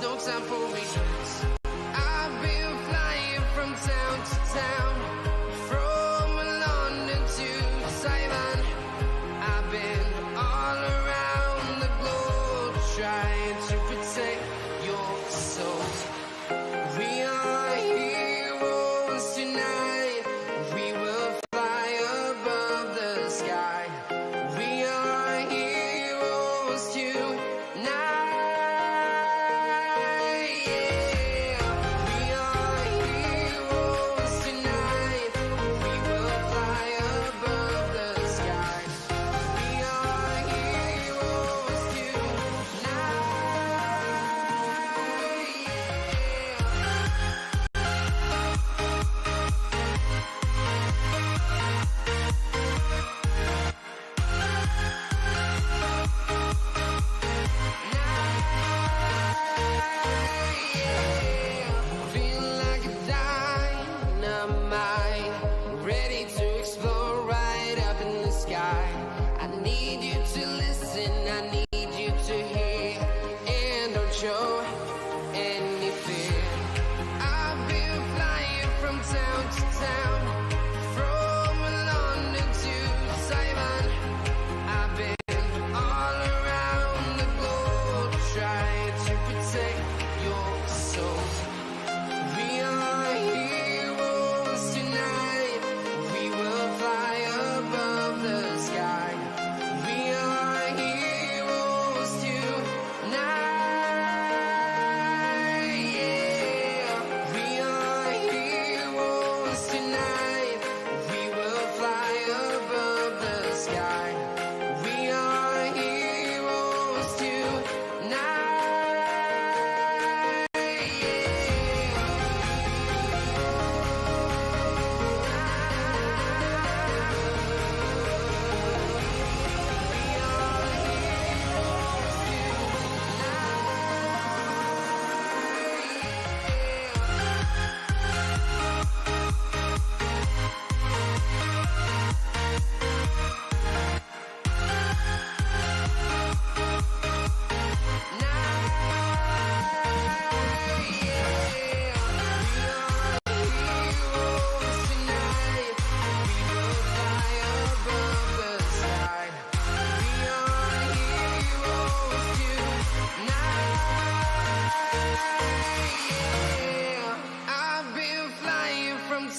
no time for reasons. I've been flying from town to town, from London to Taiwan. I've been all around the globe trying to protect your souls. We are heroes tonight. We will fly above the sky. We are heroes tonight.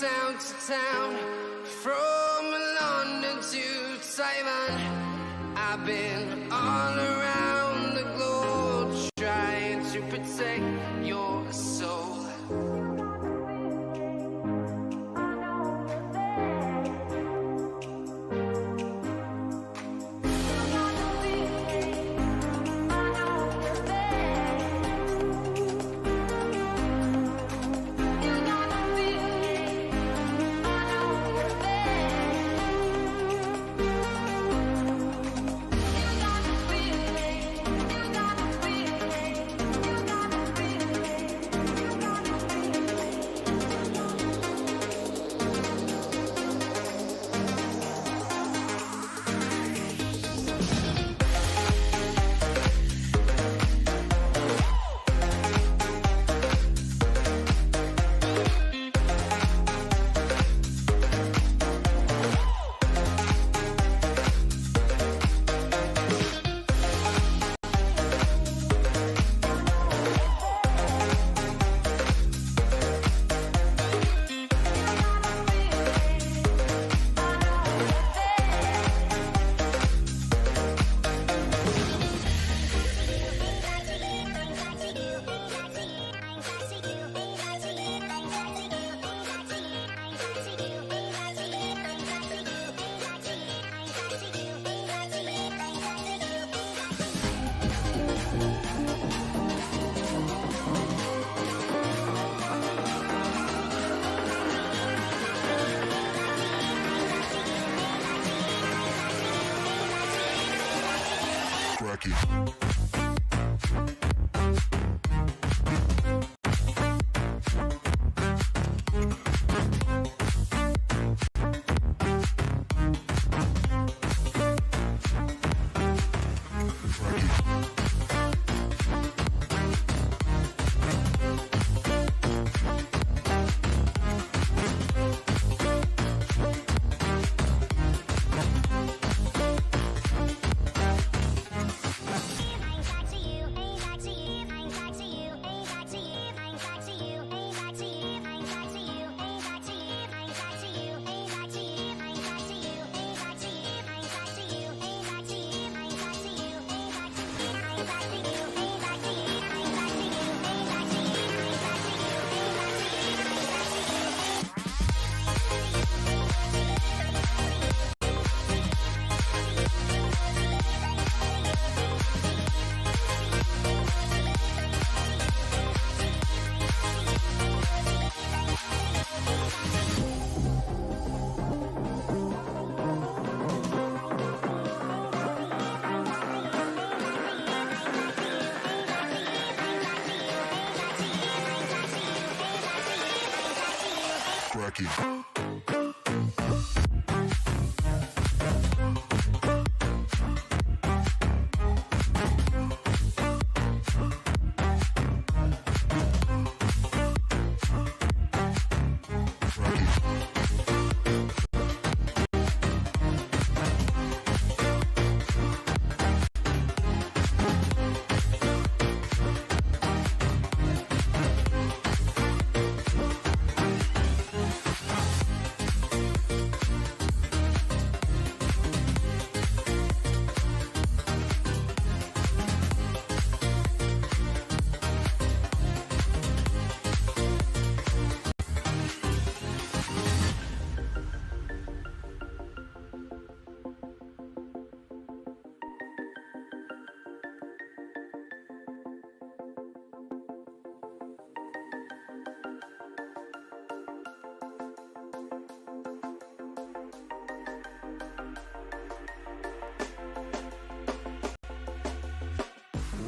Town to town, from London to Taiwan. I've been all around the globe trying to protect your soul.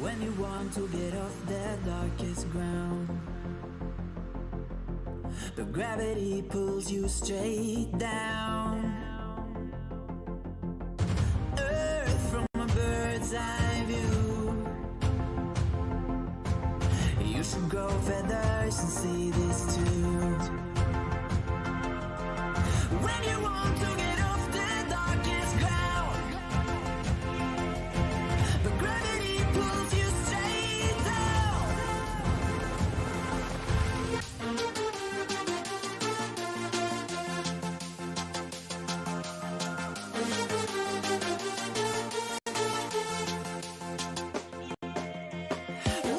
When you want to get off the darkest ground, but gravity pulls you straight down. Earth from a bird's eye view. You should grow feathers and see this too. When you want to get off the darkest ground, but gravity pulls you straight down.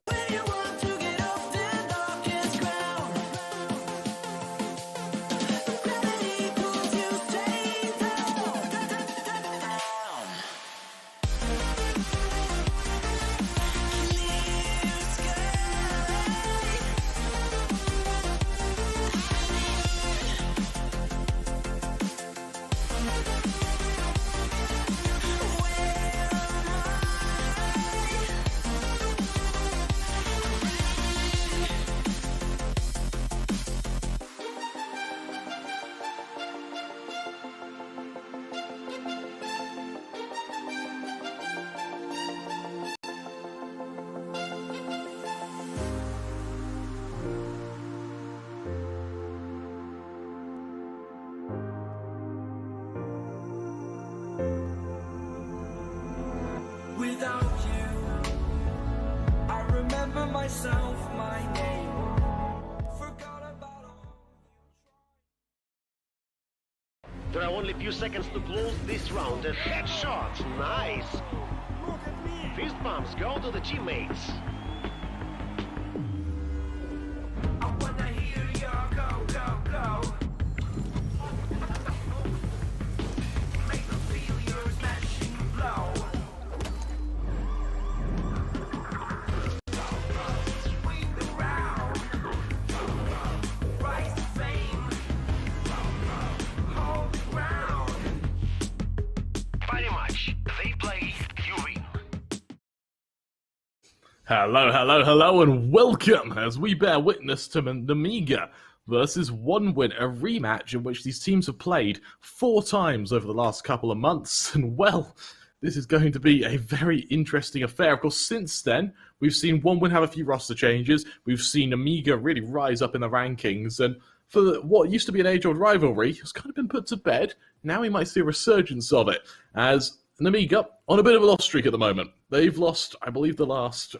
When you want to get off the darkest ground, but gravity pulls you straight down. Clear sky. Without you, I remember myself, my name. Forgot about all. There are only a few seconds to close this round. A headshot. Nice. Fist bumps go to the teammates. I wanna hear your go, go, go. Make them feel your smashing blow. Swing around, rise to fame, hold the ground. Very much. They play, you win. Hello, hello, hello, and welcome as we bear witness to Nemiga versus One Win, a rematch in which these teams have played 4 times over the last couple of months. And well, this is going to be a very interesting affair. Of course, since then, we've seen One Win have a few roster changes. We've seen Nemiga really rise up in the rankings. And for what used to be an age-old rivalry, it's kind of been put to bed. Now we might see a resurgence of it, as Nemiga on a bit of a loss streak at the moment. They've lost, I believe, the last,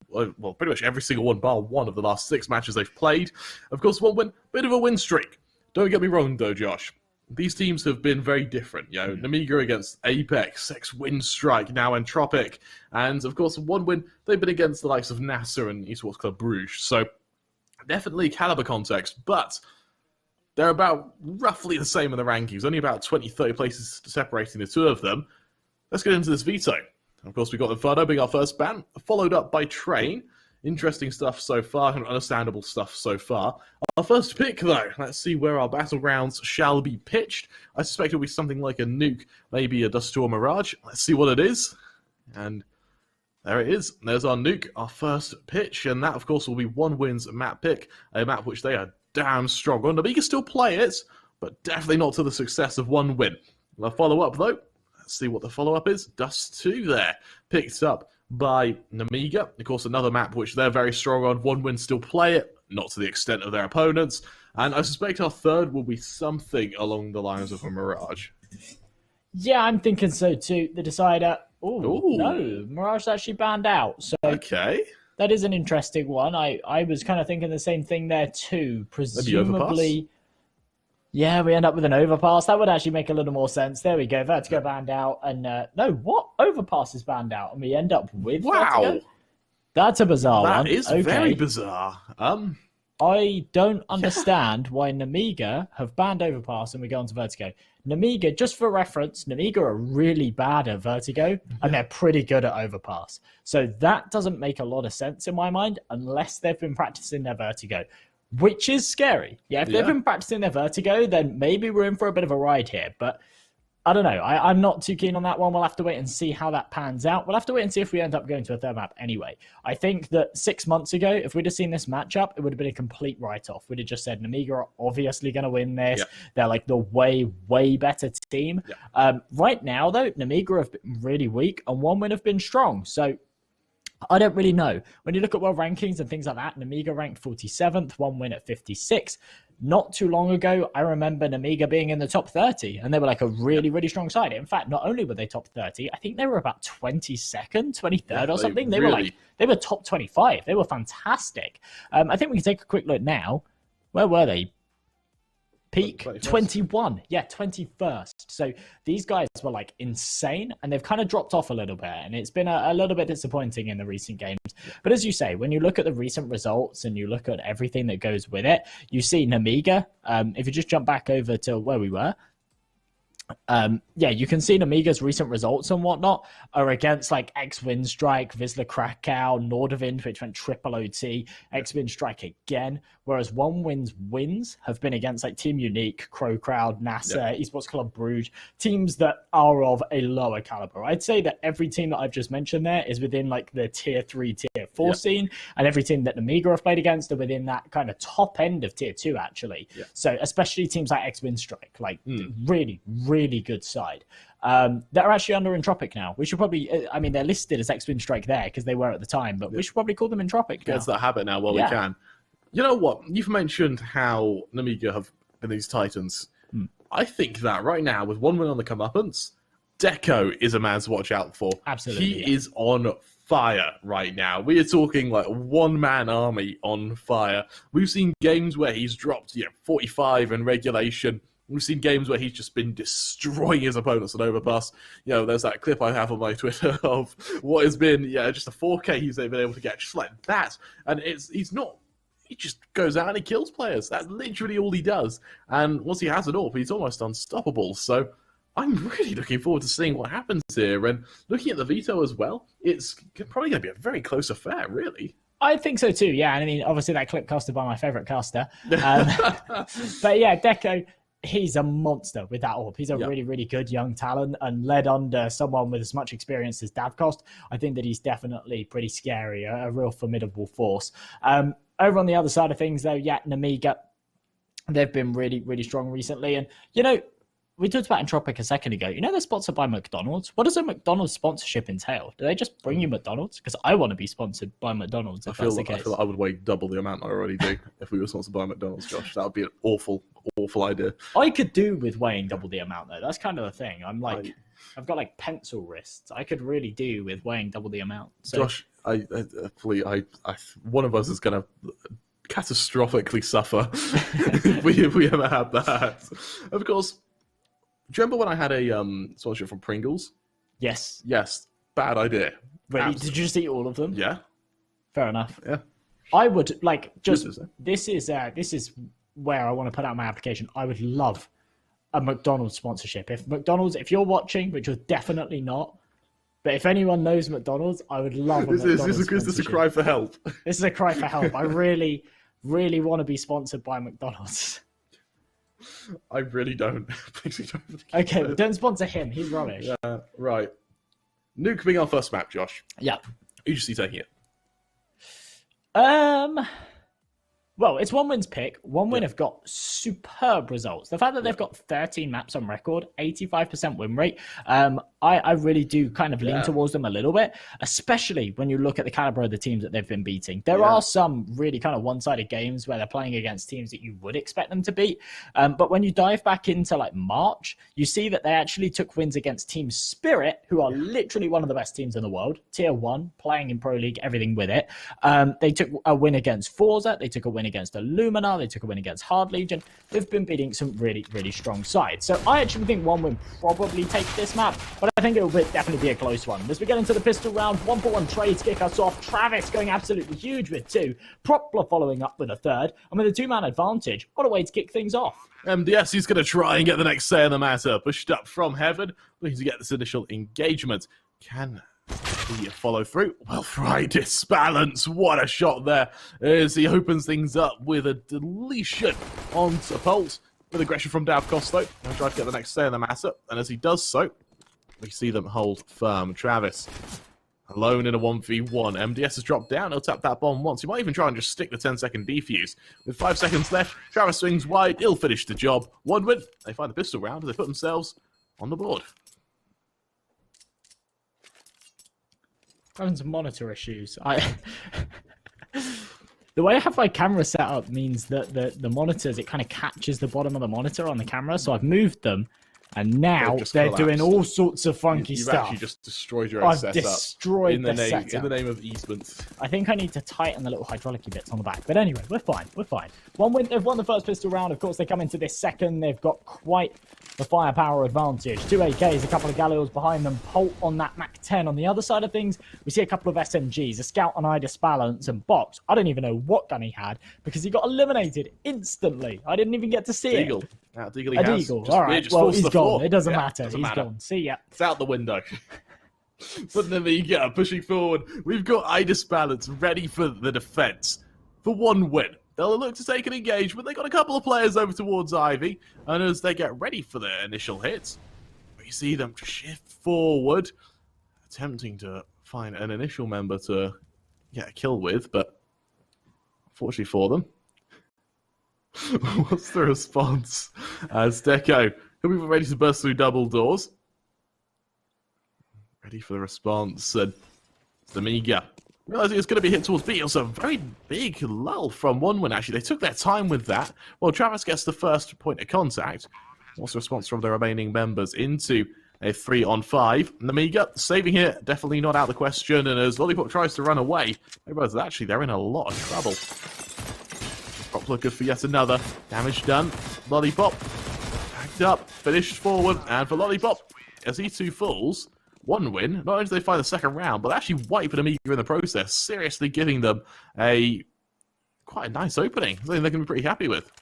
well, pretty much every single one, bar one of the last 6 matches they've played. Of course, One Win, bit of a win streak. Don't get me wrong, though, Josh. These teams have been very different. You know, Nemiga against Apex, 6-win strike, now Entropic. And, of course, One Win, they've been against the likes of NASA and Esports Club Bruges. So, definitely caliber context, but they're about roughly the same in the rankings, only about 20, 30 places separating the two of them. Let's get into this veto. Of course, we've got Inferno being our first ban, followed up by Train. Interesting stuff so far, and understandable stuff so far. Our first pick, though, let's see where our battlegrounds shall be pitched. I suspect it'll be something like a nuke, maybe a Dust Storm Mirage. Let's see what it is. And there it is. There's our nuke, our first pitch, and that, of course, will be One Win's map pick, a map which they are damn strong. Well, Nemiga still play it, but definitely not to the success of one win. The follow-up, though, let's see what the follow-up is. Dust 2 there, picked up by Nemiga. Of course, another map which they're very strong on. One win still play it, not to the extent of their opponents. And I suspect our third will be something along the lines of a Mirage. Yeah, I'm thinking so too. The Decider. Oh, no. Mirage is actually banned out. So okay. That is an interesting one. I was kind of thinking the same thing there too. Presumably. Yeah, we end up with an Overpass. That would actually make a little more sense. There we go. Vertigo banned out. And no, what? Overpass is banned out. And we end up with Vertigo? That's a bizarre one. That is very bizarre. I don't understand why Nemiga have banned Overpass and we go on to Vertigo. Nemiga, just for reference, Nemiga are really bad at Vertigo and they're pretty good at Overpass. So that doesn't make a lot of sense in my mind unless they've been practicing their Vertigo, which is scary. Yeah, if they've been practicing their Vertigo, then maybe we're in for a bit of a ride here. But I don't know. I'm not too keen on that one. We'll have to wait and see how that pans out. We'll have to wait and see if we end up going to a third map anyway. I think that 6 months ago, if we'd have seen this matchup, it would have been a complete write-off. We'd have just said, Nemiga are obviously going to win this. Yeah. They're like the way, way better team. Yeah. Right now, though, Nemiga have been really weak and one win have been strong. So I don't really know. When you look at world rankings and things like that, Nemiga ranked 47th, one win at 56. Not too long ago, I remember Nemiga being in the top 30, and they were like a really, really strong side. In fact, not only were they top 30, I think they were about 22nd, 23rd or something. They were top 25. They were fantastic. I think we can take a quick look now. Where were they? Peak 21. Yeah, 21st. So these guys were like insane and they've kind of dropped off a little bit and it's been a little bit disappointing in the recent games. But as you say, when you look at the recent results and you look at everything that goes with it, you see Nemiga. If you just jump back over to where we were, you can see Nemiga's recent results and whatnot are against like X-Winstrike, Vizsla Krakow, Nordavind, which went triple OT, X-Winstrike again, whereas One Win's wins have been against like Team Unique, Crow Crowd, NASA, Esports Club Bruges, teams that are of a lower caliber. I'd say that every team that I've just mentioned there is within like the tier 3, tier 4 scene, and every team that Nemiga have played against are within that kind of top end of tier 2 actually. So especially teams like X-Winstrike, like really, really good side. That are actually under Entropic now. We should probably, I mean, they're listed as X-Winstrike there because they were at the time, but we should probably call them Entropic now. Gets that habit now while we can. You know what? You've mentioned how Nemiga have been these Titans. I think that right now, with one win on the comeuppance, Deco is a man to watch out for. Absolutely. He is on fire right now. We are talking like one-man army on fire. We've seen games where he's dropped 45 in regulation. We've seen games where he's just been destroying his opponents on Overpass. There's that clip I have on my Twitter of what has been, just a 4K he's been able to get, just like that. And he just goes out and he kills players. That's literally all he does. And once he has it all, he's almost unstoppable. So I'm really looking forward to seeing what happens here. And looking at the veto as well, it's probably going to be a very close affair, really. I think so too, yeah. And I mean, obviously that clip casted by my favourite caster. But yeah, Deco, he's a monster with that orb. He's a really, really good young talent and led under someone with as much experience as Davcost. I think that he's definitely pretty scary, a real formidable force. Over on the other side of things, though, Nemiga, they've been really, really strong recently. And, we talked about Entropic a second ago. They're sponsored by McDonald's. What does a McDonald's sponsorship entail? Do they just bring you McDonald's? Because I want to be sponsored by McDonald's if that's the case. I feel like I would weigh double the amount I already do if we were sponsored by McDonald's, Josh. That would be an awful, awful idea. I could do with weighing double the amount, though. That's kind of the thing. I've got like pencil wrists. I could really do with weighing double the amount. So, Josh, one of us is going to catastrophically suffer if we ever have that. Of course, do you remember when I had a sponsorship from Pringles? Yes. Yes. Bad idea. Really? Absolutely. Did you just eat all of them? Yeah. Fair enough. Yeah. I would this is where I want to put out my application. I would love a McDonald's sponsorship. If you're watching, which you're definitely not, but if anyone knows McDonald's, I would love a McDonald's sponsorship. Is this a cry for help? This is a cry for help. I really, really want to be sponsored by McDonald's. I really don't. Okay, well, don't sponsor him. He's rubbish. Right. Nuke being our first map, Josh. Yeah. Who do you see taking it? Well, Well, it's One Win's pick. One Win have got superb results. The fact that they've got 13 maps on record, 85% win rate, I really do kind of lean towards them a little bit, especially when you look at the caliber of the teams that they've been beating. There are some really kind of one-sided games where they're playing against teams that you would expect them to beat. But when you dive back into like March, you see that they actually took wins against Team Spirit, who are literally one of the best teams in the world, Tier 1, playing in Pro League, everything with it. They took a win against Forza, they took a win against Illumina, they took a win against Hard Legion. They've been beating some really, really strong sides. So I actually think One Win probably take this map, but I think it will definitely be a close one. As we get into the pistol round, 1-for-1 trades kick us off. Travis going absolutely huge with 2. Propler following up with a 3rd. And with a 2-man advantage, what a way to kick things off. MDS, he's going to try and get the next say in the matter. Pushed up from heaven, looking to get this initial engagement. Can he follow through? Well, Friday balance. What a shot there as he opens things up with a deletion onto Pulse. With aggression from Dav Costo. He'll try to get the next say in the matter. And as he does so, we see them hold firm. Travis alone in a 1v1. MDS has dropped down. He'll tap that bomb once. He might even try and just stick the 10-second defuse. With 5 seconds left, Travis swings wide. He'll finish the job. 1 win. They find the pistol round as they put themselves on the board. Having some monitor issues. The way I have my camera set up means that the monitors, it kind of catches the bottom of the monitor on the camera. So I've moved them. And now they're doing all sorts of funky stuff. You've actually just destroyed your own setup. I've destroyed the setup. In the name of easements. I think I need to tighten the little hydraulic bits on the back. But anyway, we're fine. We're fine. 1 win. They've won the first pistol round. Of course, they come into this second. They've got quite the firepower advantage. 2 AKs, a couple of Galeos behind them. Polt on that Mac 10. On the other side of things, we see a couple of SMGs, a Scout on Idis Balance, and Box. I don't even know what gun he had because he got eliminated instantly. I didn't even get to see it. A Deagle. All right, well, he's gone. It doesn't matter. He's gone. See ya. It's out the window. But Nemiga pushing forward. We've got Idis Balance ready for the defense. For 1 win. They'll look to take an engagement. They got a couple of players over towards Ivy. And as they get ready for their initial hits, we see them shift forward, attempting to find an initial member to get a kill with. But unfortunately for them, what's the response? As Deco, he'll be ready to burst through double doors. Ready for the response. And Nemiga, realizing it's going to be hit towards B. Also, a very big lull from 1 win, actually. They took their time with that. Well, Travis gets the first point of contact. What's the response from the remaining members into a 3-on-5? Nemiga saving here, definitely not out of the question. And as Lollipop tries to run away, they realize that actually they're in a lot of trouble. Propler good for yet another. Damage done. Lollipop backed up, finished forward, and for Lollipop, as he 2 falls, 1 win. Not only do they find the second round, but actually wipe Nemiga in the process, seriously giving them quite a nice opening. Something they're going to be pretty happy with.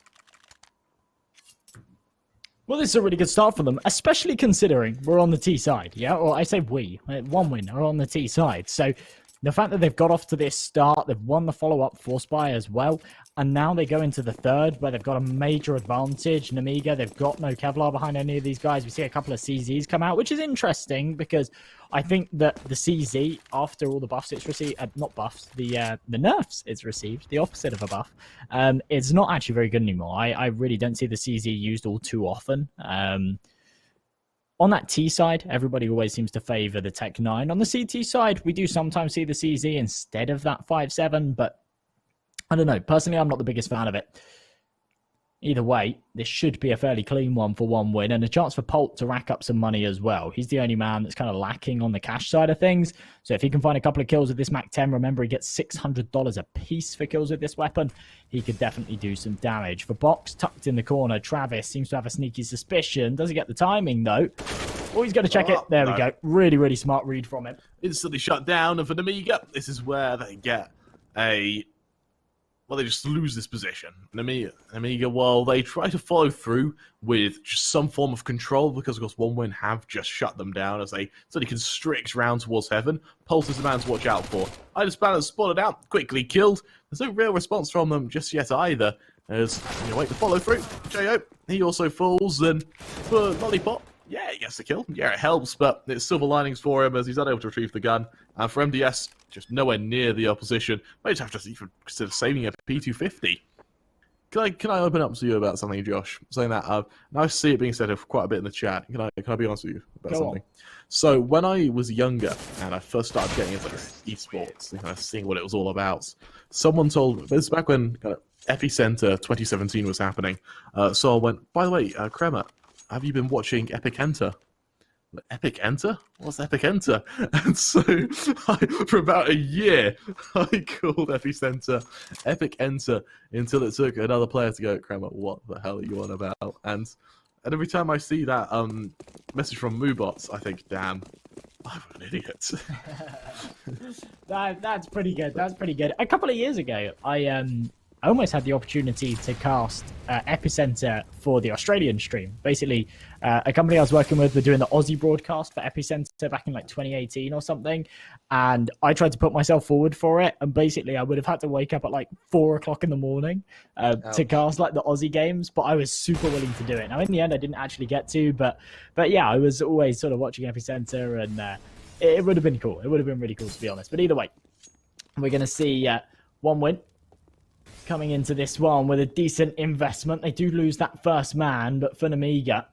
Well, this is a really good start for them, especially considering we're on the T side, yeah? Or I say we. 1 win are on the T side. So the fact that they've got off to this start, they've won the follow-up Force Buy as well, and now they go into the third where they've got a major advantage. Nemiga, they've got no Kevlar behind any of these guys. We see a couple of CZs come out, which is interesting because I think that the CZ, after all the buffs it's received, not buffs, the nerfs it's received, the opposite of a buff, it's not actually very good anymore. I really don't see the CZ used all too often. On that T side, everybody always seems to favor the Tech 9. On the CT side, we do sometimes see the CZ instead of that 5.7, but I don't know. Personally, I'm not the biggest fan of it. Either way, this should be a fairly clean one for 1 win and a chance for Polt to rack up some money as well. He's the only man that's kind of lacking on the cash side of things. So if he can find a couple of kills with this Mac 10, remember he gets $600 a piece for kills with this weapon. He could definitely do some damage. For Box, tucked in the corner, Travis seems to have a sneaky suspicion. Does he get the timing though? Oh, he's going to check it. There we go. Really, really smart read from him. Instantly shut down. And for Nemiga, this is where they get a... Well, they just lose this position. Nemiga, well, they try to follow through with just some form of control because, of course, 1 win have just shut them down as they suddenly constrict round towards heaven. Pulse is the man to watch out for. Idis Balance spotted out, quickly killed. There's no real response from them just yet either. As you wait to follow through. Jo, he also falls. And for Lollipop, yeah, he gets the kill. Yeah, it helps, but it's silver linings for him as he's unable to retrieve the gun. And for MDS, just nowhere near the opposition. Might have to even consider saving a P250. can I open up to you about something, Josh? Saying that now I see it being said quite a bit in the chat. Can I be honest with you about something? So when I was younger and I first started getting into esports and kind of seeing what it was all about, someone told me, this is back when kind of Epicenter 2017 was happening. So I went, by the way, Kremer, have you been watching Epic Enter? Epic Enter? What's Epic Enter? And so, for about a year, I called Epicenter Epic Enter until it took another player to go, Kramer, what the hell are you on about? And every time I see that message from Moobots, I think, damn, I'm an idiot. That's pretty good. That's pretty good. A couple of years ago, I almost had the opportunity to cast Epicenter for the Australian stream. Basically, a company I was working with were doing the Aussie broadcast for Epicenter back in like 2018 or something. And I tried to put myself forward for it. And basically, I would have had to wake up at like 4 o'clock in the morning to cast like the Aussie games. But I was super willing to do it. Now, in the end, I didn't actually get to. But yeah, I was always sort of watching Epicenter. And it would have been cool. It would have been really cool, to be honest. But either way, we're going to see one win coming into this one with a decent investment. They do lose that first man, but for Nemiga,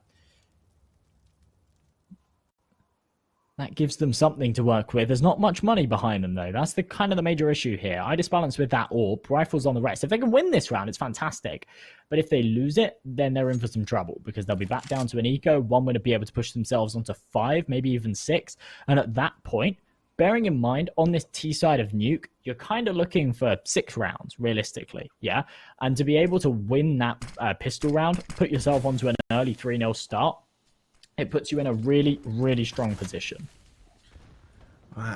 that gives them something to work with. There's not much money behind them, though. That's the kind of the major issue here. I disbalance with that AWP. Rifles on the rest. If they can win this round, it's fantastic. But if they lose it, then they're in for some trouble because they'll be back down to an eco. One would be able to push themselves onto 5, maybe even 6. And at that point, bearing in mind, on this T side of Nuke, you're kind of looking for 6 rounds, realistically, yeah? And to be able to win that pistol round, put yourself onto an early 3-0 start, it puts you in a really, really strong position.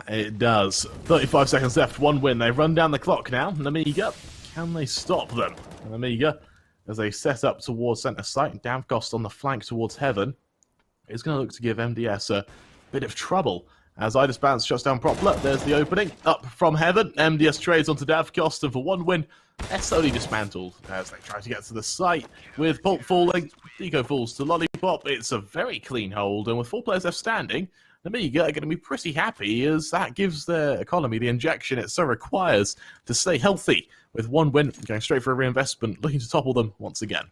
It does. 35 seconds left, 1 win. They run down the clock now. Nemiga, can they stop them? Nemiga, as they set up towards center site, Davkost on the flank towards Heaven, is going to look to give MDS a bit of trouble. As Idis Bounce shuts down Propler, there's the opening. Up from Heaven, MDS trades onto Davkost, and for 1 win, they're slowly dismantled as they try to get to the site. With Pulp falling, Deco falls to Lollipop. It's a very clean hold, and with 4 players left standing, Nemiga are going to be pretty happy as that gives their economy the injection it so requires to stay healthy. With 1 win, going straight for a reinvestment, looking to topple them once again.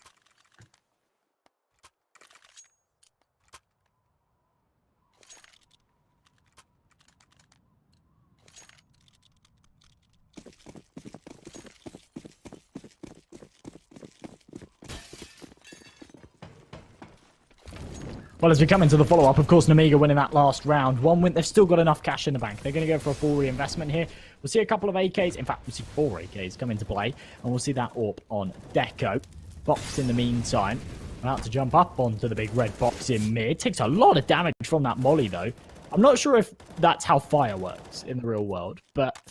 Well, as we come into the follow-up, of course, Nemiga winning that last round. 1 win, they've still got enough cash in the bank. They're going to go for a full reinvestment here. We'll see a couple of AKs. In fact, we'll see 4 AKs come into play. And we'll see that AWP on Deco. Box in the meantime. About to jump up onto the big red box in mid. Takes a lot of damage from that molly, though. I'm not sure if that's how fire works in the real world. But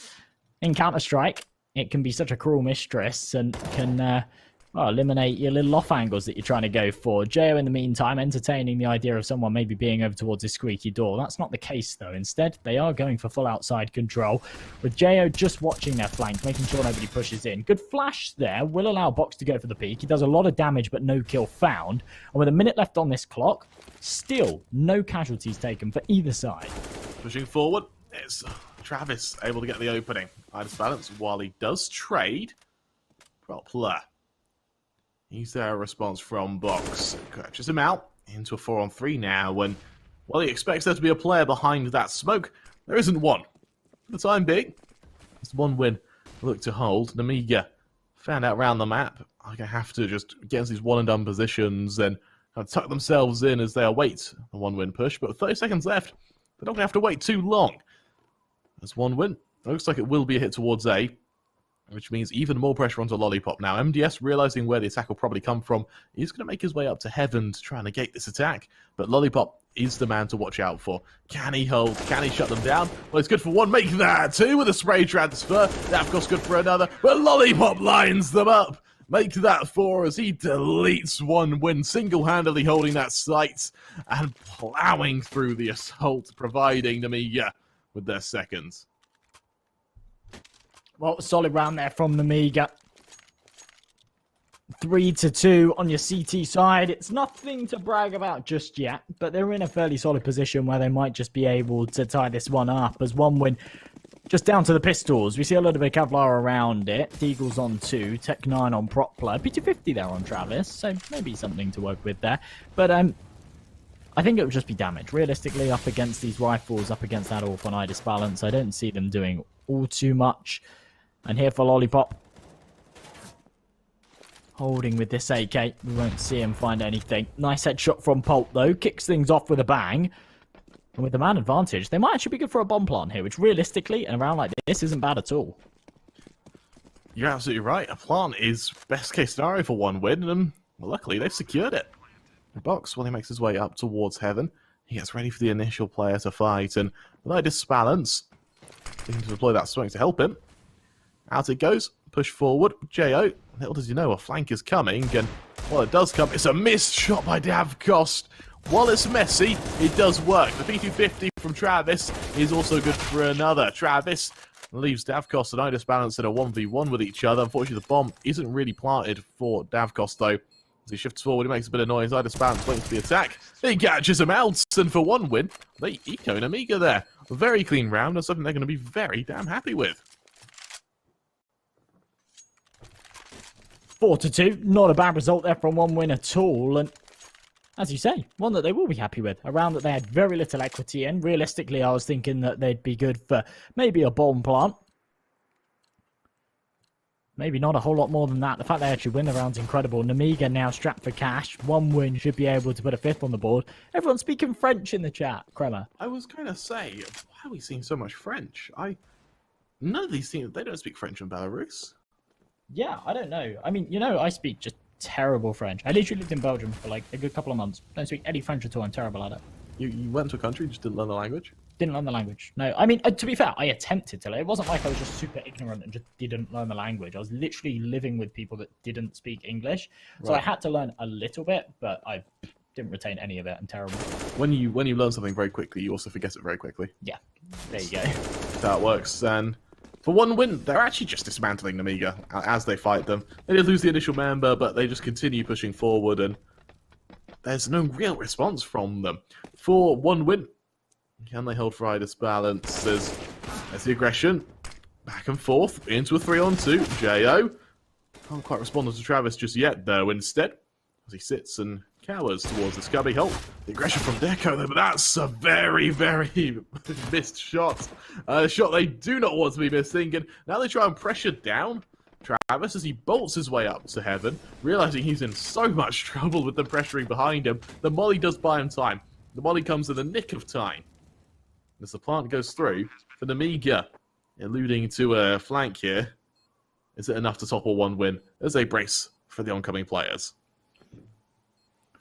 in Counter-Strike, it can be such a cruel mistress and can... eliminate your little off angles that you're trying to go for. Jo, in the meantime, entertaining the idea of someone maybe being over towards a squeaky door. That's not the case, though. Instead, they are going for full outside control, with Jo just watching their flank, making sure nobody pushes in. Good flash there. Will allow Box to go for the peak. He does a lot of damage, but no kill found. And with a minute left on this clock, still no casualties taken for either side. Pushing forward, it's Travis able to get the opening. Idis Balance, while he does trade, Propler. He's there, a response from Box. Catches him out into a 4-on-3 now when, well, he expects there to be a player behind that smoke. There isn't one. For the time being, it's 1 win. Look to hold. Nemiga found out around the map. I'm going to have to just get into these one-and-done positions and kind of tuck themselves in as they await the 1 win push. But with 30 seconds left, they're not going to have to wait too long. That's 1 win. It looks like it will be a hit towards A, which means even more pressure onto Lollipop. Now, MDS, realizing where the attack will probably come from, he's going to make his way up to Heaven to try and negate this attack. But Lollipop is the man to watch out for. Can he hold? Can he shut them down? Well, it's good for 1. Make that 2 with a spray transfer. Davkost good for another. But Lollipop lines them up. Make that 4 as he deletes 1 win, single-handedly holding that site and plowing through the assault, providing Nemiga with their seconds. Well, solid round there from Nemiga. 3-2 on your CT side. It's nothing to brag about just yet, but they're in a fairly solid position where they might just be able to tie this one up as 1 win Just down to the pistols. We see a little bit of Kevlar around it. Deagle's on 2. Tech 9 on Propler. P250 there on Travis. So maybe something to work with there. But I think it would just be damage. Realistically, up against these rifles, up against that Orphan Idis balance, I don't see them doing all too much. And here for Lollipop. Holding with this AK. We won't see him find anything. Nice headshot from Pulp, though. Kicks things off with a bang. And with the man advantage, they might actually be good for a bomb plant here, which realistically, in a round like this, isn't bad at all. You're absolutely right. A plant is best case scenario for one win, and well, luckily they've secured it. The box, while he makes his way up towards heaven, he gets ready for the initial player to fight, and without disbalance, he can deploy that swing to help him. Out it goes, push forward, Jo. Little does you know, a flank is coming, and while it does come, it's a missed shot by Davkost. While it's messy, it does work. The P250 from Travis is also good for another. Travis leaves Davkost and Idis Balance in a 1v1 with each other. Unfortunately, the bomb isn't really planted for Davkost, though. As he shifts forward, he makes a bit of noise. Idis Balance waiting for the attack. He catches him out, and for one win, they eco Nemiga there. A very clean round, and something they're going to be very damn happy with. 4-2, not a bad result there from one win at all, and as you say, one that they will be happy with. A round that they had very little equity in. Realistically, I was thinking that they'd be good for maybe a bomb plant. Maybe not a whole lot more than that. The fact they actually win the round's incredible. Nemiga now strapped for cash. One win should be able to put a 5th on the board. Everyone's speaking French in the chat, Kremer. I was going to say, why are we seeing so much French? None of these teams, they don't speak French in Belarus. Yeah, I don't know. I mean, you know, I speak just terrible French. I literally lived in Belgium for like a good couple of months. Don't speak any French at all. I'm terrible at it. You went to a country, just didn't learn the language? Didn't learn the language. No, I mean, to be fair, I attempted to. It wasn't like I was just super ignorant and just didn't learn the language. I was literally living with people that didn't speak English. So I had to learn a little bit, but I didn't retain any of it. I'm terrible. When you learn something very quickly, you also forget it very quickly. Yeah, there you go. That works, and for one win, they're actually just dismantling Nemiga as they fight them. They did lose the initial member, but they just continue pushing forward, and there's no real response from them. For one win, can they hold for Idis Balance? There's the aggression. Back and forth into a 3-on-2. Jo can't quite respond to Travis just yet, though. Instead, as he sits and cowers towards the Scubby Hulk. The aggression from Deco, though, but that's a very, very missed shot. A shot they do not want to be missing, and now they try and pressure down Travis as he bolts his way up to heaven, realizing he's in so much trouble with them pressuring behind him. The molly does buy him time. The molly comes in the nick of time. As the plant goes through for Nemiga, alluding to a flank here. Is it enough to topple one win as they brace for the oncoming players?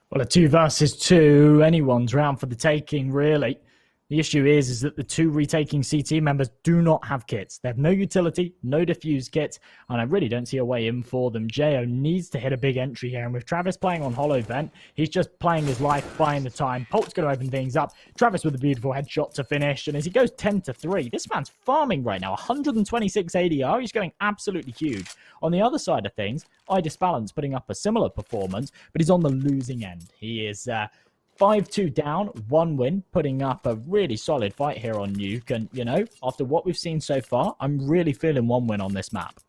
Well, a 2 versus 2, anyone's round for the taking, really. The issue is that the 2 retaking CT members do not have kits. They have no utility, no diffuse kits, and I really don't see a way in for them. Jo needs to hit a big entry here, and with Travis playing on Hollow Vent, he's just playing his life, buying the time. Polt's going to open things up. Travis with a beautiful headshot to finish, and as he goes 10-3, this man's farming right now. 126 ADR, he's going absolutely huge. On the other side of things, Idis Balance putting up a similar performance, but he's on the losing end. He is 5-2 down, 1 win, putting up a really solid fight here on Nuke. And, you know, after what we've seen so far, I'm really feeling 1 win on this map.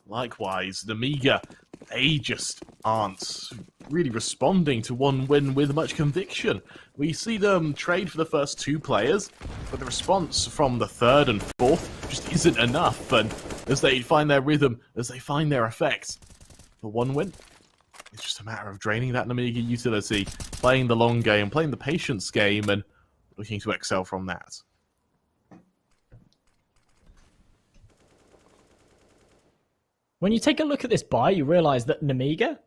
Likewise, Nemiga, they just aren't really responding to 1 win with much conviction. We see them trade for the first 2 players, but the response from the 3rd and 4th just isn't enough. And as they find their rhythm, as they find their effects, for 1 win, it's just a matter of draining that Nemiga utility, playing the long game, playing the patience game, and looking to excel from that. When you take a look at this buy, you realize that Nemiga,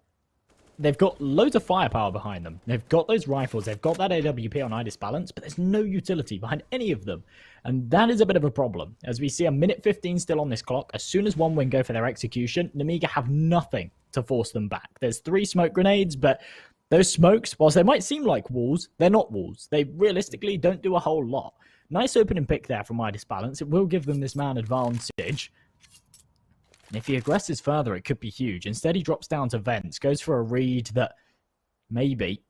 they've got loads of firepower behind them. They've got those rifles, they've got that AWP on Idis Balance, but there's no utility behind any of them. And that is a bit of a problem. As we see a minute 15 still on this clock, as soon as 1 win go for their execution, Nemiga have nothing to force them back. There's 3 smoke grenades, but those smokes, whilst they might seem like walls, they're not walls. They realistically don't do a whole lot. Nice opening pick there from Idis Balance. It will give them this man advantage. And if he aggresses further, it could be huge. Instead, he drops down to vents, goes for a read that maybe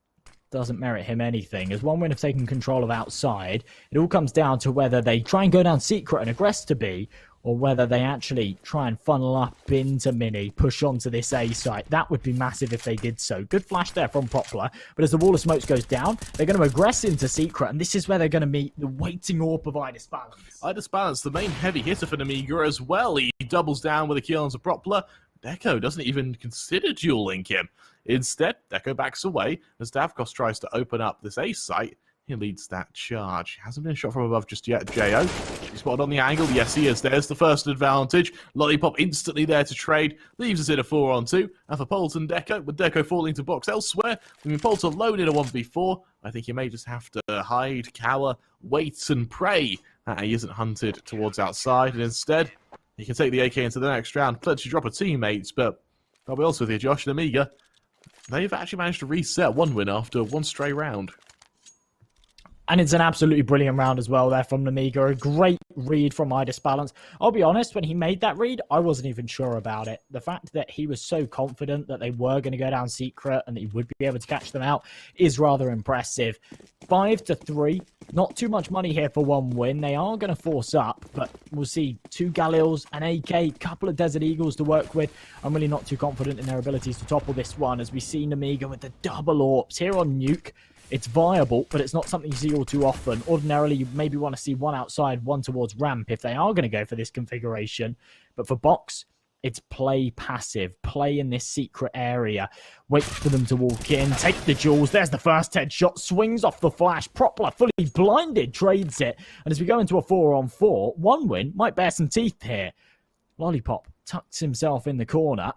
doesn't merit him anything. As one win have taken control of outside, it all comes down to whether they try and go down secret and aggress to B, or whether they actually try and funnel up into Mini, push onto this A site. That would be massive if they did so. Good flash there from Poplar, but as the wall of smokes goes down, they're going to aggress into secret, and this is where they're going to meet the waiting AWP of Idis Balance. Idis Balance, the main heavy hitter for Nemiga as well. He doubles down with a kill onto Poplar. Deco doesn't even consider dueling him. Instead, Deco backs away as Davkos tries to open up this A site. He leads that charge. Hasn't been shot from above just yet. Jo, he's spotted on the angle. Yes, he is. There's the first advantage. Lollipop instantly there to trade. Leaves us in a 4-on-2. And for Polt and Deco, with Deco falling to box elsewhere, I mean, Polt alone in a 1v4. I think he may just have to hide, cower, wait, and pray that he isn't hunted towards outside. And instead, he can take the AK into the next round. Pledge to drop a teammates, but I'll be honest with you, Josh and Nemiga, they've actually managed to reset one win after one stray round. And it's an absolutely brilliant round as well there from Nemiga. A great read from Idis Balance. I'll be honest, when he made that read, I wasn't even sure about it. The fact that he was so confident that they were going to go down secret and that he would be able to catch them out is rather impressive. 5-3. Not too much money here for one win. They are going to force up, but we'll see 2 Galils, an AK, couple of Desert Eagles to work with. I'm really not too confident in their abilities to topple this one as we see Nemiga with the double AWPs here on Nuke. It's viable, but it's not something you see all too often. Ordinarily, you maybe want to see one outside, one towards ramp if they are going to go for this configuration. But for box, it's play passive. Play in this secret area. Wait for them to walk in. Take the jewels. There's the first headshot. Swings off the flash. Poplar fully blinded. Trades it. And as we go into a 4-on-4, one win might bear some teeth here. Lollipop tucks himself in the corner.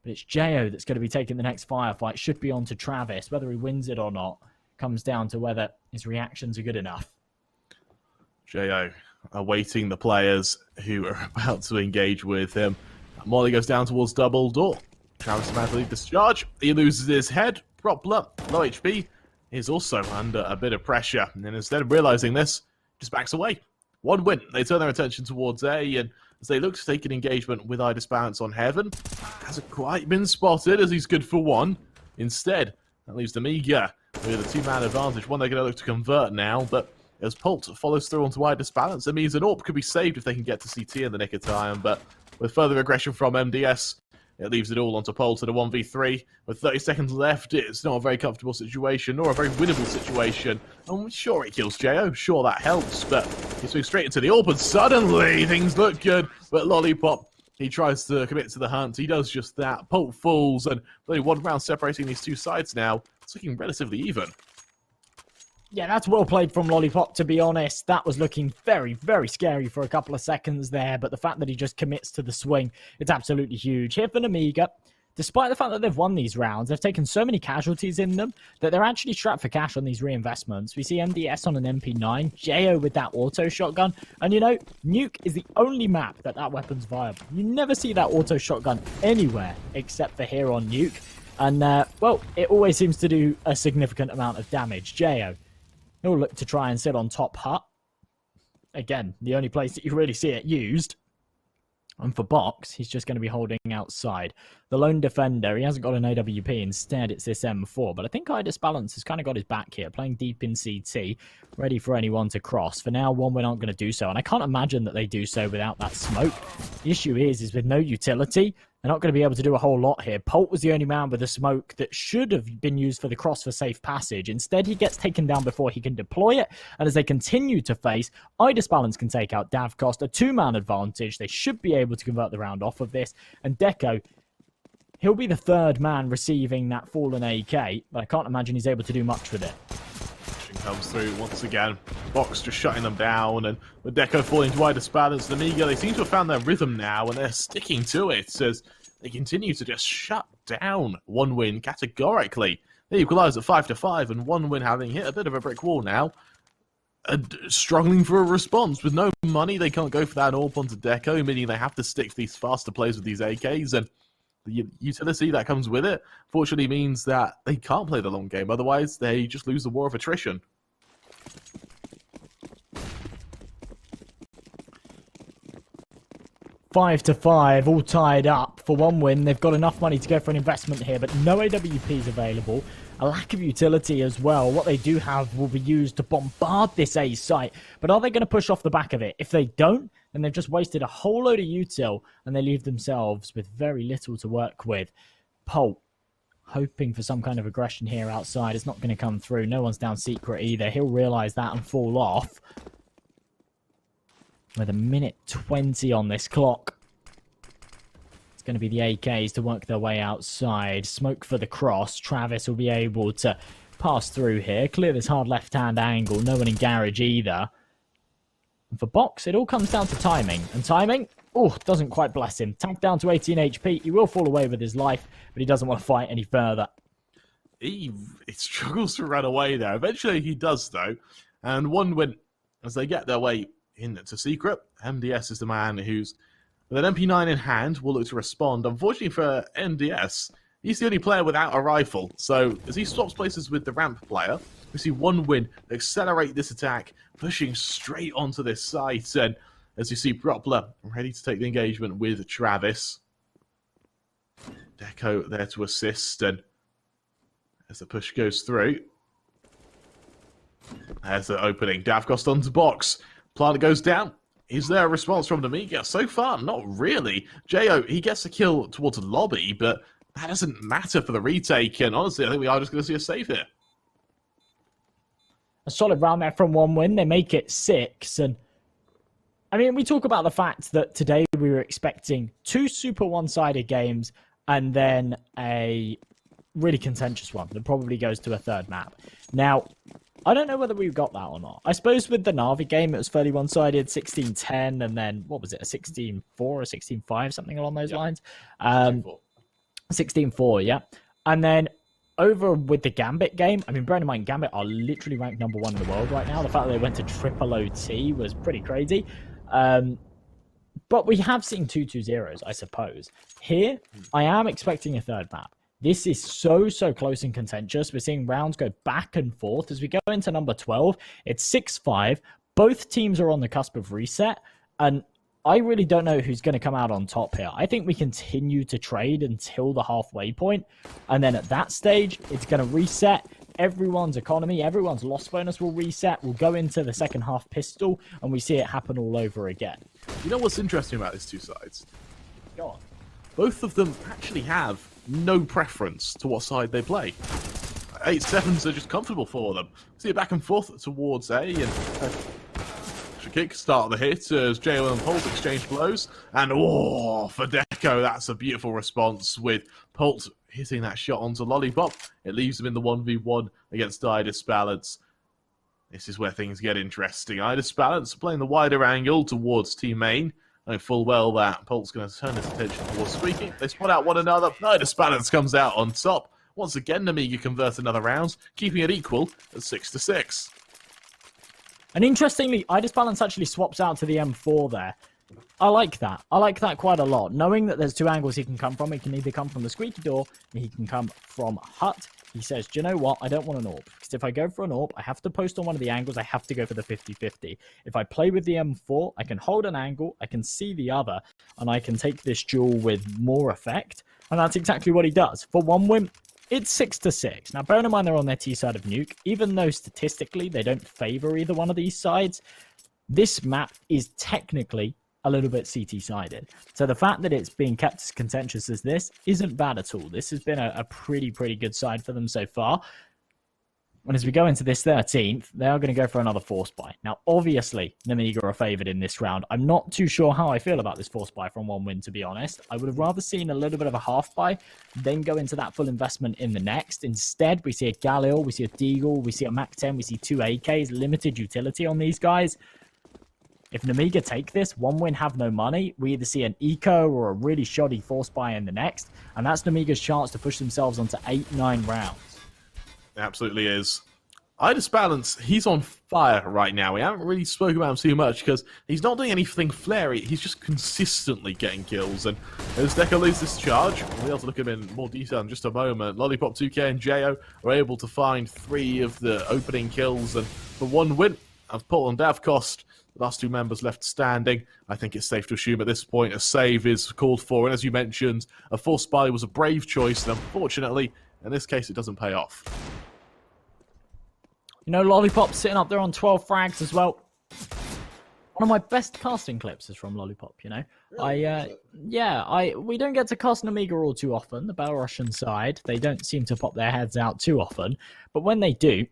But it's Jo that's going to be taking the next firefight. Should be on to Travis. Whether he wins it or not comes down to whether his reactions are good enough. Jo awaiting the players who are about to engage with him. Molly goes down towards double door. Travis about to lead this charge. He loses his head. Poplar, low HP, is also under a bit of pressure. And instead of realizing this, just backs away. One win. They turn their attention towards A, and as they look to take an engagement with Idis Balance on Heaven, hasn't quite been spotted as he's good for one. Instead, that leaves Nemiga with a 2-man advantage, one they're going to look to convert now, but as Polt follows through onto Idis Balance, it means an AWP could be saved if they can get to CT in the nick of time, but with further aggression from MDS, it leaves it all onto Polt at a 1v3. With 30 seconds left, it's not a very comfortable situation, nor a very winnable situation. I'm sure it kills Jo, sure that helps, but he's moving straight into the AWP, and suddenly things look good. But Lollipop, he tries to commit to the hunt. He does just that. Polt falls, and only one round separating these two sides now. It's looking relatively even. Yeah, that's well played from Lollipop, to be honest. That was looking very, very scary for a couple of seconds there, but the fact that he just commits to the swing, it's absolutely huge. Here for Nemiga, despite the fact that they've won these rounds, they've taken so many casualties in them that they're actually strapped for cash on these reinvestments. We see MDS on an MP9, Jo with that auto shotgun, and you know, Nuke is the only map that weapon's viable. You never see that auto shotgun anywhere except for here on Nuke, and well, it always seems to do a significant amount of damage. Jo, he'll look to try and sit on top hut. Again, the only place that you really see it used. And for box, he's just going to be holding outside. The lone defender, he hasn't got an AWP. Instead, it's this M4. But I think Idis Balance has kind of got his back here, playing deep in CT, ready for anyone to cross. For now, one win aren't going to do so. And I can't imagine that they do so without that smoke. The issue is with no utility, they're not going to be able to do a whole lot here. Polt was the only man with a smoke that should have been used for the cross for safe passage. Instead, he gets taken down before he can deploy it. And as they continue to face, Idis Balance can take out Davkos, a 2-man advantage. They should be able to convert the round off of this. And Deco, he'll be the 3rd man receiving that fallen AK, but I can't imagine he's able to do much with it. Comes through once again. Box just shutting them down, and with Deco falling to Idis Balance, Nemiga, they seem to have found their rhythm now, and they're sticking to it as they continue to just shut down one win categorically. They equalise at 5-5, and one win having hit a bit of a brick wall now. Struggling for a response. With no money, they can't go for that AWP onto Deco, meaning they have to stick to these faster plays with these AKs, and the utility that comes with it, fortunately, means that they can't play the long game. Otherwise, they just lose the war of attrition. 5-5, all tied up for one win. They've got enough money to go for an investment here, but no AWPs available. A lack of utility as well. What they do have will be used to bombard this A site, but are they going to push off the back of it? If they don't, then they've just wasted a whole load of util, and they leave themselves with very little to work with. Polt hoping for some kind of aggression here outside. It's not going to come through. No one's down secret either. He'll realise that and fall off. With a minute 20 on this clock. It's going to be the AKs to work their way outside. Smoke for the cross. Travis will be able to pass through here. Clear this hard left-hand angle. No one in garage either. And for Box, it all comes down to timing. And timing, doesn't quite bless him. Tank down to 18 HP. He will fall away with his life, but he doesn't want to fight any further. He struggles to run away there. Eventually he does, though. And one win as they get their way into secret. MDS is the man who's, with an MP9 in hand, will look to respond. Unfortunately for MDS, he's the only player without a rifle. So as he swaps places with the ramp player, we see one win accelerate this attack, pushing straight onto this site. And as you see, Propler ready to take the engagement with Travis. Deco there to assist, and as the push goes through, there's the opening. Davkost onto Box. Plant goes down. Is there a response from Nemiga? So far, not really. Jo, he gets a kill towards the lobby, but that doesn't matter for the retake. And honestly, I think we are just going to see a save here. A solid round there from one win. They make it 6. And I mean, we talk about the fact that today we were expecting 2 super one-sided games and then a really contentious one that probably goes to a third map. Now, I don't know whether we got that or not. I suppose with the Na'Vi game, it was fairly one-sided, 16-10, and then, what was it, a 16-4 or 16-5, something along those lines? 16-4, yeah. And then over with the Gambit game, I mean, bearing in mind, Gambit are literally ranked #1 in the world right now. The fact that they went to triple OT was pretty crazy. But we have seen 2-2-0s, I suppose. Here, I am expecting a third map. This is so close and contentious. We're seeing rounds go back and forth. As we go into number 12, it's 6-5. Both teams are on the cusp of reset. And I really don't know who's going to come out on top here. I think we continue to trade until the halfway point. And then at that stage, it's going to reset. Everyone's economy, everyone's loss bonus will reset. We'll go into the second half pistol, and we see it happen all over again. You know what's interesting about these two sides? Go on. Both of them actually have no preference to what side they play. 8-7s are just comfortable for them. See it back and forth towards A, and kick start the hit as JL and Polt exchange blows. And for Deco, that's a beautiful response with Polt hitting that shot onto Lollipop. It leaves him in the 1v1 against Idis Balance. This is where things get interesting. Idis Balance playing the wider angle towards Team Main. Knowing full well that Polt's going to turn his attention towards Squeaky. They spot out one another. Idis Balance comes out on top. Once again, Nemiga converts another round, keeping it equal at 6-6. And interestingly, Idis Balance actually swaps out to the M4 there. I like that. I like that quite a lot. Knowing that there's 2 angles he can come from. He can either come from the squeaky door, and he can come from Hut. He says, do you know what? I don't want an AWP. Because if I go for an AWP, I have to post on one of the angles. I have to go for the 50-50. If I play with the M4, I can hold an angle, I can see the other, and I can take this duel with more effect. And that's exactly what he does. For one win, it's 6-6. Now, bearing in mind they're on their T side of Nuke, even though statistically they don't favor either one of these sides, this map is technically a little bit CT-sided. So the fact that it's being kept as contentious as this isn't bad at all. This has been a pretty good side for them so far. And as we go into this 13th, they are going to go for another force buy. Now, obviously, Nemiga are favoured in this round. I'm not too sure how I feel about this force buy from one win, to be honest. I would have rather seen a little bit of a half buy, then go into that full investment in the next. Instead, we see a Galil, we see a Deagle, we see a Mac-10, we see 2 AKs, limited utility on these guys. If Nemiga take this, one win have no money, we either see an eco or a really shoddy force buy in the next, and that's Nemiga's chance to push themselves onto 8-9 rounds. It absolutely is. Idis Balance, he's on fire right now. We haven't really spoken about him too much because he's not doing anything flary. He's just consistently getting kills. And as Deco leads this charge, we'll be able to look at him in more detail in just a moment. Lollipop 2K and Jo are able to find 3 of the opening kills. And for one win, as Paul and Davkost last 2 members left standing. I think it's safe to assume at this point a save is called for. And as you mentioned, a forced barley was a brave choice. And unfortunately, in this case, it doesn't pay off. You know, Lollipop sitting up there on 12 frags as well. One of my best casting clips is from Lollipop, you know. Really? We don't get to cast Nemiga all too often, the Belarusian side. They don't seem to pop their heads out too often. But when they do,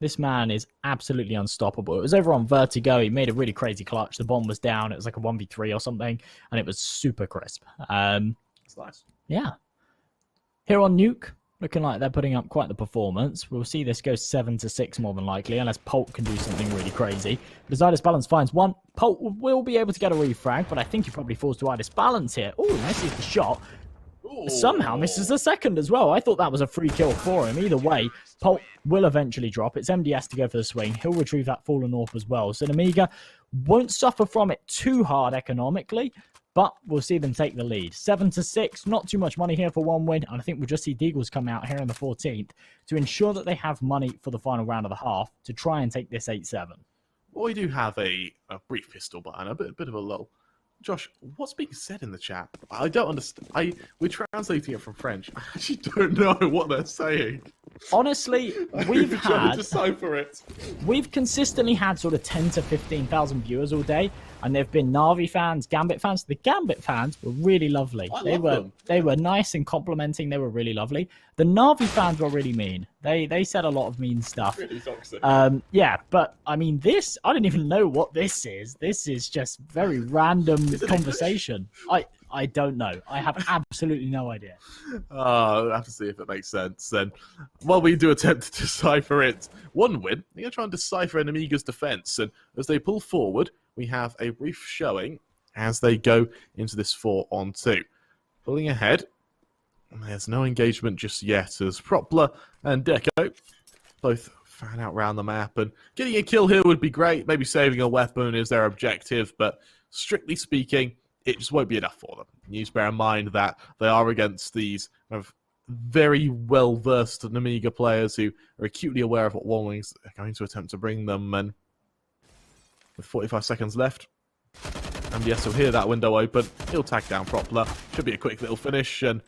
this man is absolutely unstoppable. It was over on Vertigo. He made a really crazy clutch. The bomb was down. It was like a 1v3 or something. And it was super crisp. It's nice. Yeah. Here on Nuke, looking like they're putting up quite the performance. We'll see this go 7-6 more than likely, unless Polt can do something really crazy. But as Idis Balance finds one, Polt will be able to get a refrag, but I think he probably falls to Idis Balance here. Oh, misses the shot. Ooh. Somehow misses the second as well. I thought that was a free kill for him. Either way, Polt will eventually drop. It's MDS to go for the swing. He'll retrieve that fallen orb as well. So Nemiga won't suffer from it too hard economically, but we'll see them take the lead. 7-6, not too much money here for one win. And I think we'll just see Deagles come out here on the 14th to ensure that they have money for the final round of the half to try and take this 8-7. Well, we do have a brief pistol button, a bit of a lull. Josh, what's being said in the chat? I don't understand. We're translating it from French. I actually don't know what they're saying. Honestly, we've decipher it. We've consistently had sort of 10 to 15,000 viewers all day, and there've been Na'Vi fans, Gambit fans. The Gambit fans were really lovely. They were nice and complimenting. They were really lovely. The Na'Vi fans were really mean. They said a lot of mean stuff. Really toxic. Yeah, but I mean, I don't even know what this is. This is just very random conversation. I don't know. I have absolutely no idea. I'll have to see if it makes sense. And while we do attempt to decipher it, one win, they're going to try and decipher Nemiga's defense. And as they pull forward, we have a brief showing as they go into this 4-on-2. Pulling ahead, there's no engagement just yet as Propler and Deco both fan out around the map. And getting a kill here would be great. Maybe saving a weapon is their objective, but strictly speaking, it just won't be enough for them. You need to bear in mind that they are against these kind of very well-versed Nemiga players who are acutely aware of what Wallwings are going to attempt to bring them. And with 45 seconds left, MDS will hear that window open. He'll tag down Propler. Should be a quick little finish, and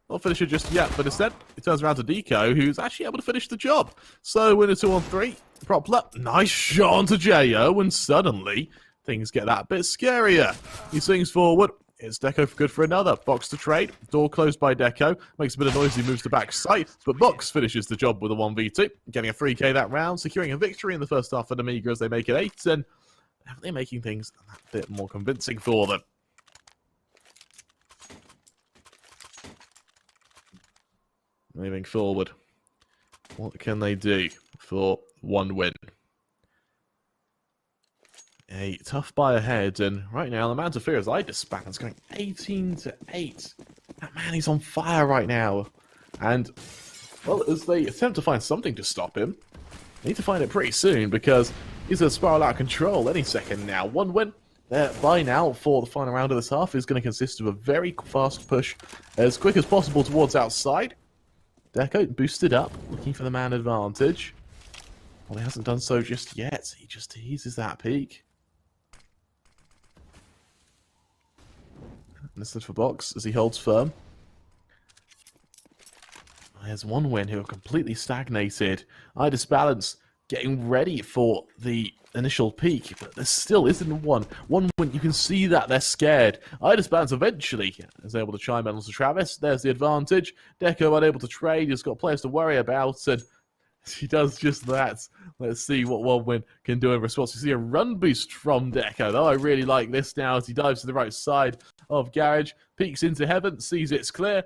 not finish it just yet, but instead, it turns around to Deco, who's actually able to finish the job. So, winner 2-on-3. Propler, nice shot onto Jo, and suddenly things get that bit scarier. He swings forward. It's Deco for good for another. Box to trade. Door closed by Deco. Makes a bit of noise. He moves to back sight. But Box finishes the job with a 1v2. Getting a 3k that round. Securing a victory in the first half of Nemiga as they make it 8. And definitely making things a bit more convincing for them. Moving forward. What can they do for one win? A tough buy ahead, and right now the man to fear is Idis Balance going 18-8. That man, he's on fire right now. And, well, as they attempt to find something to stop him, they need to find it pretty soon because he's going to spiral out of control any second now. One win there by now for the final round of this half is going to consist of a very fast push as quick as possible towards outside. Deco boosted up, looking for the man advantage. Well, he hasn't done so just yet. He just teases that peak. This is for Box as he holds firm. There's one win who are completely stagnated. Idis Balance getting ready for the initial peak, but there still isn't one. One win, you can see that they're scared. Idis Balance eventually is able to chime in onto Travis. There's the advantage. Deco unable to trade. He's got players to worry about, and he does just that. Let's see what one win can do in response. You see a run boost from Deco. Oh, I really like this now as he dives to the right side of Garage, peeks into heaven, sees it's clear,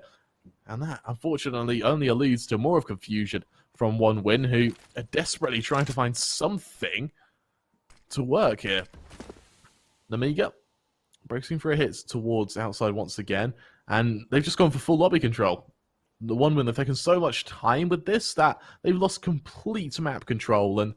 and that unfortunately only alludes to more of confusion from one win, who are desperately trying to find something to work here. Nemiga bracing for a hit towards outside once again, and they've just gone for full lobby control. The one win, they've taken so much time with this that they've lost complete map control, and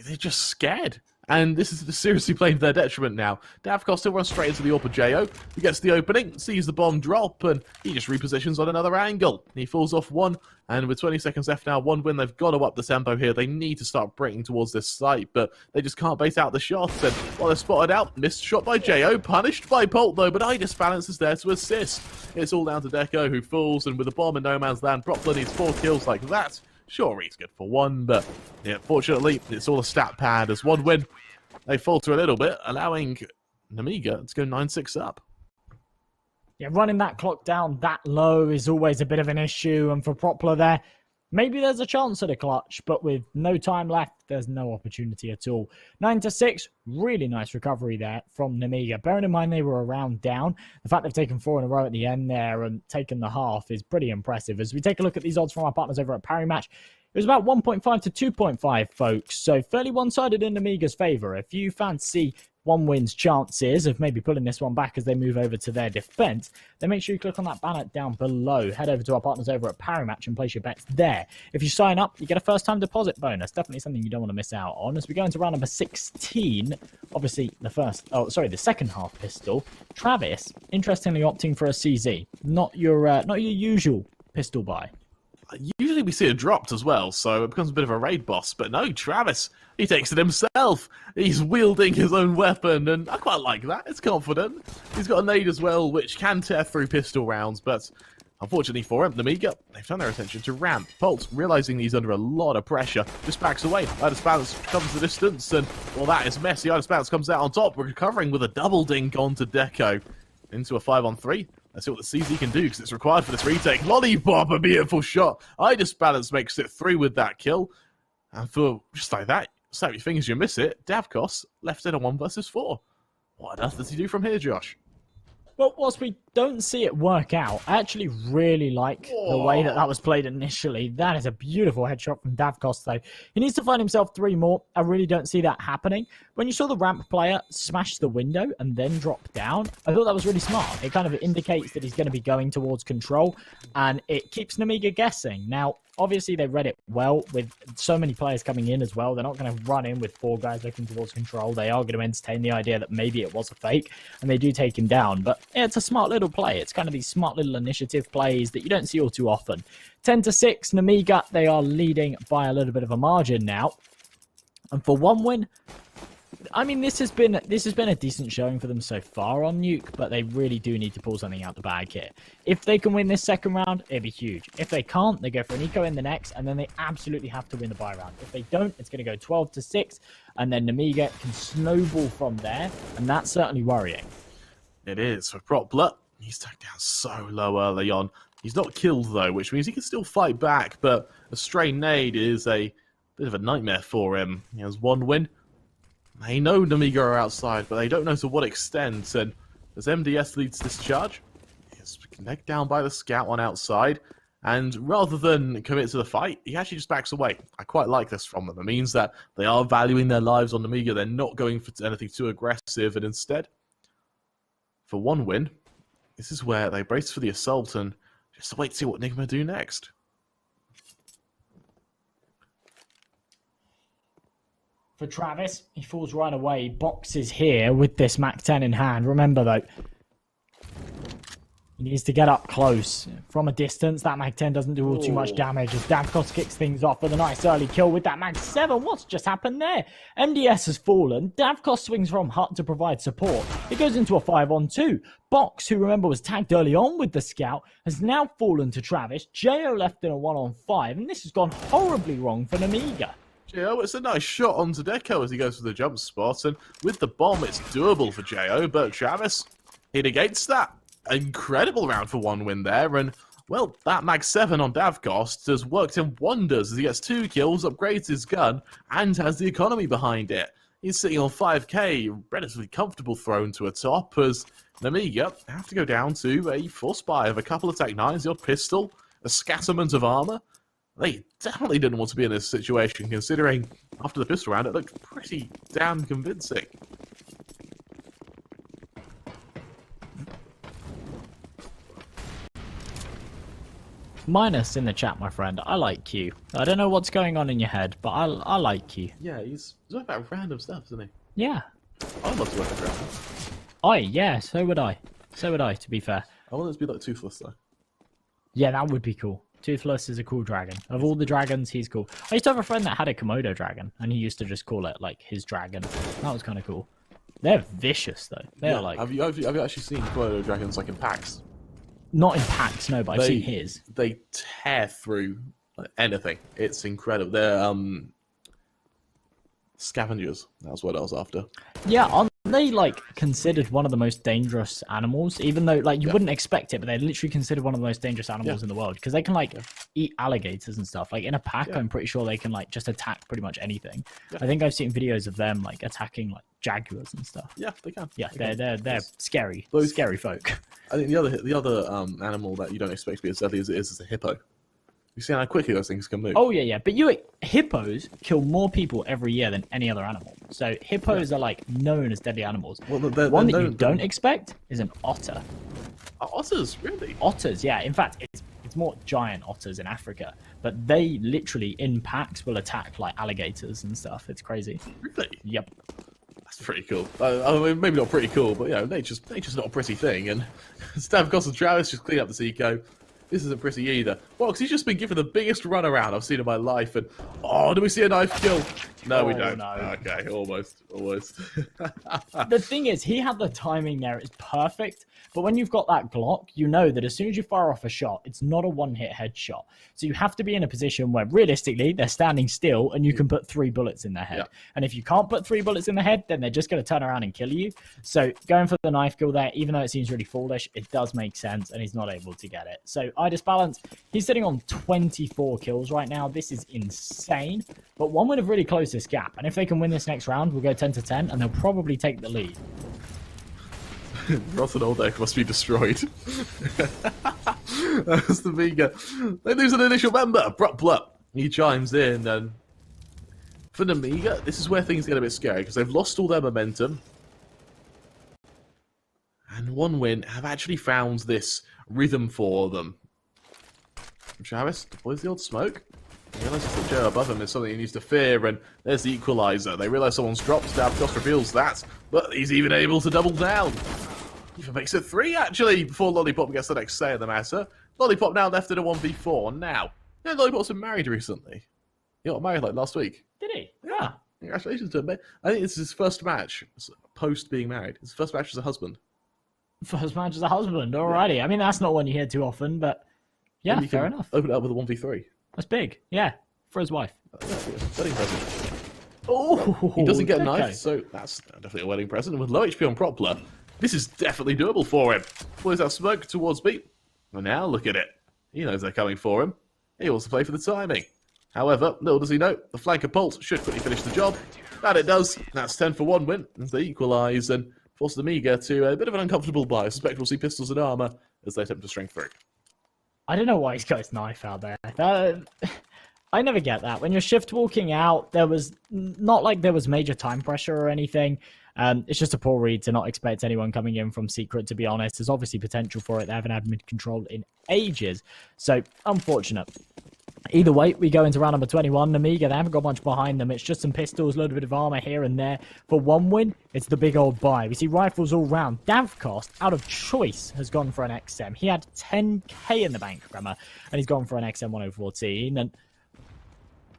they're just scared. And this is seriously playing to their detriment now. Davkos still runs straight into the AWP of Jo. He gets the opening, sees the bomb drop, and he just repositions on another angle. He falls off one, and with 20 seconds left now, 1win, they've got to up the tempo here. They need to start breaking towards this site, but they just can't bait out the shots. And while they're spotted out, missed shot by Jo, punished by Bolt though, but iDisbalance is there to assist. It's all down to Deco, who falls, and with a bomb in no man's land, Propler needs 4 kills like that. Sure, he's good for 1, but yeah, fortunately, it's all a stat pad as 1win. They falter a little bit, allowing Nemiga to go 9-6 up. Yeah, running that clock down that low is always a bit of an issue, and for Propler there, maybe there's a chance at a clutch, but with no time left, there's no opportunity at all. 9-6, really nice recovery there from Nemiga. Bearing in mind they were around down, the fact they've taken 4 in a row at the end there and taken the half is pretty impressive. As we take a look at these odds from our partners over at Parry Match, it was about 1.5 to 2.5, folks, so fairly one-sided in Nemiga's favour. If you fancy 1win's chances of maybe pulling this one back as they move over to their defence, then make sure you click on that banner down below. Head over to our partners over at Parry Match and place your bets there. If you sign up, you get a first-time deposit bonus. Definitely something you don't want to miss out on. As we go into round number 16, obviously the second half pistol. Travis, interestingly opting for a CZ. Not your usual pistol buy. Usually we see it dropped as well, so it becomes a bit of a raid boss. But no, Travis, he takes it himself. He's wielding his own weapon, and I quite like that. It's confident. He's got a nade as well, which can tear through pistol rounds, but unfortunately for him, Nemiga, they've turned their attention to ramp. Bolt, realizing he's under a lot of pressure, just backs away. iDisbalance covers the distance, and well, that is messy. iDisbalance comes out on top, recovering with a double dink onto Deco. Into a 5-on-3. Let's see what the CZ can do, because it's required for this retake. Lollipop, a beautiful shot. iDisbalance makes it through with that kill. And for just like that, snap your fingers, you miss it. Davkos left it on 1 versus 4. What on earth does he do from here, Josh? Well, whilst we don't see it work out, I actually really like the way that was played initially. That is a beautiful headshot from Davkos, though. He needs to find himself 3 more. I really don't see that happening. When you saw the ramp player smash the window and then drop down, I thought that was really smart. It kind of indicates that he's going to be going towards control, and it keeps Nemiga guessing. Now, obviously, they read it well with so many players coming in as well. They're not going to run in with 4 guys looking towards control. They are going to entertain the idea that maybe it was a fake, and they do take him down. But yeah, it's a smart little play. It's kind of these smart little initiative plays that you don't see all too often. 10-6, Nemiga, they are leading by a little bit of a margin now. And for 1win, I mean, this has been a decent showing for them so far on Nuke, but they really do need to pull something out the bag here. If they can win this second round, it'd be huge. If they can't, they go for an eco in the next, and then they absolutely have to win the buy round. If they don't, it's going to go 12-6, and then Nemiga can snowball from there, and that's certainly worrying. It is for Propler. He's tagged down so low early on. He's not killed, though, which means he can still fight back, but a stray nade is a bit of a nightmare for him. He has 1win. They know Nemiga are outside, but they don't know to what extent. And as MDS leads this charge, he's necked down by the scout on outside. And rather than commit to the fight, he actually just backs away. I quite like this from them. It means that they are valuing their lives on Nemiga. They're not going for anything too aggressive. And instead, for 1win, this is where they brace for the assault and just wait to see what Nigma do next. For Travis, he falls right away, boxes here with this MAC-10 in hand. Remember, though, he needs to get up close. From a distance, that MAC-10 doesn't do all too much damage as Davkos kicks things off with a nice early kill with that MAC-7. What's just happened there? MDS has fallen. Davkos swings from hut to provide support. It goes into a 5-on-2. Box, who remember was tagged early on with the scout, has now fallen to Travis. Jo left in a 1-on-5, and this has gone horribly wrong for Nemiga. Jo, it's a nice shot onto Deco as he goes for the jump spot, and with the bomb, it's doable for Jo, but Travis hit against that. Incredible round for 1win there, and, well, that Mag-7 on Davkos has worked in wonders as he gets 2 kills, upgrades his gun, and has the economy behind it. He's sitting on 5k, relatively comfortable thrown to a top, as Nemiga have to go down to a force buy of a couple of Tech-9s, your pistol, a scatterment of armor. They definitely didn't want to be in this situation, considering after the pistol round, it looked pretty damn convincing. Minus in the chat, my friend. I like Q. I don't know what's going on in your head, but I like Q. Yeah, he's talking about random stuff, isn't he? Yeah. I'd love to work with random. Yeah, so would I. So would I, to be fair. I want it to be like Toothless, though. Yeah, that would be cool. Toothless is a cool dragon. Of all the dragons, he's cool. I used to have a friend that had a Komodo dragon, and he used to just call it, like, his dragon. That was kind of cool. They're vicious, though. They're like... Have you actually seen Komodo dragons, like, in packs? Not in packs, no, but I've seen his. They tear through like, anything. It's incredible. They're scavengers. That's what I was after. Yeah, aren't they like considered one of the most dangerous animals? Even though like you wouldn't expect it, but they're literally considered one of the most dangerous animals in the world because they can like eat alligators and stuff. Like in a pack, I'm pretty sure they can like just attack pretty much anything. I think I've seen videos of them like attacking like jaguars and stuff. Yeah, they can. Yeah, they're scary. Those- scary folk. I think the other animal that you don't expect to be as deadly as it is a hippo. You see how quickly those things can move. Oh yeah. But hippos kill more people every year than any other animal. So hippos are like known as deadly animals. Well, One that you don't expect is an otter. Otters, really? Otters, yeah. In fact, it's more giant otters in Africa, but they literally in packs will attack like alligators and stuff. It's crazy. Really? Yep. That's pretty cool. I mean, maybe not pretty cool, but nature's not a pretty thing. And Stavros and Travis just clean up the Seco. This isn't pretty either. Well, because he's just been given the biggest runaround I've seen in my life. And do we see a knife kill? No, we don't. No. Okay, almost. The thing is, he had the timing there. It's perfect. But when you've got that Glock, you know that as soon as you fire off a shot, it's not a one-hit headshot. So you have to be in a position where, realistically, they're standing still and you can put 3 bullets in their head. Yeah. And if you can't put 3 bullets in the head, then they're just going to turn around and kill you. So going for the knife kill there, even though it seems really foolish, it does make sense, and he's not able to get it. So Idis Balance, he's sitting on 24 kills right now. This is insane. But one would have really closed this gap. And if they can win this next round, we'll go 10-10, and they'll probably take the lead. Rotten old deck must be destroyed. That's the Nemiga. They lose an initial member. Brup. He chimes in, and for Nemiga, this is where things get a bit scary because they've lost all their momentum. And one win have actually found this rhythm for them. Travis deploys the old smoke. He realizes the Joe above him is something he needs to fear, and there's the equalizer. They realize someone's dropped. Stavros reveals that, but he's even able to double down. Even makes it 3, actually, before Lollipop gets the next say in the matter. Lollipop now left in a 1v4. Now, Lollipop's been married recently. He got married like last week. Did he? Yeah. Congratulations to him, mate. I think it's his first match post being married. His first match as a husband. First match as a husband, alrighty. I mean, that's not one you hear too often, but yeah, fair enough. Open it up with a 1v3. That's big, yeah, for his wife. Wedding present. Oh, he doesn't get a knife, so that's definitely a wedding present. And with low HP on Propler, this is definitely doable for him. Flows out smoke towards B. And now look at it. He knows they're coming for him. He wants to play for the timing. However, little does he know, the flanker Pulse should quickly finish the job. That it does. That's 10 for 1 win as they equalise and force the Nemiga to a bit of an uncomfortable buy. I suspect we'll see pistols and armour as they attempt to strength through. I don't know why he's got his knife out there. I never get that. When you're shift walking out, there was not like there was major time pressure or anything. It's just a poor read to not expect anyone coming in from Secret, to be honest. There's obviously potential for it. They haven't had mid-control in ages. So, unfortunate. Either way, we go into round number 21. Nemiga, they haven't got much behind them. It's just some pistols, a little bit of armor here and there. For 1 win, it's the big old buy. We see rifles all round. Davcost, out of choice, has gone for an XM. He had 10k in the bank, Remmer, and he's gone for an XM 1014. And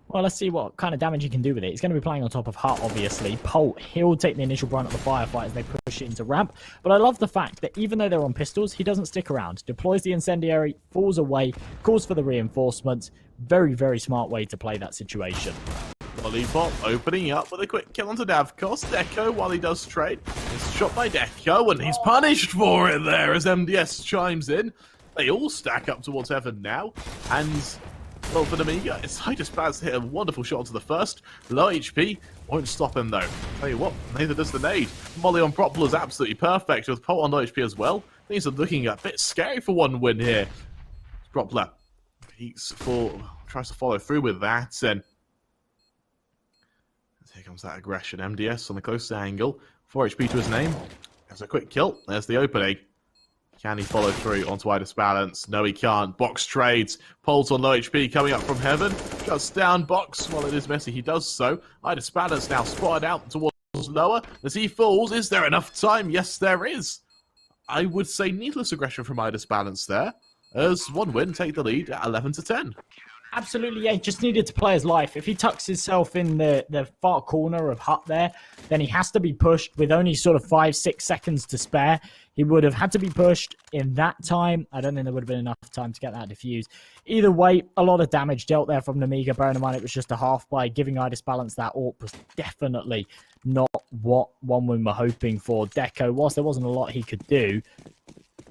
well, let's see what kind of damage he can do with it. He's going to be playing on top of Hut, obviously. Polt, he'll take the initial brunt of the firefight as they push it into ramp. But I love the fact that even though they're on pistols, he doesn't stick around. Deploys the incendiary, falls away, calls for the reinforcements. Very, very smart way to play that situation. Lollipop opening up with a quick kill onto Davkos. Deco, while he does trade, is shot by Deco, and he's punished for it there as MDS chimes in. They all stack up towards heaven now, and well, for Nemiga, it's Idis Balance to hit a wonderful shot onto the first. Low HP won't stop him, though. Tell you what, neither does the nade. Molly on Propel is absolutely perfect, with Polt on low HP as well. Things are looking a bit scary for 1 win here. Propler tries to follow through with that, and here comes that aggression. MDS on the closest angle. 4 HP to his name. There's a quick kill. There's the opening. Can he follow through onto Idis Balance? No, he can't. Box trades. Poles on low HP coming up from heaven. Shuts down Box. While it is messy, he does so. Idis Balance now spotted out towards lower. As he falls, is there enough time? Yes, there is. I would say needless aggression from Idis Balance there, as One Win take the lead at 11-10. Absolutely, yeah. He just needed to play his life. If he tucks himself in the far corner of hut there, then he has to be pushed with only sort of 5-6 seconds to spare. He would have had to be pushed in that time. I don't think there would have been enough time to get that defused. Either way, a lot of damage dealt there from Nemiga. Bearing in mind it was just a half buy. Giving Idis Balance that AWP was definitely not what One Win were hoping for. Deco, whilst there wasn't a lot he could do,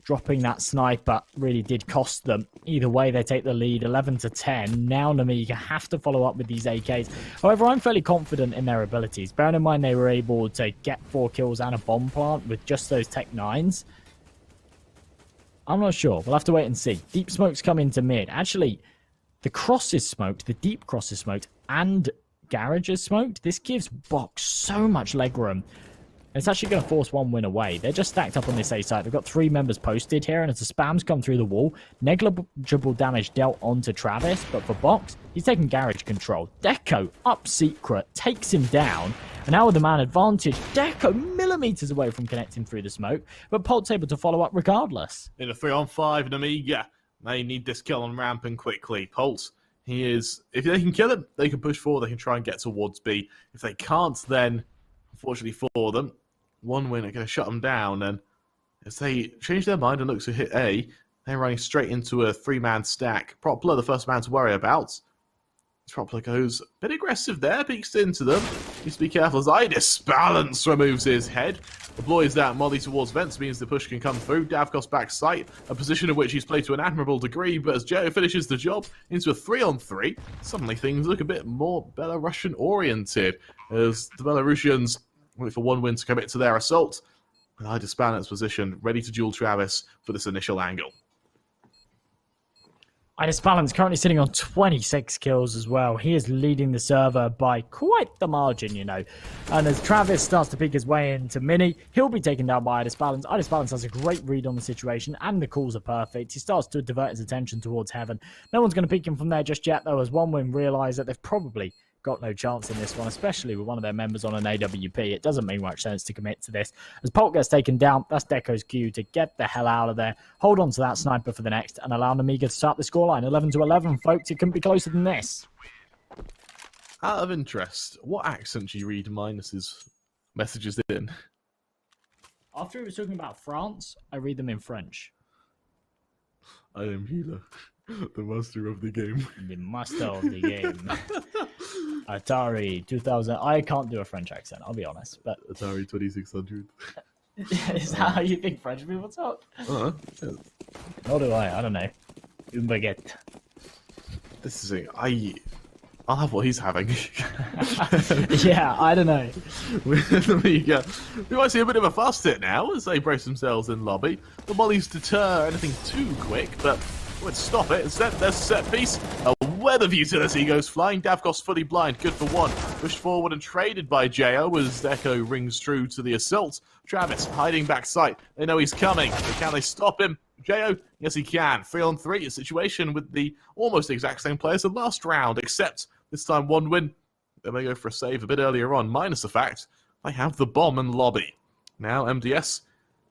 dropping that sniper really did cost them. Either way, they take the lead 11-10. Now Nemiga have to follow up with these AKs. However, I'm fairly confident in their abilities. Bearing in mind they were able to get 4 kills and a bomb plant with just those Tech 9s. I'm not sure. We'll have to wait and see. Deep smoke's coming to mid. Actually, the cross is smoked, the deep cross is smoked, and garage is smoked. This gives Box so much leg room. It's actually going to force One Win away. They're just stacked up on this A site. They've got 3 members posted here, and as the spams come through the wall, negligible damage dealt onto Travis, but for Box, he's taking garage control. Deco, up secret, takes him down, and now with the man advantage, Deco millimeters away from connecting through the smoke, but Polt's able to follow up regardless. In a 3-on-5, Nemiga. They need this kill on ramp and quickly. Polt, he is... If they can kill him, they can push forward, they can try and get towards B. If they can't, then, unfortunately for them, One Win are going to shut them down, and as they change their mind and look to hit A, they're running straight into a 3-man stack. Propler, the first man to worry about. Propler goes a bit aggressive there, peeks into them. Needs to be careful as Idis Balance removes his head. Deploys that molly towards vents, means the push can come through. Davkos back sight, a position in which he's played to an admirable degree, but as Joe finishes the job into a 3-on-3, suddenly things look a bit more Belarusian oriented, as the Belarusians wait for One Win to commit to their assault. And Idis Balance position, ready to duel Travis for this initial angle. Idis Balance currently sitting on 26 kills as well. He is leading the server by quite the margin, you know. And as Travis starts to pick his way into Mini, he'll be taken down by Idis Balance. Idis Balance has a great read on the situation, and the calls are perfect. He starts to divert his attention towards heaven. No one's going to pick him from there just yet, though, as One Win realise that they've probably got no chance in this one, especially with one of their members on an AWP. It doesn't make much sense to commit to this. As Polk gets taken down, that's Deco's cue to get the hell out of there, hold on to that sniper for the next, and allow Nemiga to start the scoreline. 11-11, folks. It couldn't be closer than this. Out of interest, what accent do you read Minus's messages in? After he was talking about France, I read them in French. I am Healer, the master of the game. The master of the game. Atari 2000. I can't do a French accent, I'll be honest. But Atari 2600. is that how you think French people talk? Yeah. Nor do I don't know. Une baguette. This is it. I'll have what he's having. Yeah, I don't know. With Amiga, we might see a bit of a fast hit now as they brace themselves in lobby. The mollies deter anything too quick, but let's stop it. Instead, there's a set piece. A weather utility goes flying. Davkos fully blind, good for one. Pushed forward and traded by Jo as Deco rings true to the assault. Travis hiding back sight. They know he's coming, but can they stop him? Jo, yes he can. 3-on-3, a situation with the almost exact same players as the last round, except this time One Win. They may go for a save a bit earlier on, minus the fact they have the bomb in the lobby. Now MDS,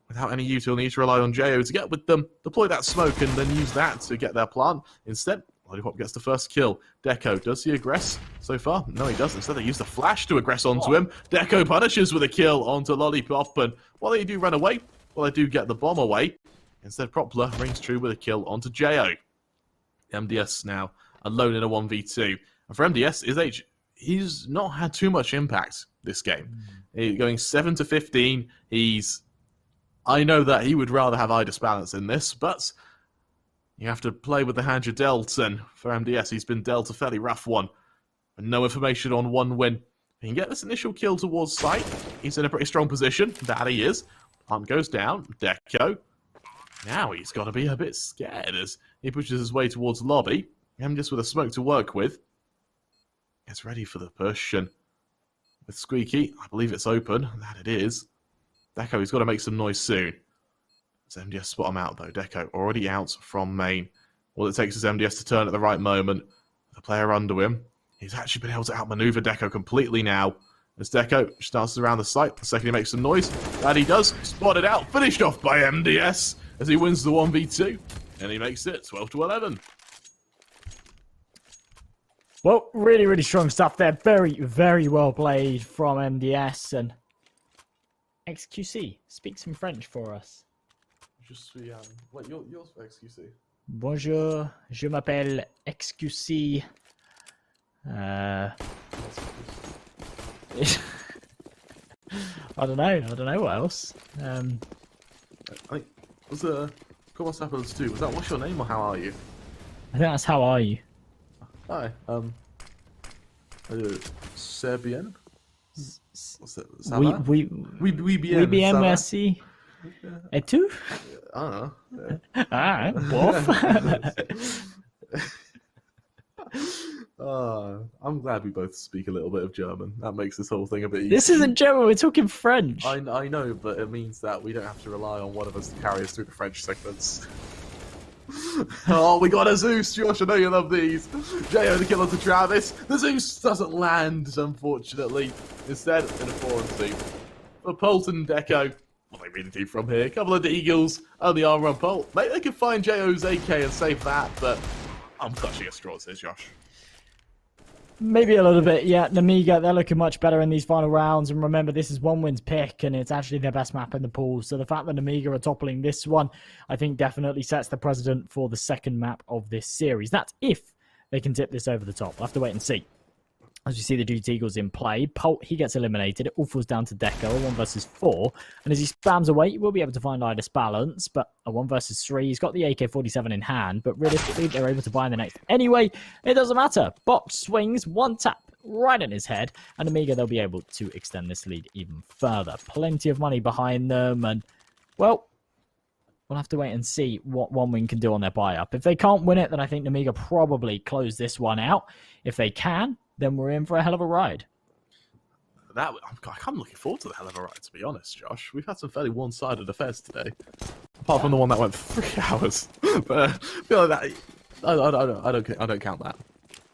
without any util, need to rely on Jo to get with them, deploy that smoke, and then use that to get their plant. Instead, Lollipop gets the first kill. Deco, does he aggress so far? No, he doesn't. Instead, they use the flash to aggress onto him. Deco punishes with a kill onto Lollipop, and while they do run away, they do get the bomb away. Instead, Propler rings true with a kill onto Jo. MDS now alone in a 1v2. And for MDS, he's not had too much impact this game. Going 7-15, I know that he would rather have Idis Balance in this, but you have to play with the hand you're dealt, and for MDS, he's been dealt a fairly rough one. And no information on One Win. He can get this initial kill towards sight. He's in a pretty strong position. That he is. Hunt goes down. Deco. Now he's got to be a bit scared as he pushes his way towards lobby. MDS with a smoke to work with. Gets ready for the push, and with Squeaky, I believe it's open. That it is. Deco, he's got to make some noise soon. Does MDS spot him out, though? Deco already out from main. All it takes is MDS to turn at the right moment. The player under him. He's actually been able to outmaneuver Deco completely now. As Deco starts around the site, the second he makes some noise, that he does, spotted out, finished off by MDS as he wins the 1v2, and he makes it 12-11. Well, really, really strong stuff there. Very, very well played from MDS. And XQC, speak some French for us. Wait, yours for XQC. Bonjour, je m'appelle XQC. I don't know what else. I think, was Comment s'appelles too? Was that what's your name or how are you? I think that's how are you? Hi, c'est bien? Ça va? Oui, bien. Oui, bien, ça va? merci. Et tu? I don't know. Ah, bof. I'm glad we both speak a little bit of German. That makes this whole thing a bit easier. This isn't German, we're talking French. I know, but it means that we don't have to rely on one of us to carry us through the French segments. Oh, we got a Zeus, Josh, I know you love these. Jo the killer to Travis. The Zeus doesn't land, unfortunately. Instead, in a 4-2. For Polton Deco, what they really do from here? A couple of Deagles, only armor on Polt. Maybe they could find JO's AK and save that, but I'm clutching at straws here, Josh. Maybe a little bit, yeah. Nemiga, they're looking much better in these final rounds. And remember, this is OneWin's pick, and it's actually their best map in the pool. So the fact that Nemiga are toppling this one, I think definitely sets the precedent for the second map of this series. That's if they can tip this over the top. We'll have to wait and see. As you see the Duty Eagles in play, Polt, he gets eliminated. It all falls down to Deco, a 1 versus 4. And as he spams away, you will be able to find Idis balance, but a 1 versus 3. He's got the AK-47 in hand, but realistically, they're able to buy in the next. Anyway, it doesn't matter. Box swings, one tap right in his head, and Amiga, they'll be able to extend this lead even further. Plenty of money behind them, and, well, we'll have to wait and see what OneWin can do on their buy-up. If they can't win it, then I think Nemiga probably close this one out. If they can, then we're in for a hell of a ride. I'm looking forward to the hell of a ride, to be honest, Josh. We've had some fairly one-sided affairs today. Apart from the one that went 3 hours. But I feel like that, I don't count that.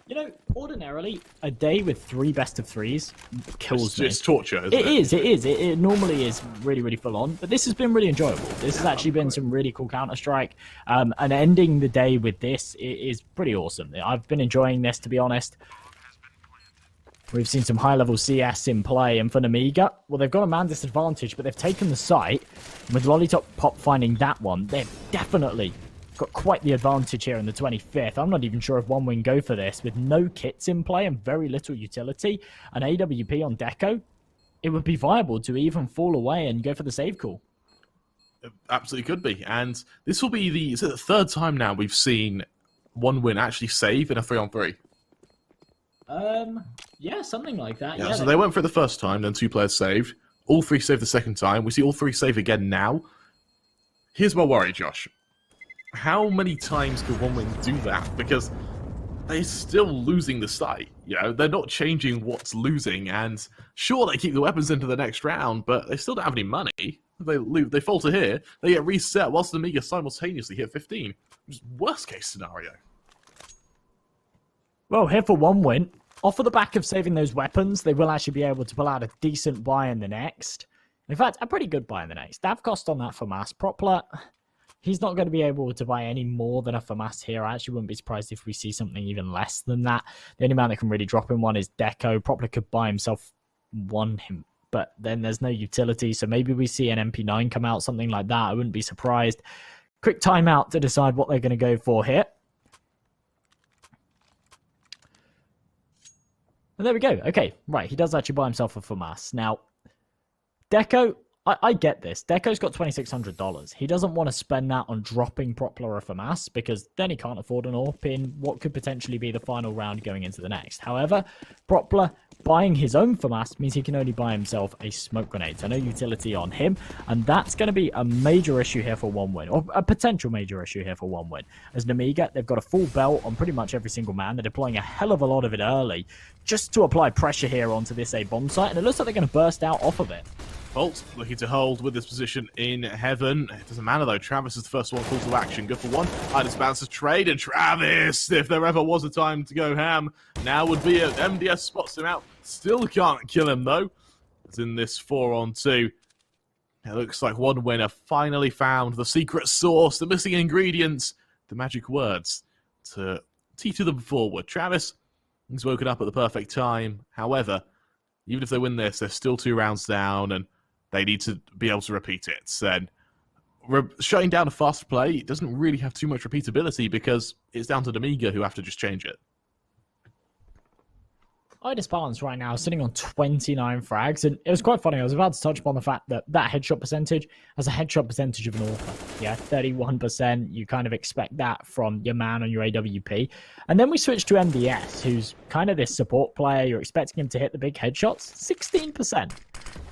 You know, ordinarily, a day with 3 best of 3s kills me. It's torture, isn't it? It is. It normally is really, really full on. But this has been really enjoyable. This has actually been some really cool Counter-Strike. And ending the day with this is pretty awesome. I've been enjoying this, to be honest. We've seen some high-level CS in play, and for Nemiga, well, they've got a man disadvantage, but they've taken the site. And with Lollipop Pop finding that one, they've definitely got quite the advantage here in the 25th. I'm not even sure if OneWin go for this. With no kits in play and very little utility, an AWP on Deco, it would be viable to even fall away and go for the save call. It absolutely could be. And this will be the 3rd time now we've seen OneWin actually save in a 3-on-3. Yeah, something like that. Yeah, so they went for it the first time, then 2 players saved. All 3 saved the second time. We see all 3 save again now. Here's my worry, Josh. How many times can OneWin do that? Because they're still losing the site. You know, they're not changing what's losing, and sure, they keep the weapons into the next round, but they still don't have any money. They falter here, they get reset whilst the Nemiga simultaneously hit 15. Which is worst case scenario. Well, here for OneWin. Off of the back of saving those weapons, they will actually be able to pull out a decent buy in the next. In fact, a pretty good buy in the next. Dav cost on that FAMAS. Propler, he's not going to be able to buy any more than a FAMAS here. I actually wouldn't be surprised if we see something even less than that. The only man that can really drop in one is Deco. Propler could buy himself one, but then there's no utility, so maybe we see an MP9 come out, something like that. I wouldn't be surprised. Quick timeout to decide what they're going to go for here. And there we go. Okay, right. He does actually buy himself a FAMAS. Now, Deco, I get this. Deco's got $2,600. He doesn't want to spend that on dropping Propler or FAMAS because then he can't afford an AWP in what could potentially be the final round going into the next. However, Propler buying his own FAMAS means he can only buy himself a smoke grenade. So no utility on him. And that's going to be a major issue here for OneWin, or a potential major issue here for OneWin. As Nemiga, they've got a full belt on pretty much every single man. They're deploying a hell of a lot of it early just to apply pressure here onto this A bomb site. And it looks like they're going to burst out off of it. Bolt looking to hold with this position in heaven. It doesn't matter though. Travis is the first one called to action. Good for one. Idis bounces trade, and Travis, if there ever was a time to go ham, now would be it. MDS spots him out. Still can't kill him though. It's in this 4-on-2. It looks like one winner finally found the secret sauce, the missing ingredients, the magic words to teeter them forward. Travis has woken up at the perfect time. However, even if they win this, they're still 2 rounds down, and they need to be able to repeat it. And shutting down a fast play doesn't really have too much repeatability because it's down to Nemiga who have to just change it. Idis Balance right now sitting on 29 frags, and it was quite funny. I was about to touch upon the fact that headshot percentage has a headshot percentage of an author. Yeah, 31%. You kind of expect that from your man on your AWP. And then we switch to MDS, who's kind of this support player. You're expecting him to hit the big headshots. 16%.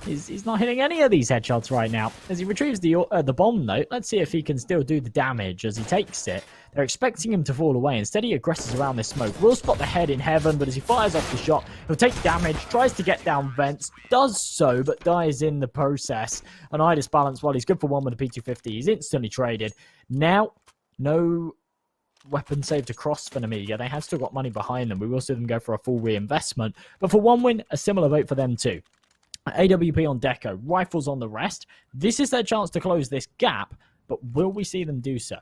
He's not hitting any of these headshots right now. As he retrieves the bomb note, let's see if he can still do the damage as he takes it. They're expecting him to fall away. Instead, he aggresses around this smoke. Will spot the head in heaven, but as he fires off the shot, he'll take damage, tries to get down vents, does so, but dies in the process. And Idis Balance, while he's good for one with a P250, he's instantly traded. Now, no weapon saved across for Nemiga. They have still got money behind them. We will see them go for a full reinvestment. But for one win, a similar vote for them too. AWP on Deco, rifles on the rest. This is their chance to close this gap, but will we see them do so?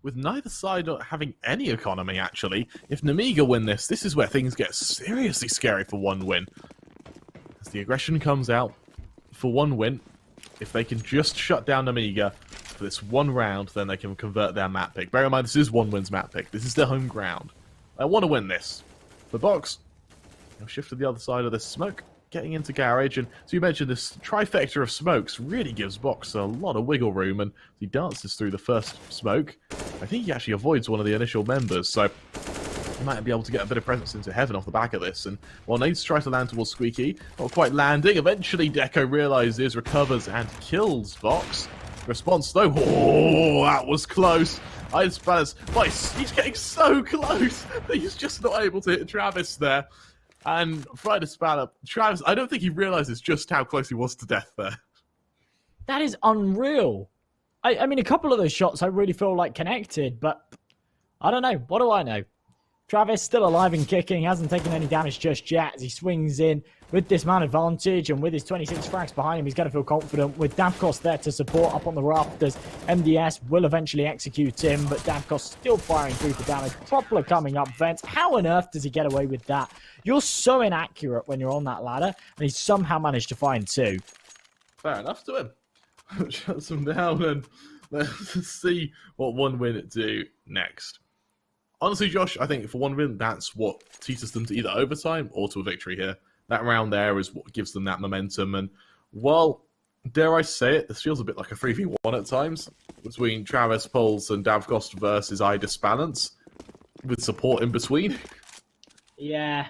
With neither side not having any economy, actually, if Nemiga win this is where things get seriously scary for one win. As the aggression comes out for one win, if they can just shut down Nemiga for this one round, then they can convert their map pick. Bear in mind, this is one win's map pick. This is their home ground. I want to win this. For Box, he'll shift to the other side of this smoke, getting into garage, and so you mentioned this trifecta of smokes really gives Box a lot of wiggle room, and he dances through the first smoke. I think he actually avoids one of the initial members, so he might be able to get a bit of presence into heaven off the back of this. And while Nate's tries to land towards Squeaky, not quite landing, eventually Deco realizes, recovers, and kills Box. Response though, oh, that was close. Idis Balance, he's getting so close that he's just not able to hit Travis there. And Friday Spanner, Travis, I don't think he realizes just how close he was to death there. That is unreal. I mean, a couple of those shots I really feel like connected, but I don't know. What do I know? Travis still alive and kicking, hasn't taken any damage just yet as he swings in with this man advantage, and with his 26 frags behind him, he's going to feel confident with Davkos there to support up on the rafters. MDS will eventually execute him, but Davkos still firing through for damage. Proper coming up vents. How on earth does he get away with that? You're so inaccurate when you're on that ladder, and he's somehow managed to find 2. Fair enough to him. Shuts him down, and let's see what one win do next. Honestly, Josh, I think for one win, that's what teaches them to either overtime or to a victory here. That round there is what gives them that momentum. And while, dare I say it, this feels a bit like a 3v1 at times between Travis Pulse and Davkos versus Idis Balance, with support in between. Yeah.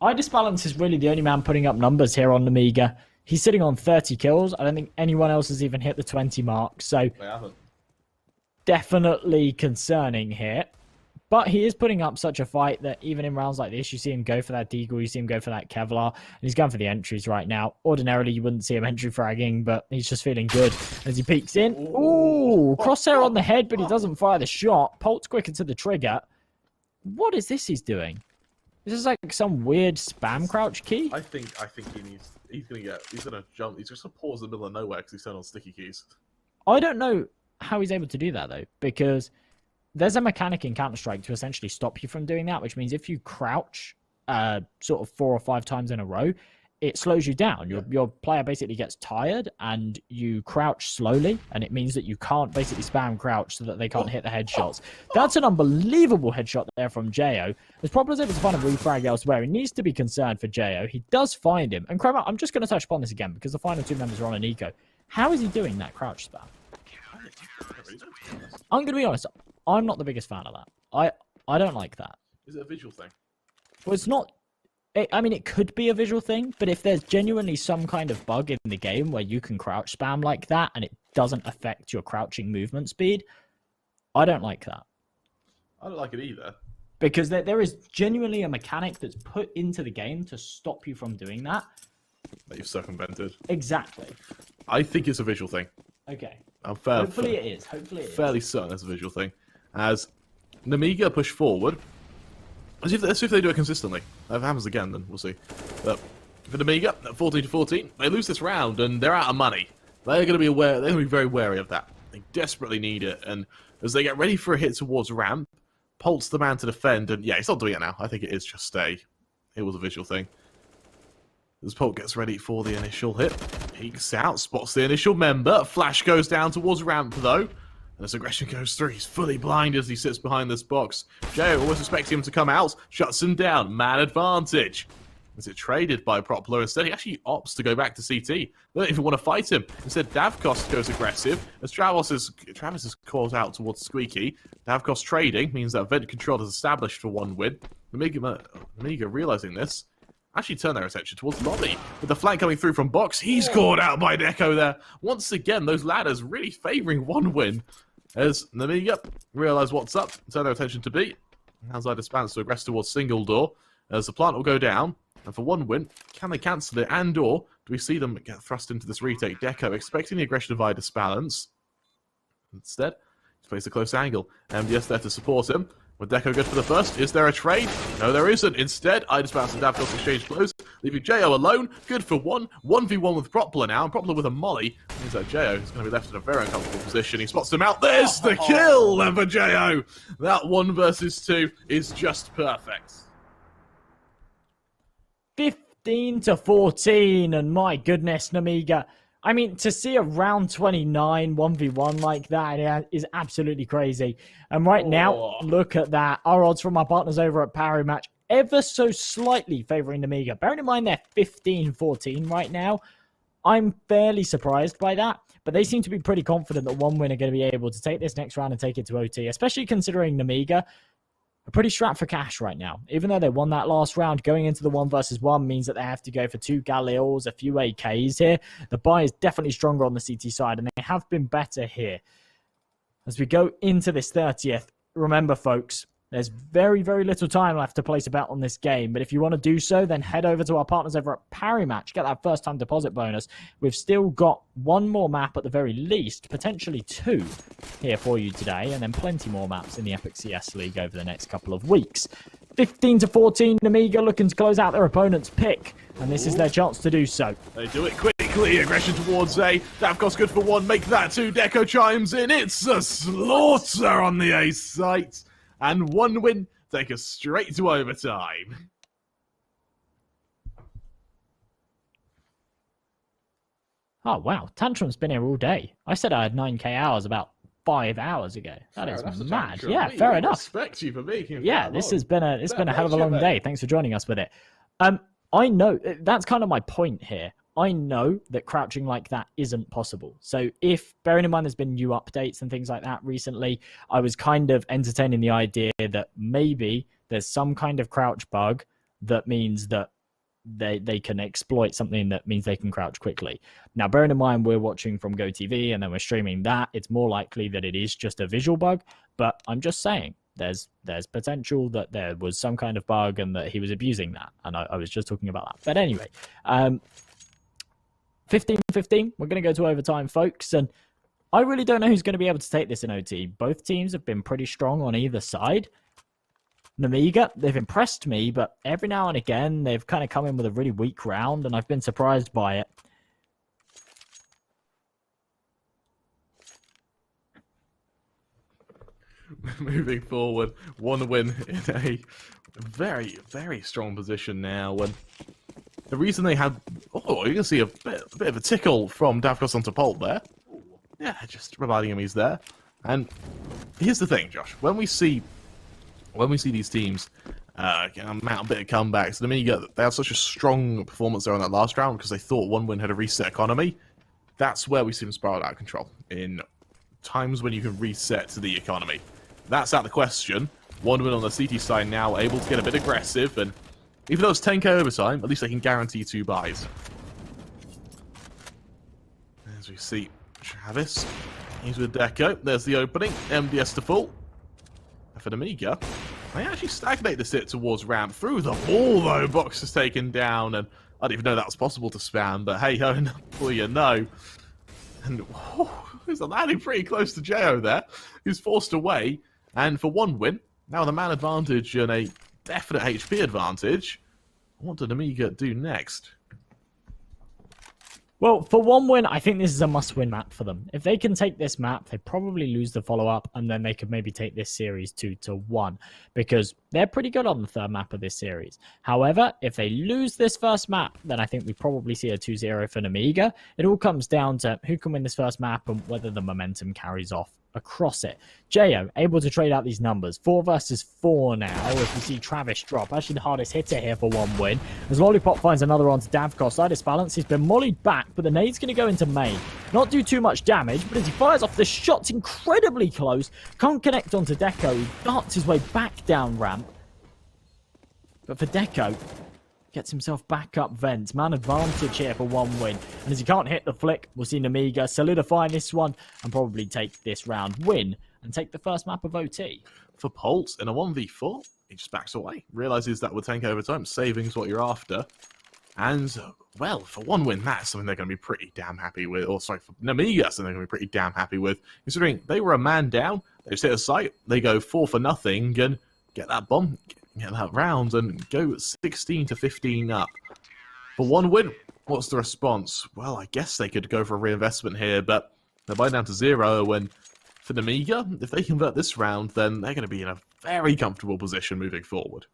Idis Balance is really the only man putting up numbers here on Nemiga. He's sitting on 30 kills. I don't think anyone else has even hit the 20 mark. So They haven't. Definitely concerning here. But he is putting up such a fight that even in rounds like this, you see him go for that Deagle, you see him go for that Kevlar, and he's going for the entries right now. Ordinarily, you wouldn't see him entry fragging, but he's just feeling good as he peeks in. Ooh, crosshair on the head, but he doesn't fire the shot. Polt's quicker to the trigger. What is this he's doing? This is like some weird spam crouch key. I think he's gonna jump. He's just gonna pause in the middle of nowhere because he's turned on sticky keys. I don't know how he's able to do that though, because there's a mechanic in Counter-Strike to essentially stop you from doing that, which means if you crouch sort of 4 or 5 times in a row, it slows you down. Your player basically gets tired, and you crouch slowly, and it means that you can't basically spam crouch so that they can't hit the headshots. That's an unbelievable headshot there from Jo. As Proper is able to find a refrag elsewhere, he needs to be concerned for Jo. He does find him. And Kramer, I'm just going to touch upon this again because the final 2 members are on an eco. How is he doing that crouch spam? I'm going to be honest. I'm not the biggest fan of that. I don't like that. Is it a visual thing? Well, it's not. I mean, it could be a visual thing, but if there's genuinely some kind of bug in the game where you can crouch spam like that and it doesn't affect your crouching movement speed, I don't like that. I don't like it either. Because there is genuinely a mechanic that's put into the game to stop you from doing that. that you've circumvented. Exactly. I think it's a visual thing. Okay. I'm Hopefully it is. fairly certain it's a visual thing. As Nemiga push forward, let's see if they do it consistently. If it happens again, then we'll see. But for Nemiga, 14-14, they lose this round and they're out of money. They're going to be aware. They're going to be very wary of that. They desperately need it, and as they get ready for a hit towards ramp, Pult's the man to defend, and yeah, he's not doing it now. I think it is just it was a visual thing. As Pult gets ready for the initial hit, peeks out, spots the initial member. Flash goes down towards ramp, though. And as aggression goes through, he's fully blind as he sits behind this box. Joe, always expecting him to come out, shuts him down. Man advantage. Is it traded by Propler? Instead, he actually opts to go back to CT. They don't even want to fight him. Instead, Davkos goes aggressive. As Travis is called out towards Squeaky, Davkos trading means that event control is established for one win. Nemiga realizing this, actually turn their attention towards Lobby. With the flank coming through from Box, he's caught out by Deco there. Once again, those ladders really favoring one win. As Nemiga realize what's up, turn their attention to B. As I dispense to aggress towards single door, as the plant will go down. And for one win, can they cancel it? And or do we see them get thrust into this retake? Deco expecting the aggression of Idis balance. Instead, he's placed a close angle. MDS there to support him. With Deco good for the first, is there a trade? No, there isn't. Instead, Idis balance and Davkos exchange blows, leaving Jo alone. Good for one. 1v1 with Propler now, and Propler with a molly. Means that Jo is going to be left in a very uncomfortable position. He spots him out. There's the kill for Jo. That 1 versus 2 is just perfect. 15-14, and my goodness, Nemiga. I mean, to see a round 29 1v1 like that is absolutely crazy. And right now, look at that. Our odds from our partners over at Parry Match ever so slightly favoring Nemiga. Bearing in mind they're 15-14 right now, I'm fairly surprised by that. But they seem to be pretty confident that one win are going to be able to take this next round and take it to OT, especially considering Nemiga are pretty strapped for cash right now. Even though they won that last round, going into the 1 versus 1 means that they have to go for 2 Galeals, a few AKs here. The buy is definitely stronger on the CT side, and they have been better here. As we go into this 30th, remember, folks, there's very, very little time left to place a bet on this game. But if you want to do so, then head over to our partners over at Parry Match. Get that first-time deposit bonus. We've still got 1 more map at the very least, potentially 2 here for you today, and then plenty more maps in the Epic CS League over the next couple of weeks. 15-14, Nemiga looking to close out their opponent's pick, and this is their chance to do so. They do it quickly. Aggression towards A. Davkos good for 1. Make that 2. Deco chimes in. It's a slaughter on the A site. And 1 win, take us straight to overtime. Oh, wow. Tantrum's been here all day. I said I had 9k hours about 5 hours ago. That is mad. Yeah, fair enough. Respect you for making it. Yeah, this has been a hell of a long day. Thanks for joining us with it. I know that's kind of my point here. I know that crouching like that isn't possible. So bearing in mind there's been new updates and things like that recently, I was kind of entertaining the idea that maybe there's some kind of crouch bug that means that they can exploit something that means they can crouch quickly. Now, bearing in mind we're watching from GoTV and then we're streaming that, it's more likely that it is just a visual bug, but I'm just saying there's potential that there was some kind of bug and that he was abusing that, and I was just talking about that. But anyway, 15-15, we're going to go to overtime, folks, and I really don't know who's going to be able to take this in OT. Both teams have been pretty strong on either side. Nemiga, they've impressed me, but every now and again, they've kind of come in with a really weak round, and I've been surprised by it. Moving forward, 1 win in a very, very strong position now, and the reason they had... Oh, you can see a bit of a tickle from Davkos onto Pult there. Yeah, just reminding him he's there. And here's the thing, Josh. When we see these teams mount a bit of comebacks, Nemiga, they had such a strong performance there on that last round because they thought 1 win had a reset economy. That's where we see them spiral out of control. In times when you can reset to the economy. That's out of the question. 1 win on the CT side now, able to get a bit aggressive, and even though it's 10k overtime, at least they can guarantee 2 buys. As we see Travis, he's with Deco. There's the opening. MDS to full. For Nemiga, they actually stagnate the sit towards ramp. Through the wall, though, Box is taken down, and I didn't even know that was possible to spam, but hey ho, well you know. And he's landing pretty close to Jo there. He's forced away, and for one win, now the man advantage and a definite HP advantage. What did Nemiga do next? Well, for one win, I think this is a must-win map for them. If they can take this map, they probably lose the follow-up, and then they could maybe take this series 2-1, because they're pretty good on the third map of this series. However, if they lose this first map, then I think we probably see a 2-0 for Nemiga. It all comes down to who can win this first map and whether the momentum carries off across it. Jo able to trade out these numbers. 4 versus 4 now. If we see Travis drop, actually the hardest hitter here for one win. As Lollipop finds another onto Davkos. Side balance. He's been mollied back, but the nade's going to go into main. Not do too much damage, but as he fires off, the shot's incredibly close. Can't connect onto Deco. He darts his way back down ramp. But for Deco, gets himself back up vents. Man advantage here for one win. And as he can't hit the flick, we'll see Nemiga solidify this one and probably take this round win and take the first map of OT. For Polt, in a 1v4, he just backs away. Realises that would tank over time. Saving's what you're after. And, well, for one win, that's something they're going to be pretty damn happy with. Or, sorry, for Nemiga, something they're going to be pretty damn happy with. Considering they were a man down, they just hit a site, they go 4 for nothing, and get that bomb, get that round, and go 16-15 up. For one win, what's the response? Well, I guess they could go for a reinvestment here, but they're by down to 0, and for Nemiga, if they convert this round, then they're going to be in a very comfortable position moving forward.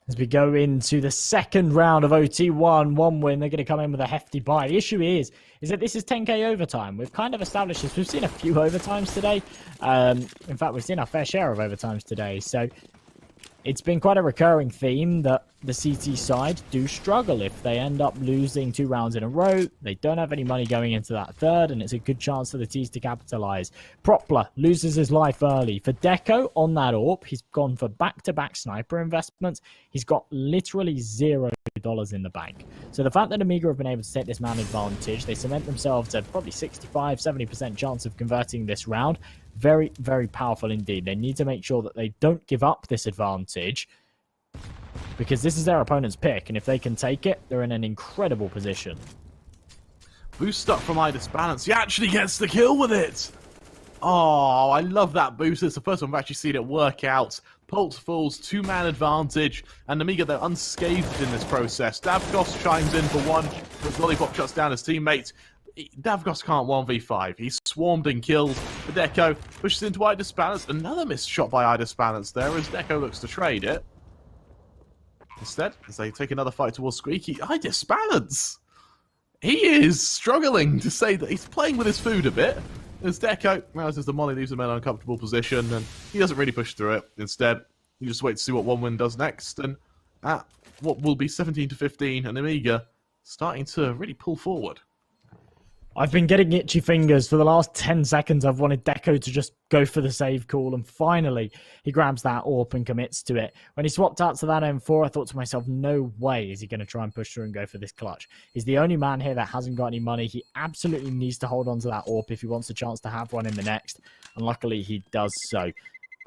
As we go into the second round of OT1, one win, they're going to come in with a hefty buy. The issue is that this is 10k overtime. We've kind of established this. We've seen a few overtimes today. In fact, we've seen our fair share of overtimes today. So it's been quite a recurring theme that the CT side do struggle if they end up losing 2 rounds in a row. They don't have any money going into that third, and it's a good chance for the T's to capitalize. Propler loses his life early. For Deco on that AWP, he's gone for back-to-back sniper investments. He's got literally $0 in the bank. So the fact that Nemiga have been able to take this man advantage, they cement themselves at probably 65-70% chance of converting this round. Very, very powerful indeed. They need to make sure that they don't give up this advantage, because this is their opponent's pick, and if they can take it, they're in an incredible position. Boost up from Idis Balance. He actually gets the kill with it. Oh, I love that boost. It's the first one I've actually seen it work out. Polt falls, 2-man advantage, and Nemiga, they're unscathed in this process. Davkos chimes in for one, but Lollipop shuts down his teammate. Davkos can't 1v5. He's swarmed and killed. The Deco pushes into Idis Balance. Another missed shot by Idis Balance there as Deco looks to trade it. Instead, as they take another fight towards Squeaky, Idis Balance! He is struggling, to say that he's playing with his food a bit. As Deco realizes the molly leaves him in an uncomfortable position, and he doesn't really push through it. Instead, he just waits to see what one win does next, and at what will be 17-15, and Nemiga starting to really pull forward. I've been getting itchy fingers for the last 10 seconds. I've wanted Deco to just go for the save call, and finally he grabs that AWP and commits to it. When he swapped out to that M4, I thought to myself, no way is he going to try and push through and go for this clutch. He's the only man here that hasn't got any money. He absolutely needs to hold on to that AWP if he wants a chance to have one in the next, and luckily he does so.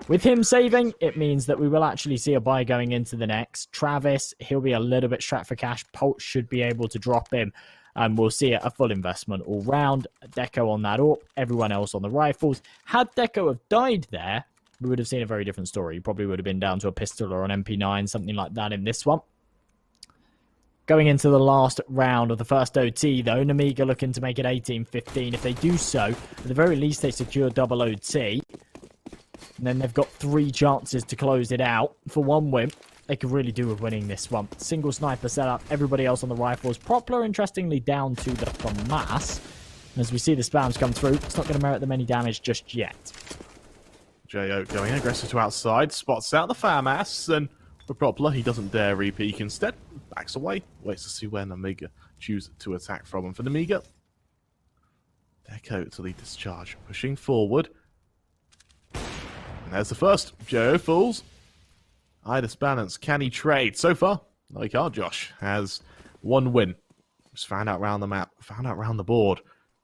With him saving, it means that we will actually see a buy going into the next. Travis, he'll be a little bit strapped for cash. Polt should be able to drop him. And we'll see a full investment all round. Deco on that AWP, everyone else on the rifles. Had Deco have died there, we would have seen a very different story. He probably would have been down to a pistol or an MP9, something like that in this one. Going into the last round of the first OT, though, Nemiga looking to make it 18-15. If they do so, at the very least, they secure double OT. And then they've got 3 chances to close it out for one win. They could really do with winning this one. Single sniper setup, everybody else on the rifles. Propler, interestingly, down to the FAMAS. And as we see the spams come through, it's not going to merit them any damage just yet. Jo going aggressive to outside, spots out the FAMAS, and for Propler, he doesn't dare re-peek. Instead, backs away, waits to see where Nemiga chooses to attack from. And for Nemiga, Deco to lead this charge, pushing forward. And there's the first. Jo falls. Idis Balance, can he trade? So far, no he can't. Josh has one win. Just found out round the map, found out round the board.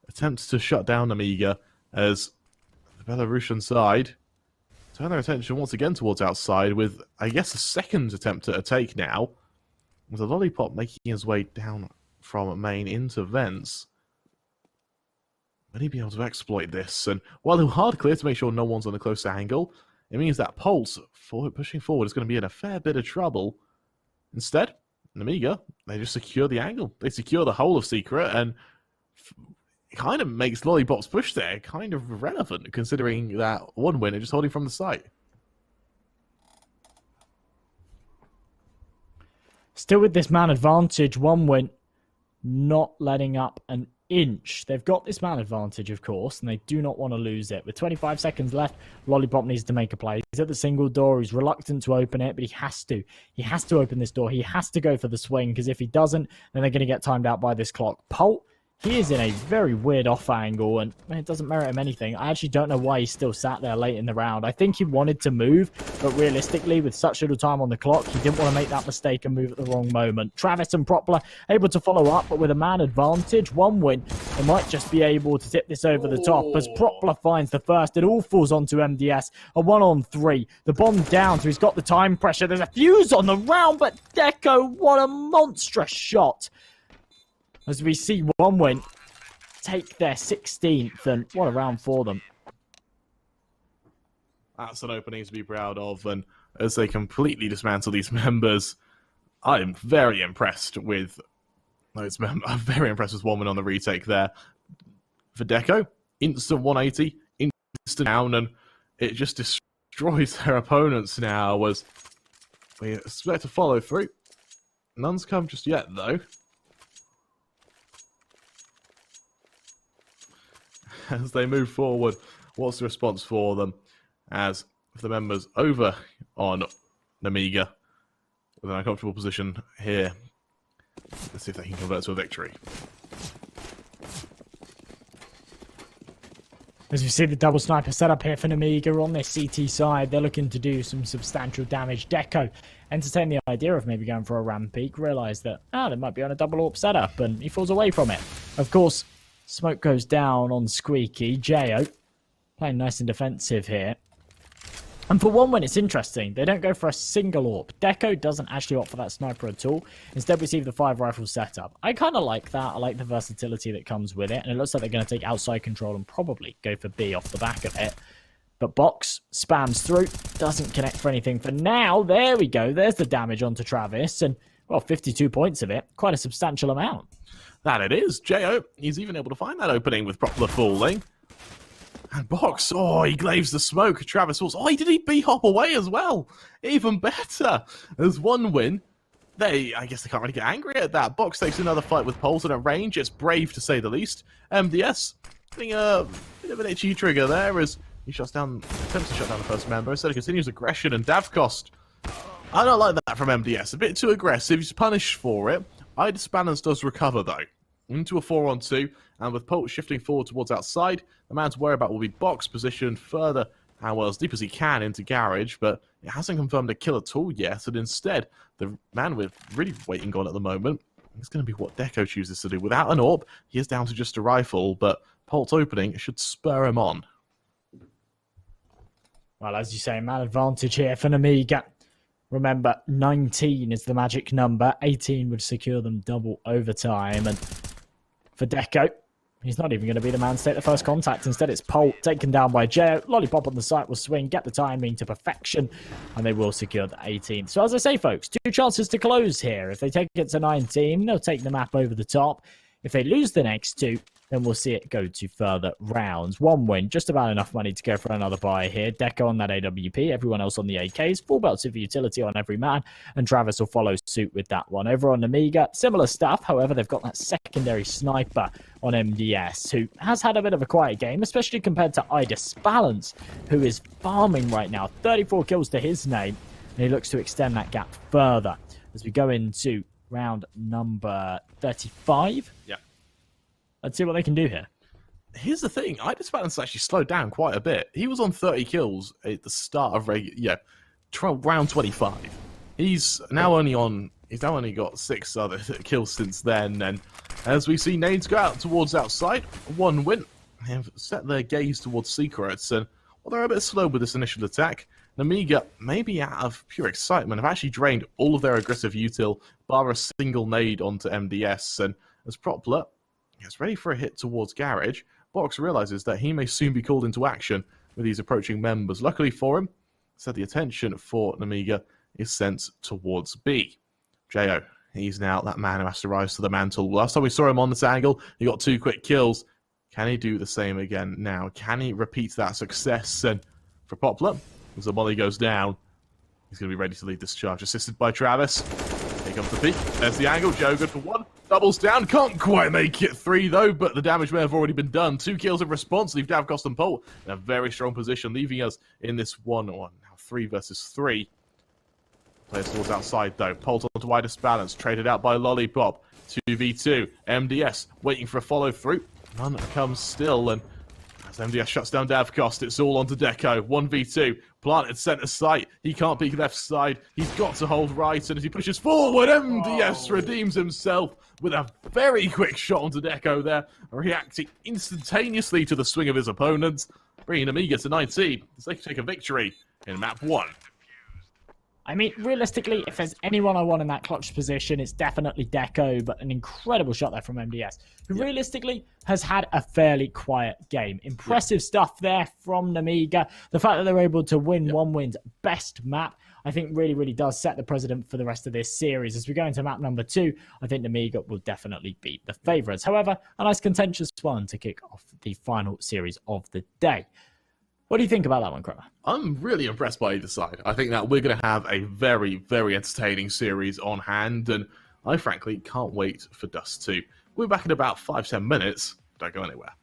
Attempts to shut down Nemiga as the Belarusian side turn their attention once again towards outside with, I guess, a second attempt at a take now. With a Lollipop making his way down from main into vents. Will he be able to exploit this? And while they're hard clear to make sure no one's on a closer angle, it means that Pulse, pushing forward, is going to be in a fair bit of trouble. Instead, Nemiga, they just secure the angle. They secure the whole of Secret, and it kind of makes Lollipop's push there kind of irrelevant, considering that one win and just holding from the site. Still with this man advantage, one win, not letting up an inch. They've got this man advantage, of course, and they do not want to lose it. With 25 seconds left, Lollipop needs to make a play. He's at the single door. He's reluctant to open it, but he has to. He has to open this door. He has to go for the swing, because if he doesn't, then they're going to get timed out by this clock. Polt, he is in a very weird off angle, and it doesn't merit him anything. I actually don't know why he still sat there late in the round. I think he wanted to move, but realistically, with such little time on the clock, he didn't want to make that mistake and move at the wrong moment. Travis and Propler able to follow up, but with a man advantage, one win, they might just be able to tip this over the top. As Propler finds the first, it all falls onto MDS. A 1-on-3. The bomb down, so he's got the time pressure. There's a fuse on the round, but Deco, what a monstrous shot. As we see one win take their 16th, and what a round for them. That's an opening to be proud of, and as they completely dismantle these members, I am very impressed with those members. I'm very impressed with one win on the retake there. For Deco, instant 180, instant down, and it just destroys their opponents now as we expect to follow through. None's come just yet, though. As they move forward, what's the response for them? As the members over on Nemiga with an uncomfortable position here. Let's see if they can convert to a victory. As we see the double sniper setup here for Nemiga on their CT side, they're looking to do some substantial damage. Deco entertain the idea of maybe going for a ram peak, realise that, they might be on a double AWP setup, and he falls away from it. Of course, smoke goes down on Squeaky. Jo playing nice and defensive here. And for one win, it's interesting. They don't go for a single AWP. Deco doesn't actually opt for that sniper at all. Instead, we see the 5 rifle setup. I kind of like that. I like the versatility that comes with it. And it looks like they're going to take outside control and probably go for B off the back of it. But Box spams through. Doesn't connect for anything for now. There we go. There's the damage onto Travis. And, well, 52 points of it. Quite a substantial amount. That it is. Jo, he's even able to find that opening with Propler falling. And Box, he glaives the smoke. Travis falls. Did he B-hop away as well? Even better. There's one win. I guess they can't really get angry at that. Box takes another fight with Poles at range. It's brave, to say the least. MDS getting a bit of an itchy trigger there as he attempts to shut down the first member. Instead, he continues aggression and Davcost. I don't like that from MDS. A bit too aggressive. He's punished for it. Idis Balance does recover, though. Into a 4-on-2, and with Polt shifting forward towards outside, the man to worry about will be Box, positioned further, as deep as he can into Garage, but it hasn't confirmed a kill at all yet, and instead, the man we're really waiting on at the moment is going to be what Deco chooses to do. Without an AWP, he is down to just a rifle, but Polt's opening should spur him on. Well, as you say, man advantage here for Nemiga. Remember, 19 is the magic number. 18 would secure them double overtime. And for Deco, he's not even going to be the man to take the first contact. Instead, it's Polt taken down by Jo. Lollipop on the site will swing, get the timing to perfection, and they will secure the 18th. So as I say, folks, 2 chances to close here. If they take it to 19, they'll take the map over the top. If they lose the next 2, then we'll see it go to further rounds. 1 win, just about enough money to go for another buy here. Deco on that AWP, everyone else on the AKs, full belts of utility on every man, and Travis will follow suit with that one. Over on Nemiga, similar stuff, however, they've got that secondary sniper on MDS, who has had a bit of a quiet game, especially compared to Idis Balance, who is farming right now. 34 kills to his name, and he looks to extend that gap further as we go into round number 35. Yeah. Let's see what they can do here. Here's the thing. Idis Balance actually slowed down quite a bit. He was on 30 kills at the start of round 25. He's now only got 6 other kills since then. And as we see nades go out towards outside, 1 win. Have set their gaze towards secrets. And Well, they're a bit slow with this initial attack. Nemiga, maybe out of pure excitement, have actually drained all of their aggressive util, bar a single nade onto MDS, and as Propler gets ready for a hit towards Garage, Box realizes that he may soon be called into action with these approaching members. Luckily for him, so the attention for Nemiga is sent towards B. Jo, he's now that man who has to rise to the mantle. Last time we saw him on this angle, he got 2 quick kills. Can he do the same again now? Can he repeat that success? And for Poplar, as the molly goes down, he's going to be ready to lead this charge, assisted by Travis. Here comes the peak. There's the angle. Jo good for 1. Doubles down. Can't quite make it 3, though, but the damage may have already been done. 2 kills in response. Leave Davkost and Polt in a very strong position, leaving us in this 1-1. Now 3 versus 3. Players towards outside, though. Polt onto widest balance. Traded out by Lollipop. 2v2. MDS waiting for a follow-through. None comes still, and as MDS shuts down Davkost, it's all onto Deco. 1v2, planted centre sight. He can't peek left side. He's got to hold right, and as he pushes forward, MDS redeems himself with a very quick shot onto Deco there, reacting instantaneously to the swing of his opponent, bringing Nemiga to 19 as they take a victory in map 1. I mean, realistically, if there's anyone I want in that clutch position, it's definitely Deco, but an incredible shot there from MDS, who realistically has had a fairly quiet game. Impressive stuff there from Nemiga. The fact that they're able to win OneWin's best map, I think really does set the precedent for the rest of this series. As we go into map number 2, I think Nemiga will definitely beat the favourites. However, a nice contentious one to kick off the final series of the day. What do you think about that one, Kramer? I'm really impressed by either side. I think that we're going to have a very entertaining series on hand, and I frankly can't wait for Dust 2. We'll be back in about 5-10 minutes. Don't go anywhere.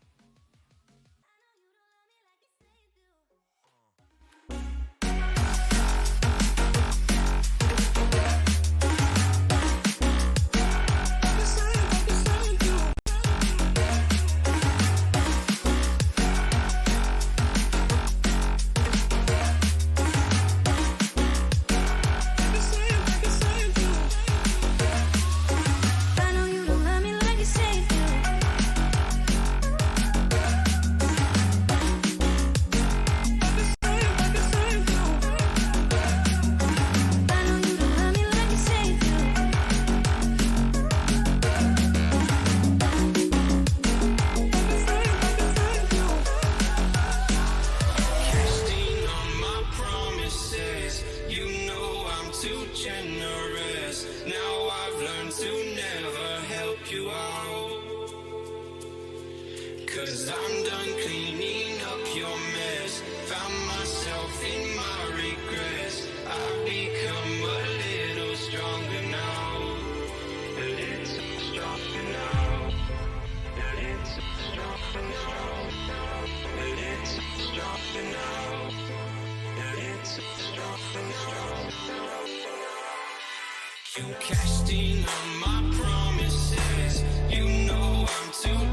Cause I'm done cleaning up your mess. Found myself in my regrets. I've become a little stronger now. A little stronger now. A little stronger now. A little stronger now. A little stronger now. You cashed in on my promises. You know I'm too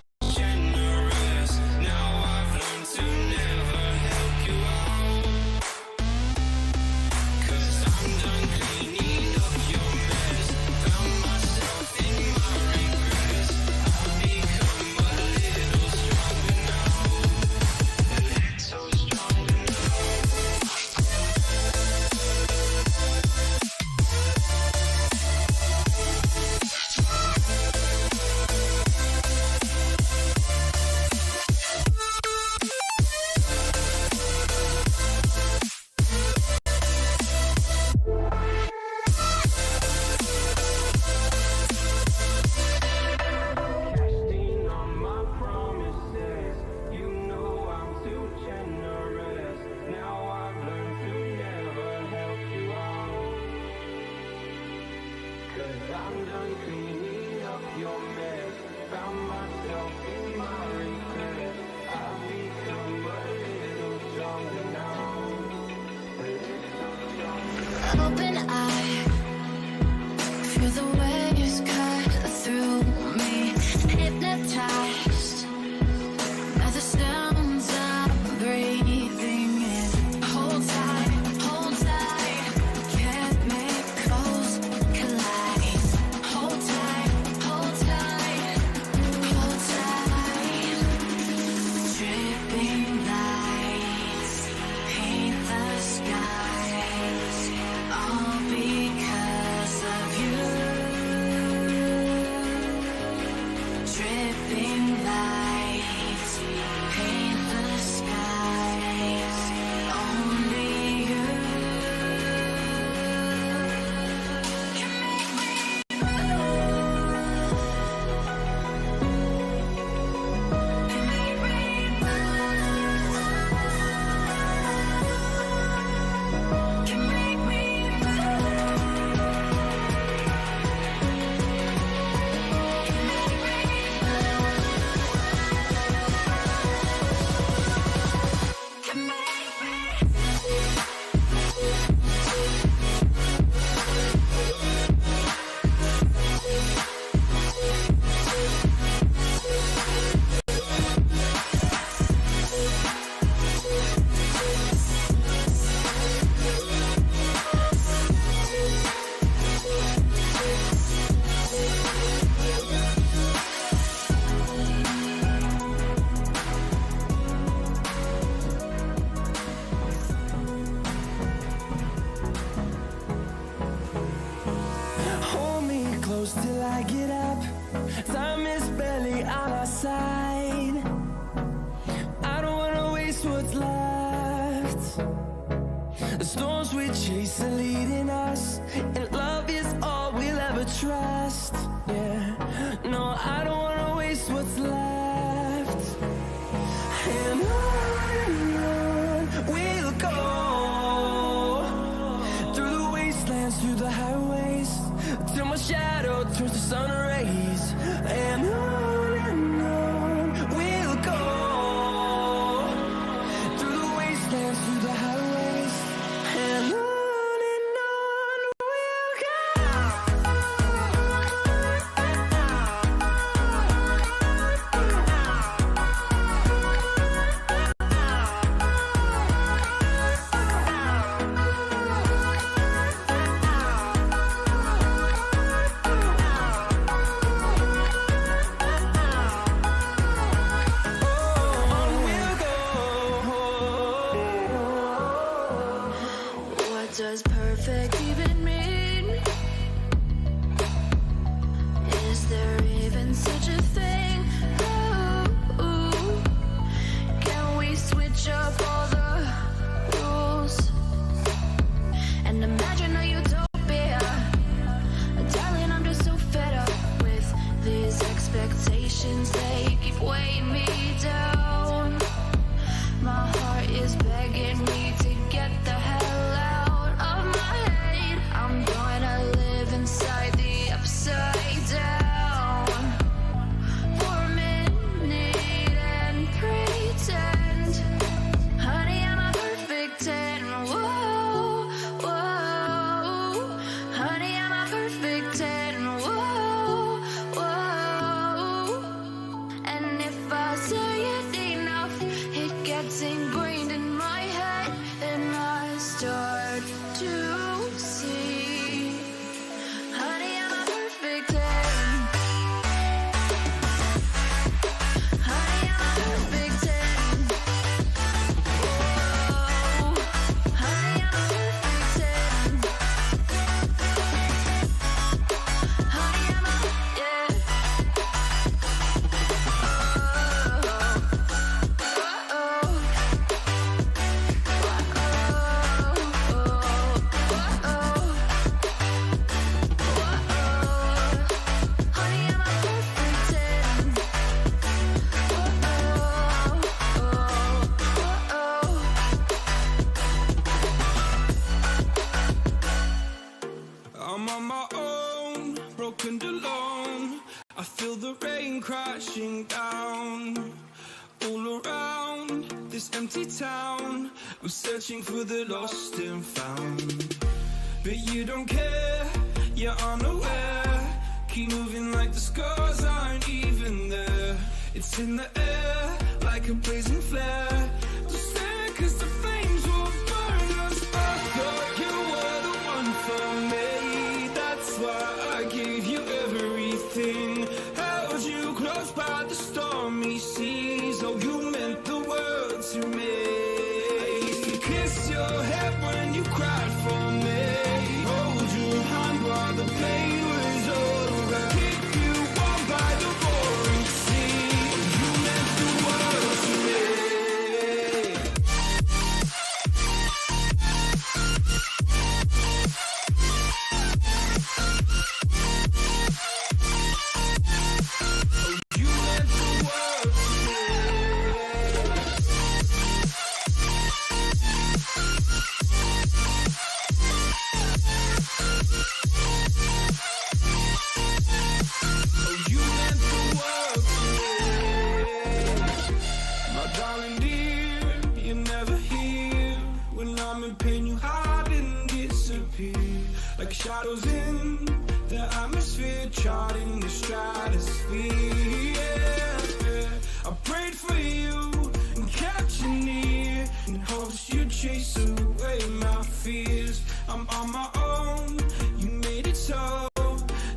Open eye, feel the waves cut through me. Hypnotized by the sounds I'm breathing in. Hold tight, chemicals collide. Hold tight, hold tight, hold tight. Dripping lights. storms we chase are leading us, and love is all we'll ever trust. Yeah, no, I don't wanna waste what's left. And on we'll go, through the wastelands, through the highways, till my shadow turns to sun rays. And on we'll go, through the wastelands, through the highways, and on we'll go. What does perfect even mean? Is there even such a thing? Ooh, can we switch up all the rules and imagine a utopia? Darling, I'm just so fed up with these expectations. They keep weighing me down. My heart is begging me to get the hell out of my head. I'm gonna live inside the upside down for a minute and pretend, honey, I'm a perfect 10. Whoa, whoa, honey, I'm a perfect 10. Whoa, whoa, and if I say it enough, it gets ingrained in my head, and I start to see, honey, I'm a perfect 10. Honey, I'm a perfect 10. Whoa, honey, I'm a perfect 10. Honey, I'm a, yeah. I'm on my own, broken alone. I feel the rain crashing down all around this empty town. I'm searching for the lost and found, but you don't care, you're unaware. Keep moving like the scars aren't even there. It's in the air like a blazing flare. Just stare, 'cause the flames will burn us. I thought you were the one for me. That's why I gave you everything. Held you close by the stormy seas. Oh, you meant the world to me. I used to kiss your head when you cried for me. Hold your hand while the pain was over. Keep you warm by the roaring sea. Oh, you meant the world to me. You meant the world to me. Oh, you meant the world to me. My darling dear, you're never here. When I'm in pain, you hide and disappear. Like shadows in the atmosphere, charting the stratosphere. Yeah. I prayed for you and kept you near, in hopes you'd chase away my fears. I'm on my own, you made it so,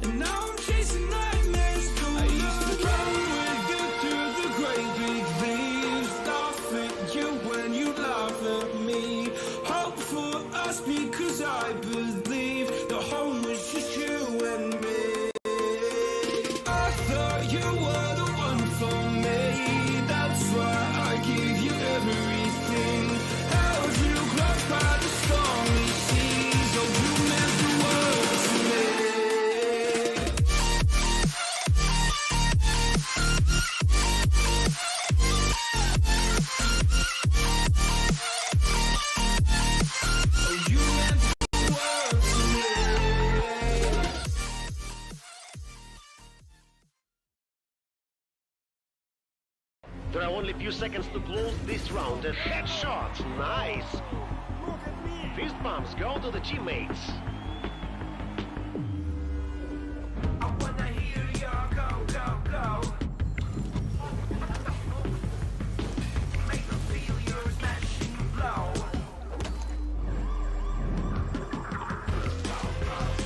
and now I'm chasing nightmares too. I used to run with you through the great big leaves, laugh at you when you laugh at me. Hope for us because I believe the home was just you and me. I thought you were the one for me. That's why I gave you everything. Held you close by the stormy sea. There are only a few seconds to close this round. A headshot. Nice. Fist bumps go to the teammates. I wanna hear your go, go, go. Make them feel your smashing blow.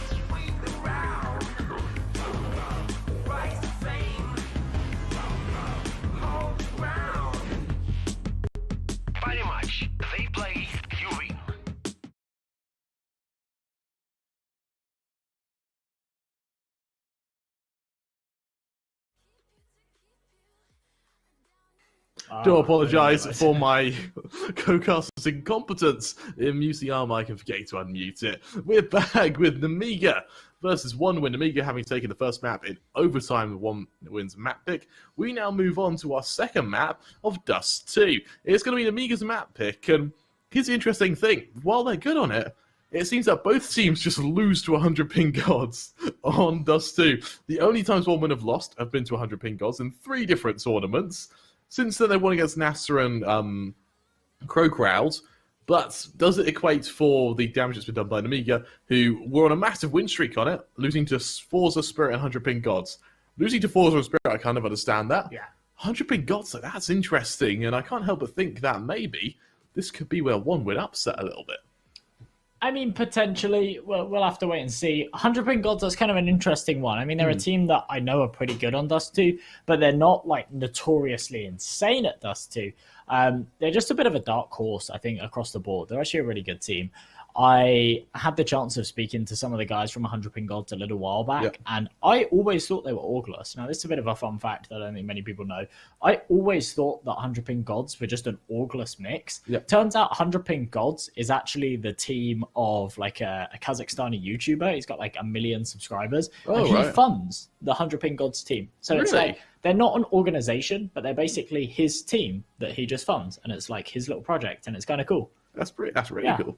Sweep the ground. Rise to fame. Hold the ground. Very much. They play, you win. Do apologise for my co-caster's incompetence in muting our mic and forgetting to unmute it. We're back with Nemiga versus One Win. Nemiga having taken the first map in overtime with One Win's map pick. We now move on to our second map of Dust 2. It's going to be Nemiga's map pick, and here's the interesting thing. While they're good on it, it seems that both teams just lose to 100 ping gods on Dust 2. The only times One Win have lost have been to 100 ping gods in 3 different tournaments. Since then, they won against NASA and Crow Crowd, but does it equate for the damage that's been done by Nemiga, who were on a massive win streak on it, losing to Forza, Spirit, and 100 ping gods? Losing to Forza and Spirit, I kind of understand that. Yeah. 100 ping gods, like, that's interesting, and I can't help but think that maybe this could be where One Win upset a little bit. I mean, potentially, we'll have to wait and see. 100 Ping Gods, that's kind of an interesting one. I mean, they're a team that I know are pretty good on Dust 2, but they're not, like, notoriously insane at Dust 2. They're just a bit of a dark horse, I think, across the board. They're actually a really good team. I had the chance of speaking to some of the guys from 100 Ping Gods a little while back, and I always thought they were Augulus. Now, this is a bit of a fun fact that I don't think many people know. I always thought that 100 Ping Gods were just an Augulus mix. Turns out 100 Ping Gods is actually the team of like a Kazakhstani YouTuber. He's got like 1 million subscribers, and he funds the 100 Ping Gods team. So it's like they're not an organization, but they're basically his team that he just funds, and it's like his little project, and it's kind of cool. That's really cool.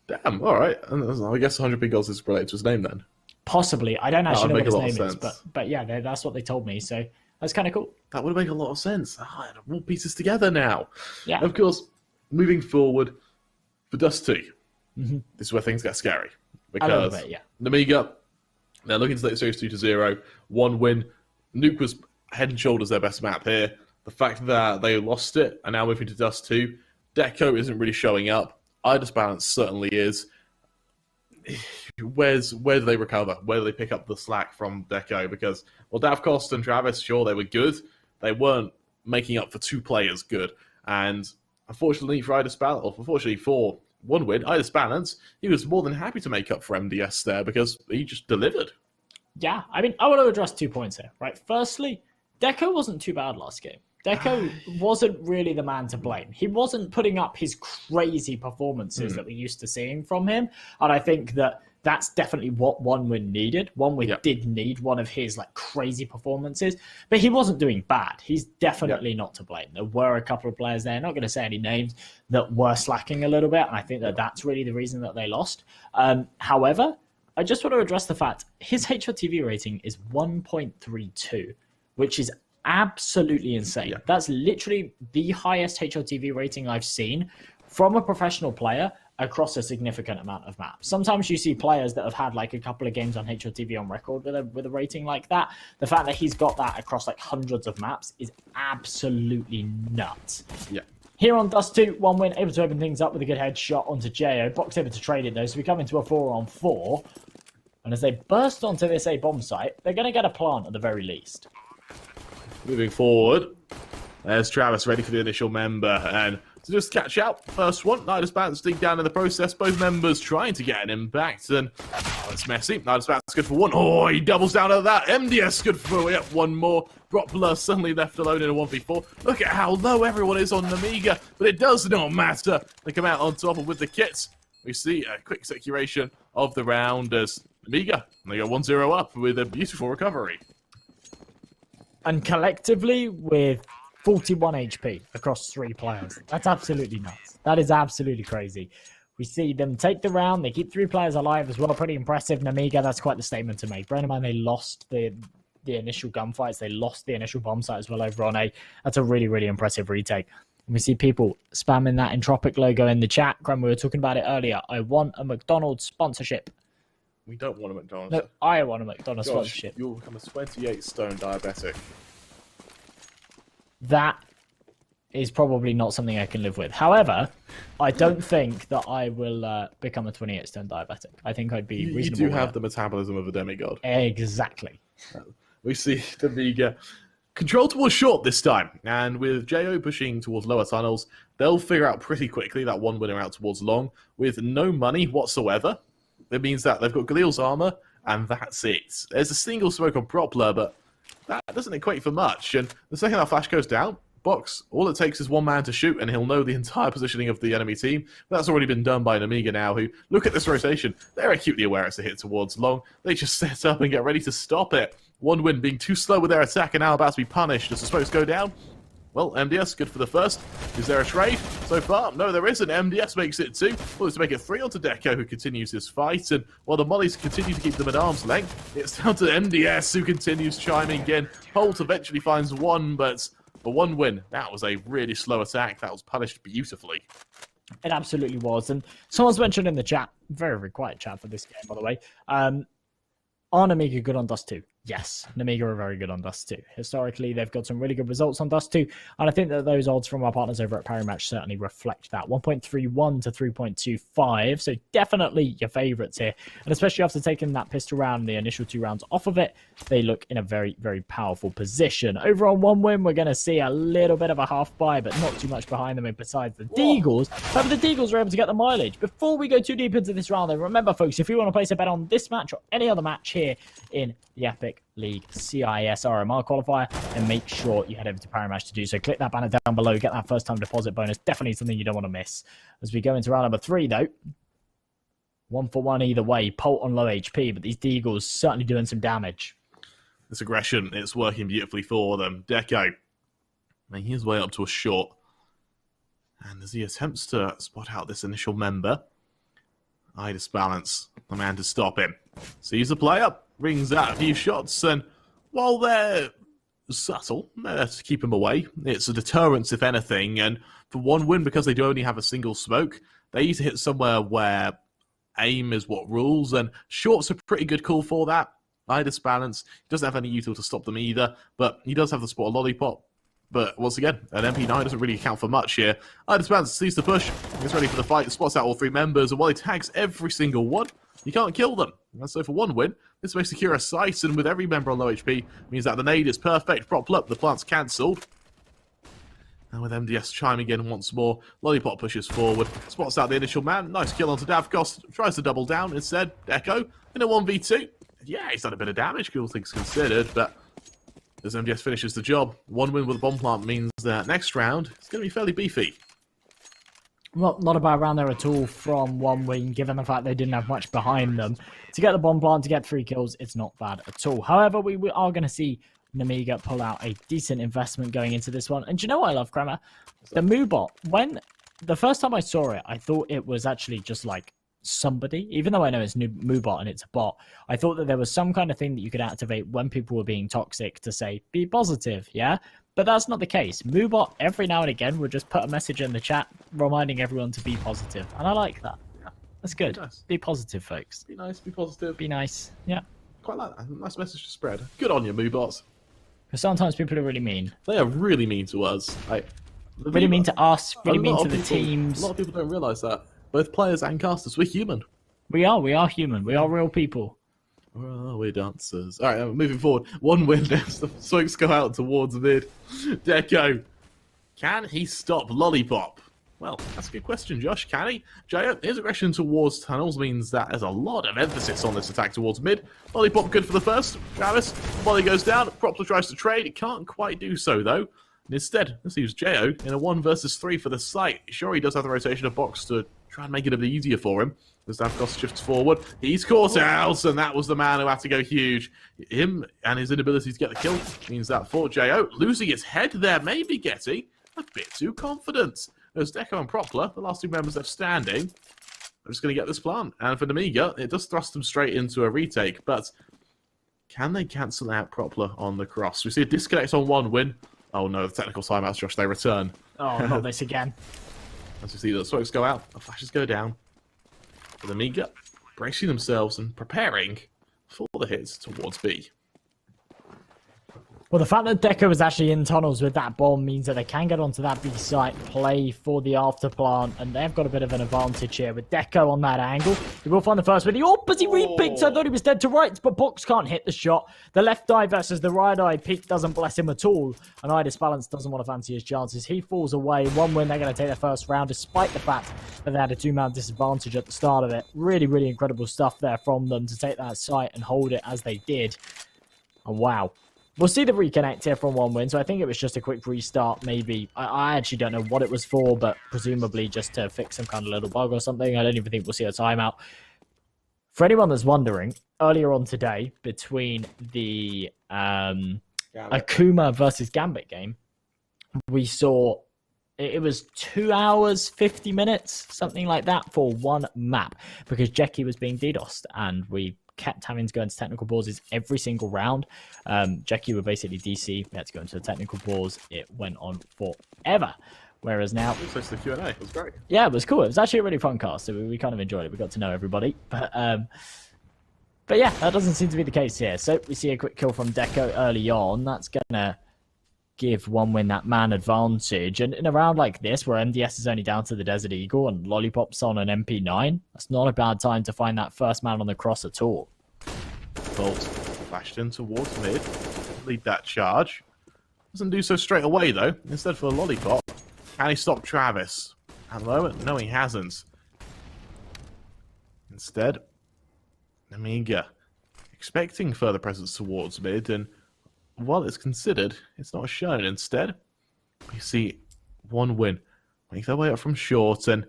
Damn, all right. I guess 100 Ping Gods is related to his name then. Possibly. I don't actually know what his name is, sense. but yeah, that's what they told me, so that's kind of cool. That would make a lot of sense. I had all pieces together now. Yeah. Of course, moving forward for Dust 2, this is where things get scary. Because a little bit, yeah. Nemiga, they're looking to take the series 2-0. One win. Nuke was head and shoulders their best map here. The fact that they lost it and now moving to Dust 2, Deco isn't really showing up. Idus Balance certainly is. Where do they recover? Where do they pick up the slack from Deco? Because, well, Davcost and Travis, sure, they were good. They weren't making up for 2 players good. And unfortunately for Idus Balance, or unfortunately for One Win, Idus Balance, he was more than happy to make up for MDS there because he just delivered. Yeah, I mean, I want to address 2 points here, right? Firstly, Deco wasn't too bad last game. Deco wasn't really the man to blame. He wasn't putting up his crazy performances that we're used to seeing from him. And I think that that's definitely what One Win needed. One Win did need one of his like crazy performances, but he wasn't doing bad. He's definitely not to blame. There were a couple of players there, not going to say any names, that were slacking a little bit. And I think that that's really the reason that they lost. However, I just want to address the fact his HLTV rating is 1.32, which is absolutely insane. That's literally the highest HLTV rating I've seen from a professional player across a significant amount of maps. Sometimes you see players that have had like a couple of games on HLTV on record with a rating like that. The fact that he's got that across like hundreds of maps is absolutely nuts. Here on Dust 2, One Win able to open things up with a good headshot onto Jo. Box able to trade it though, so we come into a 4-on-4. And as they burst onto this A bomb site, they're going to get a plant at the very least. Moving forward, there's Travis ready for the initial member, and to just catch out, first one, Nidus Balance dig down in the process, both members trying to get an impact, and it's messy. Nidus Balance good for one. Oh, he doubles down at that. MDS good for one more. Brockler suddenly left alone in a 1v4. Look at how low everyone is on Nemiga, but it does not matter. They come out on top with the kits. We see a quick securation of the round as Nemiga, and they go 1-0 up with a beautiful recovery. And collectively, with 41 HP across 3 players. That's absolutely nuts. That is absolutely crazy. We see them take the round. They keep 3 players alive as well. Pretty impressive. Nemiga, that's quite the statement to make. Bear in mind, they lost the the initial gunfights. They lost the initial bomb site as well over on A. That's a really, really impressive retake. We see people spamming that Entropic logo in the chat. Graham, we were talking about it earlier. I want a McDonald's sponsorship. We don't want a McDonald's. No, I want a McDonald's sponsorship. You'll become a 28-stone diabetic. That is probably not something I can live with. However, I don't think that I will become a 28-stone diabetic. I think I'd be reasonable. You do have the metabolism of a demigod. Exactly. We see Nemiga control towards short this time, and with Jo pushing towards lower tunnels, they'll figure out pretty quickly that one winner out towards long with no money whatsoever. It means that they've got Galil's armor, and that's it. There's a single smoke on Propler, but that doesn't equate for much. And the second that flash goes down, Box, all it takes is one man to shoot, and he'll know the entire positioning of the enemy team. That's already been done by Nemiga now, who, look at this rotation. They're acutely aware it's a hit towards long. They just set up and get ready to stop it. One win being too slow with their attack and now about to be punished. Does the smokes go down? Well, MDS, good for the first. Is there a trade so far? No, there isn't. MDS makes it 2. Well, it's to make it 3 onto Deco, who continues his fight. And while the Mollies continue to keep them at arm's length, it's down to MDS, who continues chiming in. Holt eventually finds 1, but for 1 win, that was a really slow attack. That was punished beautifully. It absolutely was. And someone's mentioned in the chat, very, very quiet chat for this game, by the way, are Nemiga good on Dust 2? Yes, Nemiga are very good on Dust 2. Historically, they've got some really good results on Dust 2, and I think that those odds from our partners over at Parimatch certainly reflect that. 1.31 to 3.25, so definitely your favourites here. And especially after taking that pistol round, the initial 2 rounds off of it, they look in a very, very powerful position. Over on 1 win, we're going to see a little bit of a half buy, but not too much behind them besides the Deagles. However, the Deagles are able to get the mileage. Before we go too deep into this round, though, remember, folks, if you want to place a bet on this match or any other match here in the Epic League CIS RMR qualifier, and make sure you head over to Parimatch to do so. Click that banner down below, get that first time deposit bonus. Definitely something you don't want to miss. As we go into round number 3, though, 1 for 1 either way. Polt on low HP, but these Deagles certainly doing some damage. This aggression, it's working beautifully for them. Deco making his way up to a short, and as he attempts to spot out this initial member, Idis Balance, the man to stop him, sees the play up, rings out a few shots, and while they're subtle, they're there to keep him away. It's a deterrence, if anything, and for 1 win, because they do only have a single smoke, they need to hit somewhere where aim is what rules, and short's a pretty good call for that. Idis Balance, he doesn't have any util to stop them either, but he does have the spot lollipop. But once again, an MP9 doesn't really account for much here. Idis Balance sees the push, gets ready for the fight, spots out all 3 members, and while he tags every single one, he can't kill them. And so for 1 win, this may secure a sight, and with every member on low HP, means that the nade is perfect. Prop up, the plant's cancelled. And with MDS chiming in once more, Lollipop pushes forward, spots out the initial man, nice kill onto Davkos, tries to double down instead. Deco in a 1v2. Yeah, he's done a bit of damage, all things considered, but as MDS finishes the job, 1 win with a bomb plant means that next round it's going to be fairly beefy. Well, not a bad round there at all from 1 win, given the fact they didn't have much behind them. To get the bomb plant, to get 3 kills, it's not bad at all. However, we are going to see Nemiga pull out a decent investment going into this one. And do you know what I love, Grammar? The Moobot. When the first time I saw it, I thought it was actually just like somebody, even though I know it's Moobot and it's a bot, I thought that there was some kind of thing that you could activate when people were being toxic to say, be positive, yeah? But that's not the case. Moobot, every now and again, would just put a message in the chat reminding everyone to be positive. And I like that. Yeah. That's good. Be nice. Be positive, folks. Be nice, be positive. Be nice. Yeah. Quite like that. Nice message to spread. Good on you, Moobots. Because sometimes people are really mean. They are really mean to us. Really mean to us, really mean to the teams. A lot of people don't realise that. Both players and casters, we're human. We are human. We are real people. Oh, we're dancers. All right, moving forward. 1 win as the smokes go out towards mid. Deco, can he stop Lollipop? Well, that's a good question, Josh. Can he? Jo, his aggression towards tunnels means that there's a lot of emphasis on this attack towards mid. Lollipop good for the first. Travis, body goes down. Propler tries to trade. It can't quite do so, though. And instead, let's use Jo in a 1 versus 3 for the site. Sure, he does have the rotation of box to try and make it a bit easier for him. As Davkos shifts forward, he's caught out, and that was the man who had to go huge. Him and his inability to get the kill means that for Jo, losing his head there, maybe getting a bit too confident. As Deco and Propler, the last 2 members left standing, are just going to get this plant. And for Nemiga, it does thrust them straight into a retake, but can they cancel out properly on the cross? We see a disconnect on one win. Oh no, the technical timeouts, Josh, they return. Oh, not this again. As we see the smokes go out, the flashes go down. The Nemiga bracing themselves and preparing for the hits towards B. Well, the fact that Deco was actually in tunnels with that bomb means that they can get onto that B site, play for the afterplant, and they've got a bit of an advantage here with Deco on that angle. He will find the first video. Oh, but he re-picked. I thought he was dead to rights, but Box can't hit the shot. The left eye versus the right eye. Peak doesn't bless him at all, and Idis Balance doesn't want to fancy his chances. He falls away. One win, they're going to take their first round, despite the fact that they had a 2-man disadvantage at the start of it. Really, really incredible stuff there from them to take that site and hold it as they did. And wow. We'll see the reconnect here from one win, so I think it was just a quick restart, maybe. I actually don't know what it was for, but presumably just to fix some kind of little bug or something. I don't even think we'll see a timeout. For anyone that's wondering, earlier on today, between the Akuma versus Gambit game, we saw it was 2 hours, 50 minutes, something like that, for one map, because Jackie was being DDoSed, and we kept having to go into technical pauses every single round. Jackie were basically DC. We had to go into a technical pause. It went on forever. Whereas now... It's the Q&A. It was great. Yeah, it was cool. It was actually a really fun cast. So we kind of enjoyed it. We got to know everybody. But yeah, that doesn't seem to be the case here. So we see a quick kill from Deco early on. That's going to give one win that man advantage. And in a round like this, where MDS is only down to the Desert Eagle and Lollipop's on an MP9, that's not a bad time to find that first man on the cross at all. Bolt flashed in towards mid. Lead that charge. Doesn't do so straight away, though. Instead, for the Lollipop, can he stop Travis? At the moment, no, he hasn't. Instead, Nemiga expecting further presence towards mid, and while it's considered, it's not shown. Instead, we see one win make their way up from short, and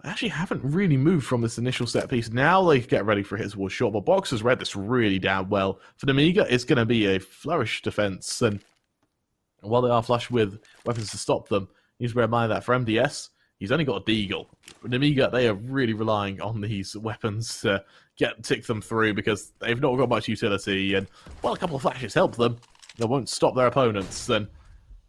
they actually haven't really moved from this initial set piece. Now they get ready for his towards short, but Box has read this really damn well. For Nemiga, it's going to be a flourish defense, and while they are flush with weapons to stop them, you need to bear in mind that for MDS, he's only got a Deagle. For Nemiga, they are really relying on these weapons to tick them through, because they've not got much utility, and while a couple of flashes help them, they won't stop their opponents. And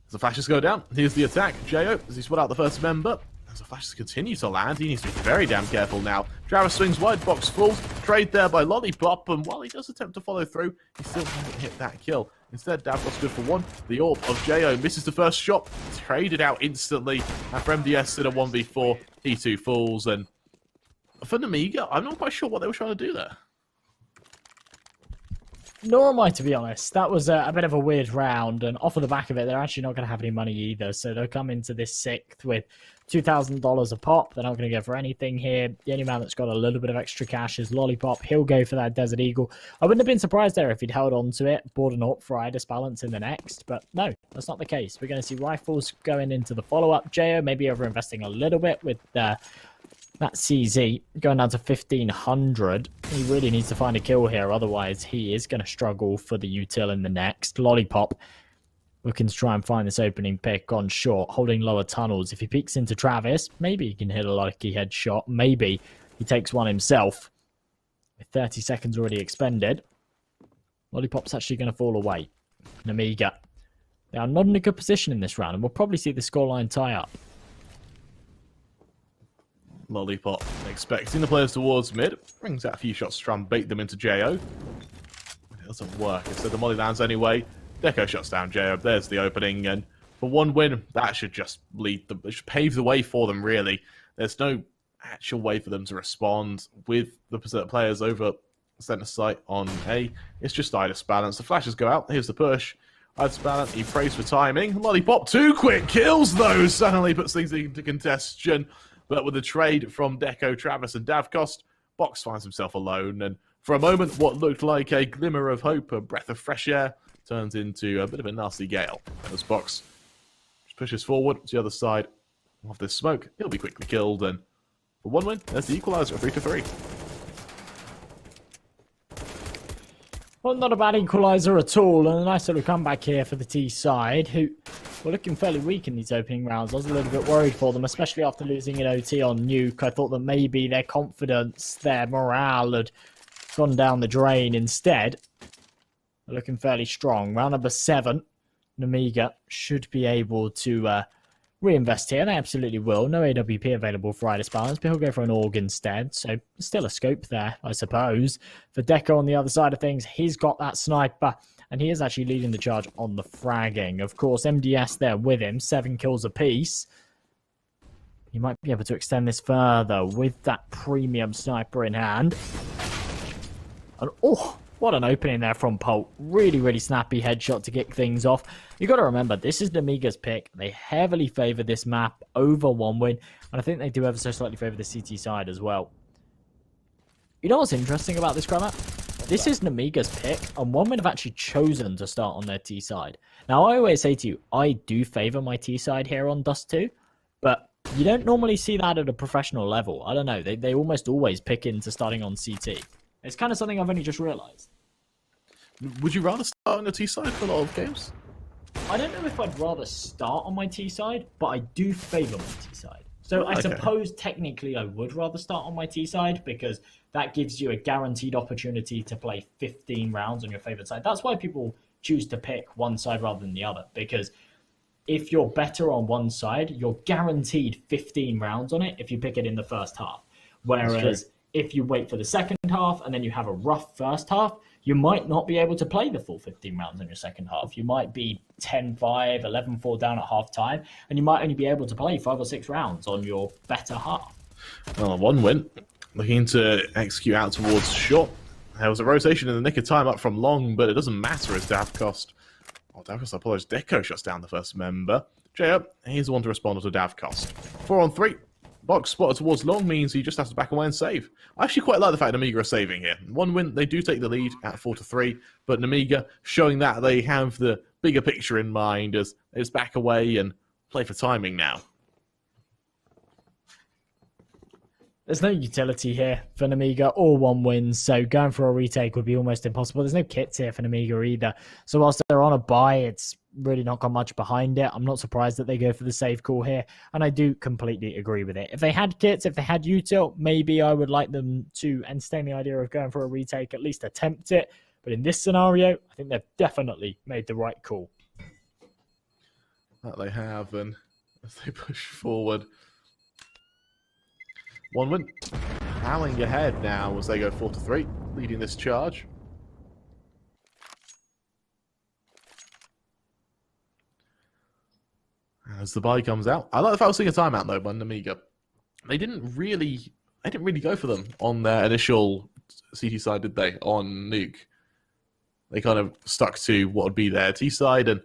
as the flashes go down, here's the attack. Jo, as he split out the first member, as the flashes continue to land, he needs to be very damn careful now. Travis swings wide, Box falls, trade there by Lollipop, and while he does attempt to follow through, he still hasn't hit that kill. Instead, Davros good for one. The orb of Jo misses the first shot, traded out instantly, and for MDS in a 1v4, he too falls. And for Nemiga, I'm not quite sure what they were trying to do there. Nor am I, to be honest. That was a bit of a weird round, and off of the back of it, they're actually not going to have any money either, so they'll come into this sixth with $2,000 a pop. They're not going to go for anything here. The only man that's got a little bit of extra cash is Lollipop. He'll go for that Desert Eagle. I wouldn't have been surprised there if he'd held on to it, bought an up for Idis Balance in the next, but no, that's not the case. We're going to see Rifles going into the follow-up. Jo maybe over-investing a little bit with that CZ going down to 1,500. He really needs to find a kill here, otherwise he is going to struggle for the util in the next. Lollipop looking to try and find this opening pick on short, holding lower tunnels. If he peeks into Travis, maybe he can hit a lucky headshot. Maybe he takes one himself. With 30 seconds already expended, Lollipop's actually going to fall away. Nemiga, they are not in a good position in this round, and we'll probably see the scoreline tie up. Lollipop expecting the players towards mid, brings out a few shots to try and bait them into Jo. It doesn't work. Instead, the molly lands anyway. Deco shuts down Jo. There's the opening, and for one win, that should just lead them. It should pave the way for them, really. There's no actual way for them to respond with the players over center site on A. It's just Idis Balance. The flashes go out. Here's the push. Idis Balance, he prays for timing. Lollipop, 2 quick kills, though, suddenly puts things into contention. But with a trade from Deco, Travis, and Davkost, Box finds himself alone. And for a moment, what looked like a glimmer of hope, a breath of fresh air, turns into a bit of a nasty gale. As Box just pushes forward to the other side of this smoke, he'll be quickly killed. And for one win, there's the equalizer, 3-3. Well, not a bad equaliser at all, and a nice little comeback here for the T side, who were looking fairly weak in these opening rounds. I was a little bit worried for them, especially after losing an OT on Nuke. I thought that maybe their confidence, their morale had gone down the drain. Instead, are looking fairly strong. Round number 7, Nemiga should be able to reinvest here. They absolutely will. No AWP available for Idis Balance, but he'll go for an AUG instead. So still a scope there, I suppose. For Deco on the other side of things, he's got that sniper, and he is actually leading the charge on the fragging. Of course, MDS there with him, 7 kills apiece. He might be able to extend this further with that premium sniper in hand. And oh, what an opening there from Polt. Really, really snappy headshot to kick things off. You got to remember, this is Nemiga's pick. They heavily favour this map over One Win, and I think they do ever so slightly favour the CT side as well. You know what's interesting about this crab map? This is Nemiga's pick, and One Win have actually chosen to start on their T side. Now, I always say to you, I do favour my T side here on Dust 2, but you don't normally see that at a professional level. I don't know, they almost always pick into starting on CT. It's kind of something I've only just realised. Would you rather start on your T side for a lot of games? I don't know if I'd rather start on my T side, but I do favour my T side. So I suppose technically I would rather start on my T side because that gives you a guaranteed opportunity to play 15 rounds on your favourite side. That's why people choose to pick one side rather than the other, because if you're better on one side, you're guaranteed 15 rounds on it if you pick it in the first half. Whereas if you wait for the second half and then you have a rough first half, you might not be able to play the full 15 rounds in your second half. You might be 10-5, 11-4 down at half time, and you might only be able to play 5 or 6 rounds on your better half. Well, One Win, looking to execute out towards short. There was a rotation in the nick of time up from long, but it doesn't matter as Davcost. Oh, Davcost, I apologize. Deco shuts down the first member. J-Up, he's the one to respond to Davcost. 4 on 3. Box spotted towards long means he just has to back away and save. I actually quite like the fact Nemiga are saving here. One Win, they do take the lead at 4-3, but Nemiga showing that they have the bigger picture in mind as they just back away and play for timing now. There's no utility here for Nemiga or One Win, so going for a retake would be almost impossible. There's no kits here for Nemiga either. So whilst they're on a buy, it's really not got much behind it. I'm not surprised that they go for the save call here, and I do completely agree with it. If they had kits, if they had util, maybe I would like them to entertain the idea of going for a retake, at least attempt it. But in this scenario, I think they've definitely made the right call. That they have, and as they push forward, One Win plowing ahead now as they go 4-3, leading this charge. As the buy comes out, I like the fact we're seeing a timeout though by Nemiga. They didn't really go for them on their initial CT side, did they? On Nuke, they kind of stuck to what would be their T side, and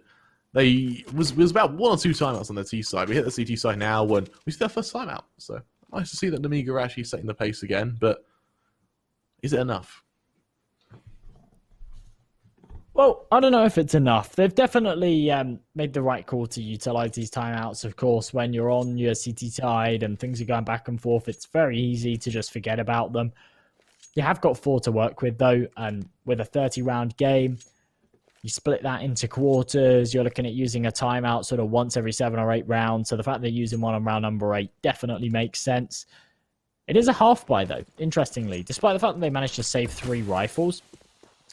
they was about 1 or 2 timeouts on their T side. We hit the CT side now when we see their first timeout, so nice to see that Nemiga are actually setting the pace again. But is it enough? Well, I don't know if it's enough. They've definitely made the right call to utilize these timeouts. Of course, when you're on your CT side and things are going back and forth, it's very easy to just forget about them. You have got 4 to work with, though, and with a 30-round game, you split that into quarters. You're looking at using a timeout sort of once every 7 or 8 rounds. So the fact they're using one on round number 8 definitely makes sense. It is a half buy, though, interestingly. Despite the fact that they managed to save 3 rifles,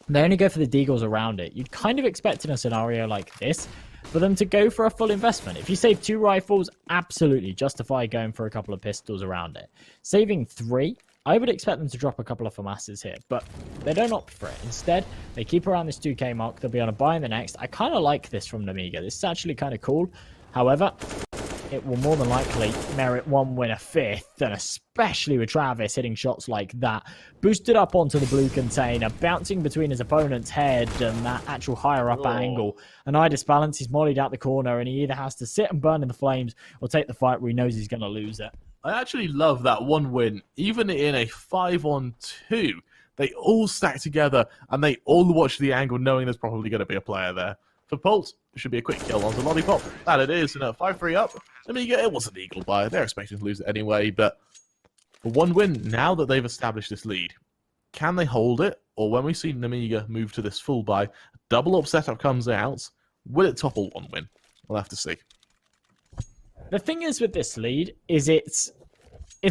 they only go for the deagles around it. You'd kind of expect in a scenario like this for them to go for a full investment. If you save 2 rifles, absolutely justify going for a couple of pistols around it. Saving 3, I would expect them to drop a couple of FAMASs here, but they don't opt for it. Instead, they keep around this 2k mark. They'll be on a buy in the next. I kind of like this from Nemiga. This is actually kind of cool. However, it will more than likely merit One Win a 5th, and especially with Travis hitting shots like that. Boosted up onto the blue container, bouncing between his opponent's head and that actual higher up angle. And Idis Balance, he's mollied out the corner, and he either has to sit and burn in the flames or take the fight where he knows he's going to lose it. I actually love that One Win, even in a 5-on-2. They all stack together and they all watch the angle knowing there's probably going to be a player there. For Pulse, it should be a quick kill onto Lollipop. That it is, and at 5-3 up, Nemiga, it was an eagle buy. They're expecting to lose it anyway, but for One Win, now that they've established this lead, can they hold it? Or when we see Nemiga move to this full buy, double up setup comes out, will it topple One Win? We'll have to see. The thing is with this lead is it's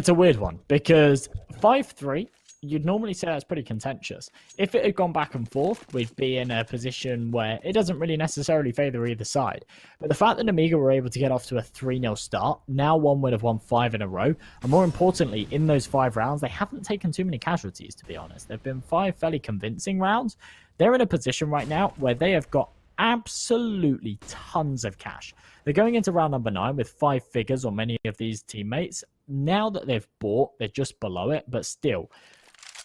a weird one because 5-3 you'd normally say that's pretty contentious. If it had gone back and forth, we'd be in a position where it doesn't really necessarily favour either side. But the fact that Nemiga were able to get off to a 3-0 start, now one win have won 5 in a row, and more importantly, in those 5 rounds, they haven't taken too many casualties, to be honest. They've been 5 fairly convincing rounds. They're in a position right now where they have got absolutely tons of cash. They're going into round number 9 with 5 figures on many of these teammates. Now that they've bought, they're just below it, but still,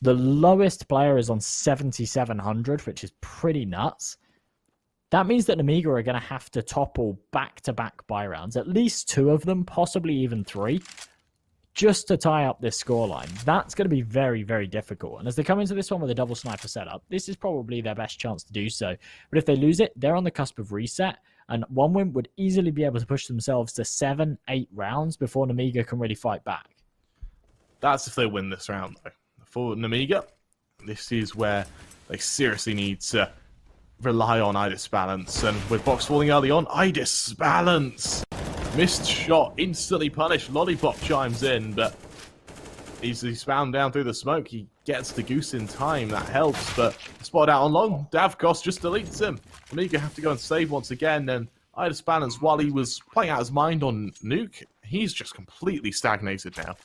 the lowest player is on 7,700, which is pretty nuts. That means that Nemiga are going to have to topple back-to-back buy rounds, at least 2 of them, possibly even 3, just to tie up this scoreline. That's going to be very, very difficult. And as they come into this one with a double sniper setup, this is probably their best chance to do so. But if they lose it, they're on the cusp of reset, and one win would easily be able to push themselves to 7-8 rounds before Nemiga can really fight back. That's if they win this round, though. For Nemiga, this is where they seriously need to rely on IDIS balance. And with Box falling early on, IDIS balance! Missed shot, instantly punished. Lollipop chimes in, but he's found down through the smoke. He gets the goose in time. That helps, but spotted out on long. Davkos just deletes him. Nemiga have to go and save once again, and IDIS balance, while he was playing out his mind on Nuke, he's just completely stagnated now.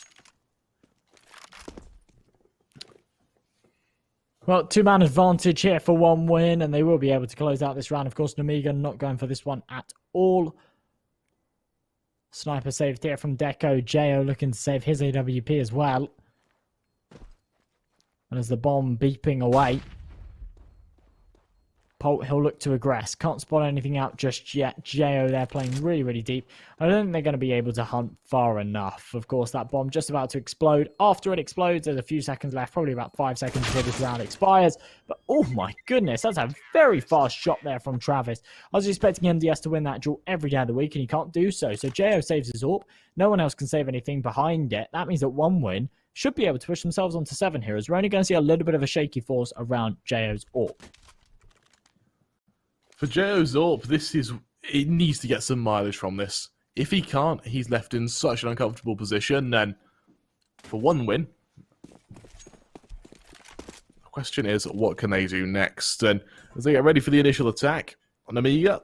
Well, 2-man advantage here for one win, and they will be able to close out this round. Of course, Nemiga not going for this one at all. Sniper saved here from Deco. Jo looking to save his AWP as well. And as the bomb beeping away, Polt, he'll look to aggress. Can't spot anything out just yet. Jo there playing really, really deep. I don't think they're going to be able to hunt far enough. Of course, that bomb just about to explode. After it explodes, there's a few seconds left. Probably about 5 seconds before this round expires. But, oh my goodness, that's a very fast shot there from Travis. I was expecting MDS to win that duel every day of the week, and he can't do so. So Jo saves his AWP. No one else can save anything behind it. That means that one win should be able to push themselves onto 7 here, as we're only going to see a little bit of a shaky force around Jo's AWP. For Jo's AWP, it needs to get some mileage from this. If he can't, he's left in such an uncomfortable position, and for one win, the question is, what can they do next? And as they get ready for the initial attack, Nemiga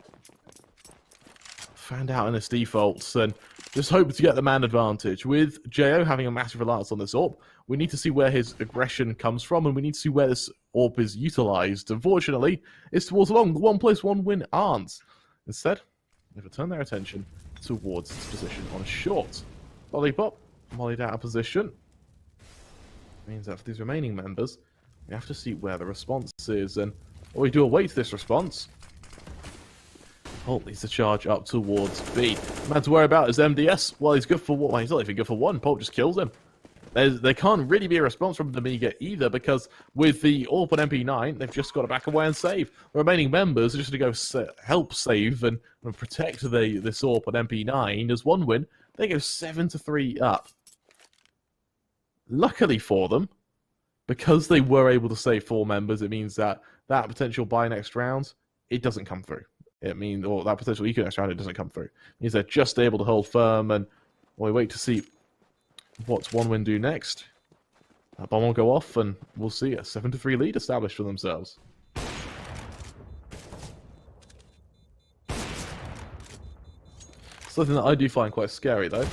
found out in his defaults, and just hope to get the man advantage. With Jo having a massive reliance on this AWP, we need to see where his aggression comes from, and we need to see where this AWP is utilized. Unfortunately, it's towards long. The 1+1 win aren't. Instead, they've returned their attention towards this position on short. Lollipop, mollied out of position. Means that for these remaining members, we have to see where the response is, and or we do await this response. Polt needs to charge up towards B. The man to worry about is MDS. Well, he's good for one. Well, he's not even good for one. Polt just kills him. There can't really be a response from Nemiga either, because with the AWP and MP9, they've just got to back away and save. The remaining members are just going to go help save and protect this AWP and MP9. As one win, they go 7-3 up. Luckily for them, because they were able to save 4 members, it means that potential buy next round, it doesn't come through. Or that potential eco next round, it doesn't come through. It means they're just able to hold firm, and we wait to see what's one win do next. That bomb will go off, and we'll see a 7-3 lead established for themselves. Something that I do find quite scary, though,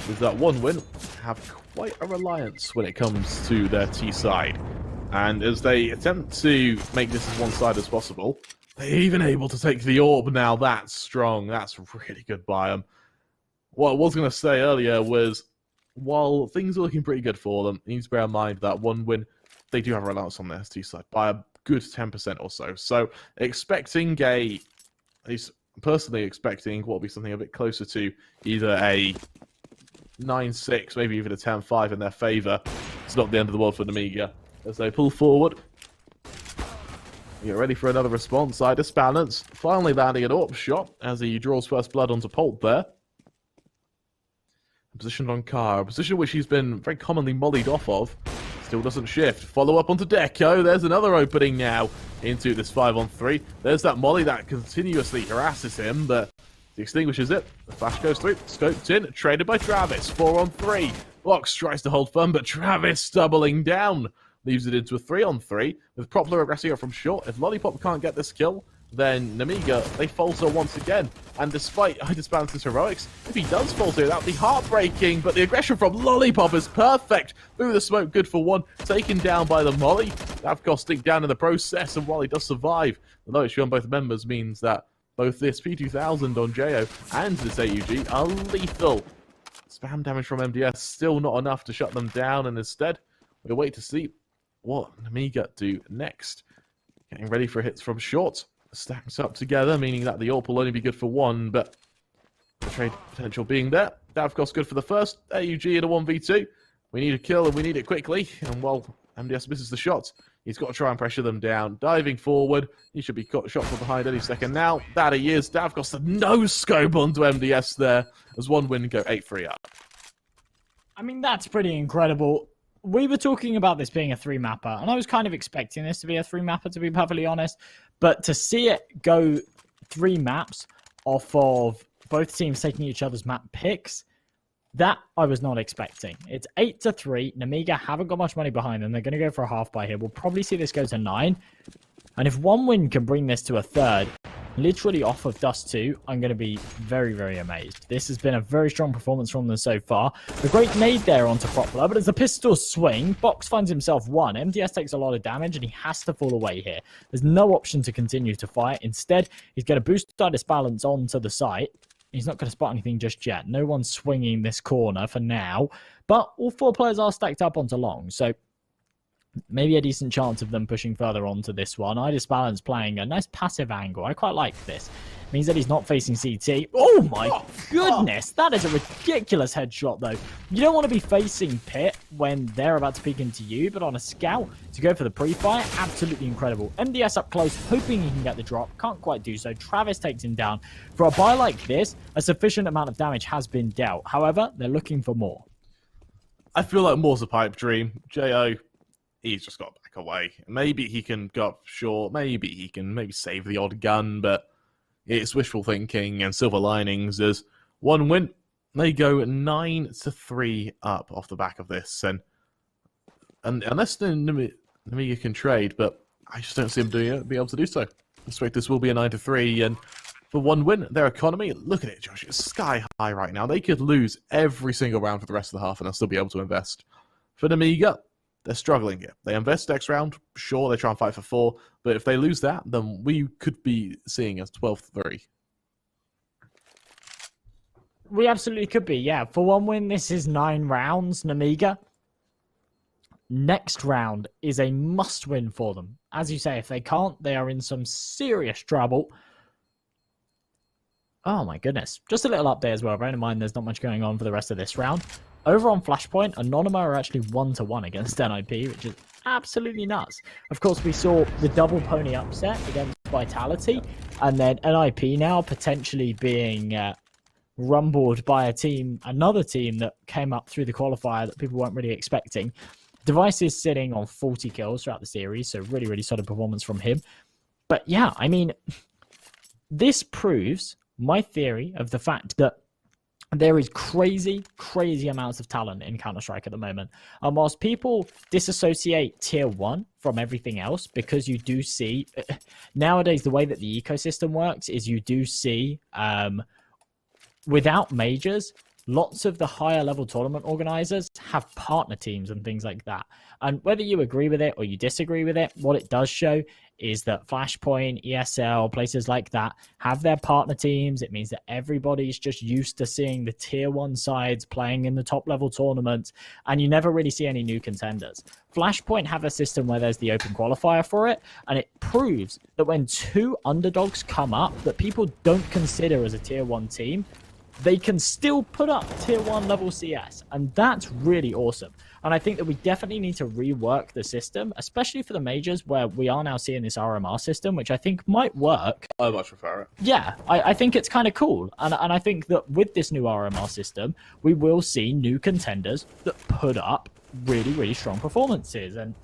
is that one win have quite a reliance when it comes to their T side. And as they attempt to make this as one-sided as possible, they're even able to take the AWP now. That's strong. That's really good by them. What I was going to say earlier was, while things are looking pretty good for them, you need to bear in mind that one win, they do have a reliance on their T side by a good 10% or so. So expecting at least personally expecting what will be something a bit closer to either a 9-6, maybe even a 10-5 in their favour. It's not the end of the world for Nemiga. As they pull forward, get ready for another response. IDIS balance finally landing an AWP shot as he draws first blood onto Polt there. Positioned on Car, a position which he's been very commonly mollied off of. Still doesn't shift. Follow up onto Deco. There's another opening now into this 5-on-3. There's that molly that continuously harasses him, but he extinguishes it. The flash goes through. Scoped in. Traded by Travis. 4-on-3. Box tries to hold firm, but Travis doubling down. leaves it into a 3-on-3 with Propler aggressing up from short. If Lollipop can't get this kill, then Nemiga, they falter once again. And despite Idisbalance's heroics, if he does falter, that would be heartbreaking. But the aggression from Lollipop is perfect. Through the smoke, good for one. Taken down by the molly. Davkos stick down in the process, and while he does survive, the low HP on both members means that both this P2000 on Jo and this AUG are lethal. Spam damage from MDS still not enough to shut them down, and instead, we'll wait to see what Nemiga do next. Getting ready for hits from short. Stacks up together, meaning that the AWP will only be good for one, but the trade potential being there. Davkos good for the first. AUG in a 1v2. We need a kill, and we need it quickly. And while MDS misses the shot, he's got to try and pressure them down. Diving forward, he should be shot from behind any second now. That he is. Davkos the no-scope onto MDS there as 1win go 8-3 up. I mean, that's pretty incredible. We were talking about this being a 3-mapper, and I was kind of expecting this to be a 3-mapper, to be perfectly honest. But to see it go 3 maps off of both teams taking each other's map picks, that I was not expecting. It's 8-3. Nemiga haven't got much money behind them. They're going to go for a half buy here. We'll probably see this go to 9. And if 1win can bring this to a third, literally off of Dust 2, I'm going to be very, very amazed. This has been a very strong performance from them so far. The great nade there onto Propler, but as the pistols swing, Box finds himself 1. MDS takes a lot of damage, and he has to fall away here. There's no option to continue to fight. Instead, he's going to boost Status Balance onto the site. He's not going to spot anything just yet. No one's swinging this corner for now, but all 4 players are stacked up onto long, so maybe a decent chance of them pushing further onto this one. Idisbalance playing a nice passive angle. I quite like this. Means that he's not facing CT. Oh my goodness! That is a ridiculous headshot, though. You don't want to be facing Pit when they're about to peek into you, but on a scout to go for the pre-fire, absolutely incredible. MDS up close, hoping he can get the drop. Can't quite do so. Travis takes him down. For a buy like this, a sufficient amount of damage has been dealt. However, they're looking for more. I feel like more's a pipe dream. Jo, he's just got to back away. Maybe he can go up short. Maybe he can save the odd gun, but it's wishful thinking and silver linings as 1win. They go 9-3 up off the back of this, and unless Nemiga can trade, but I just don't see him be able to do so. I expect this will be a 9-3, and for 1win, their economy, look at it, Josh, it's sky high right now. They could lose every single round for the rest of the half, and they'll still be able to invest. For Nemiga, they're struggling here. They invest next round. Sure, they try and fight for 4. But if they lose that, then we could be seeing us 12-3. We absolutely could be, yeah. For 1win, this is 9 rounds, Nemiga. Next round is a must-win for them. As you say, if they can't, they are in some serious trouble. Oh my goodness. Just a little update as well. Bear in mind, there's not much going on for the rest of this round. Over on Flashpoint, Anonyma are actually 1-1 against NIP, which is absolutely nuts. Of course, we saw the double pony upset against Vitality, and then NIP now potentially being rumbled by another team that came up through the qualifier that people weren't really expecting. Device is sitting on 40 kills throughout the series, so really, really solid performance from him. But yeah, I mean, this proves my theory of the fact that there is crazy, crazy amounts of talent in Counter-Strike at the moment. And whilst people disassociate Tier 1 from everything else, because you do see, nowadays the way that the ecosystem works is you do see, without majors, lots of the higher level tournament organizers have partner teams and things like that. And whether you agree with it or you disagree with it, what it does show is that Flashpoint, ESL, places like that have their partner teams. It means that everybody's just used to seeing the tier 1 sides playing in the top level tournaments, and you never really see any new contenders. Flashpoint have a system where there's the open qualifier for it, and it proves that when 2 underdogs come up that people don't consider as a tier 1 team, they can still put up tier 1 level CS, and that's really awesome. And I think that we definitely need to rework the system, especially for the majors where we are now seeing this RMR system, which I think might work. I much prefer it. Yeah, I think it's kind of cool. And I think that with this new RMR system, we will see new contenders that put up really, really strong performances. And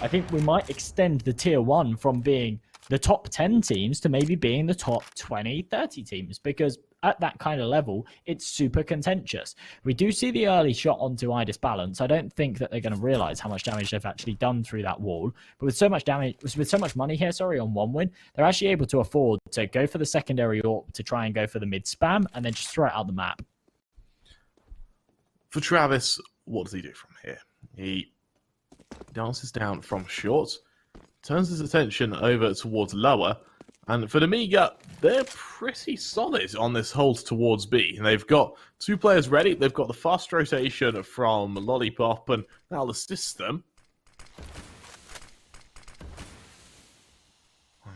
I think we might extend the tier 1 from being the top 10 teams to maybe being the top 20, 30 teams, because at that kind of level, it's super contentious. We do see the early shot onto Idis Balance. I don't think that they're going to realize how much damage they've actually done through that wall. But with so much damage, with so much money here, on 1 win, they're actually able to afford to go for the secondary AWP to try and go for the mid spam and then just throw it out the map. For Travis, what does he do from here? He dances down from short, turns his attention over towards lower, and for Nemiga, they're pretty solid on this hold towards B. They've got 2 players ready, they've got the fast rotation from Lollipop, and that'll assist them.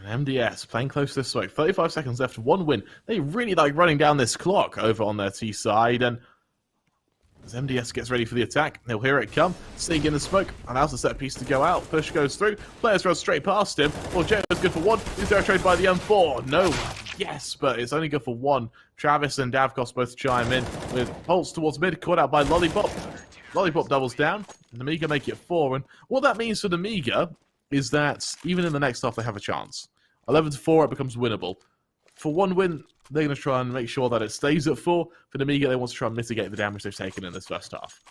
And MDS playing close this way, 35 seconds left, 1 win. They really like running down this clock over on their T side, and as MDS gets ready for the attack, they'll hear it come. Sneak in the smoke, allows the set piece to go out. Push goes through. Players run straight past him. Well, Joe's good for 1. Is there a trade by the M4? No. Yes, but it's only good for 1. Travis and Davkos both chime in with pulse towards mid, caught out by Lollipop. Lollipop doubles down. Nemiga make it 4. And what that means for Nemiga is that even in the next half, they have a chance. 11-4, it becomes winnable. For 1 win, they're going to try and make sure that it stays at 4. For Nemiga, they want to try and mitigate the damage they've taken in this first half.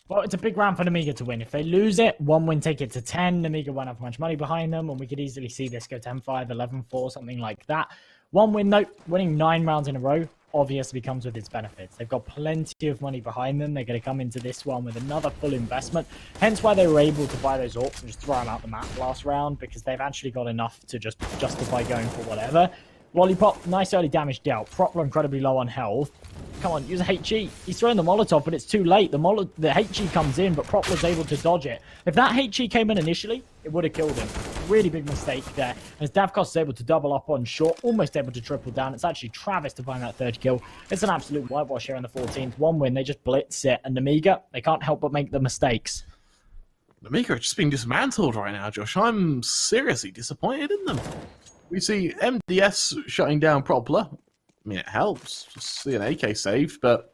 Well, it's a big round for Nemiga to win. If they lose it, 1 win, take it to 10. Nemiga won't have much money behind them, and we could easily see this go 10-5, 11-4, something like that. 1 win, though, winning 9 rounds in a row obviously comes with its benefits. They've got plenty of money behind them. They're going to come into this one with another full investment. Hence why they were able to buy those AWPs and just throw them out the map last round, because they've actually got enough to just justify going for whatever. Lollipop, nice early damage dealt. Propler incredibly low on health. Come on, use a HE. He's throwing the Molotov, but it's too late. The HE comes in, but Propler's able to dodge it. If that HE came in initially, it would have killed him. Really big mistake there. As Davkos is able to double up on short, almost able to triple down. It's actually Travis to find that 3rd kill. It's an absolute whitewash here in the 14th. 1 win, they just blitz it. And Nemiga, they can't help but make the mistakes. Nemiga are just being dismantled right now, Josh. I'm seriously disappointed in them. We see MDS shutting down Propler. I mean, it helps. Just see an AK saved, but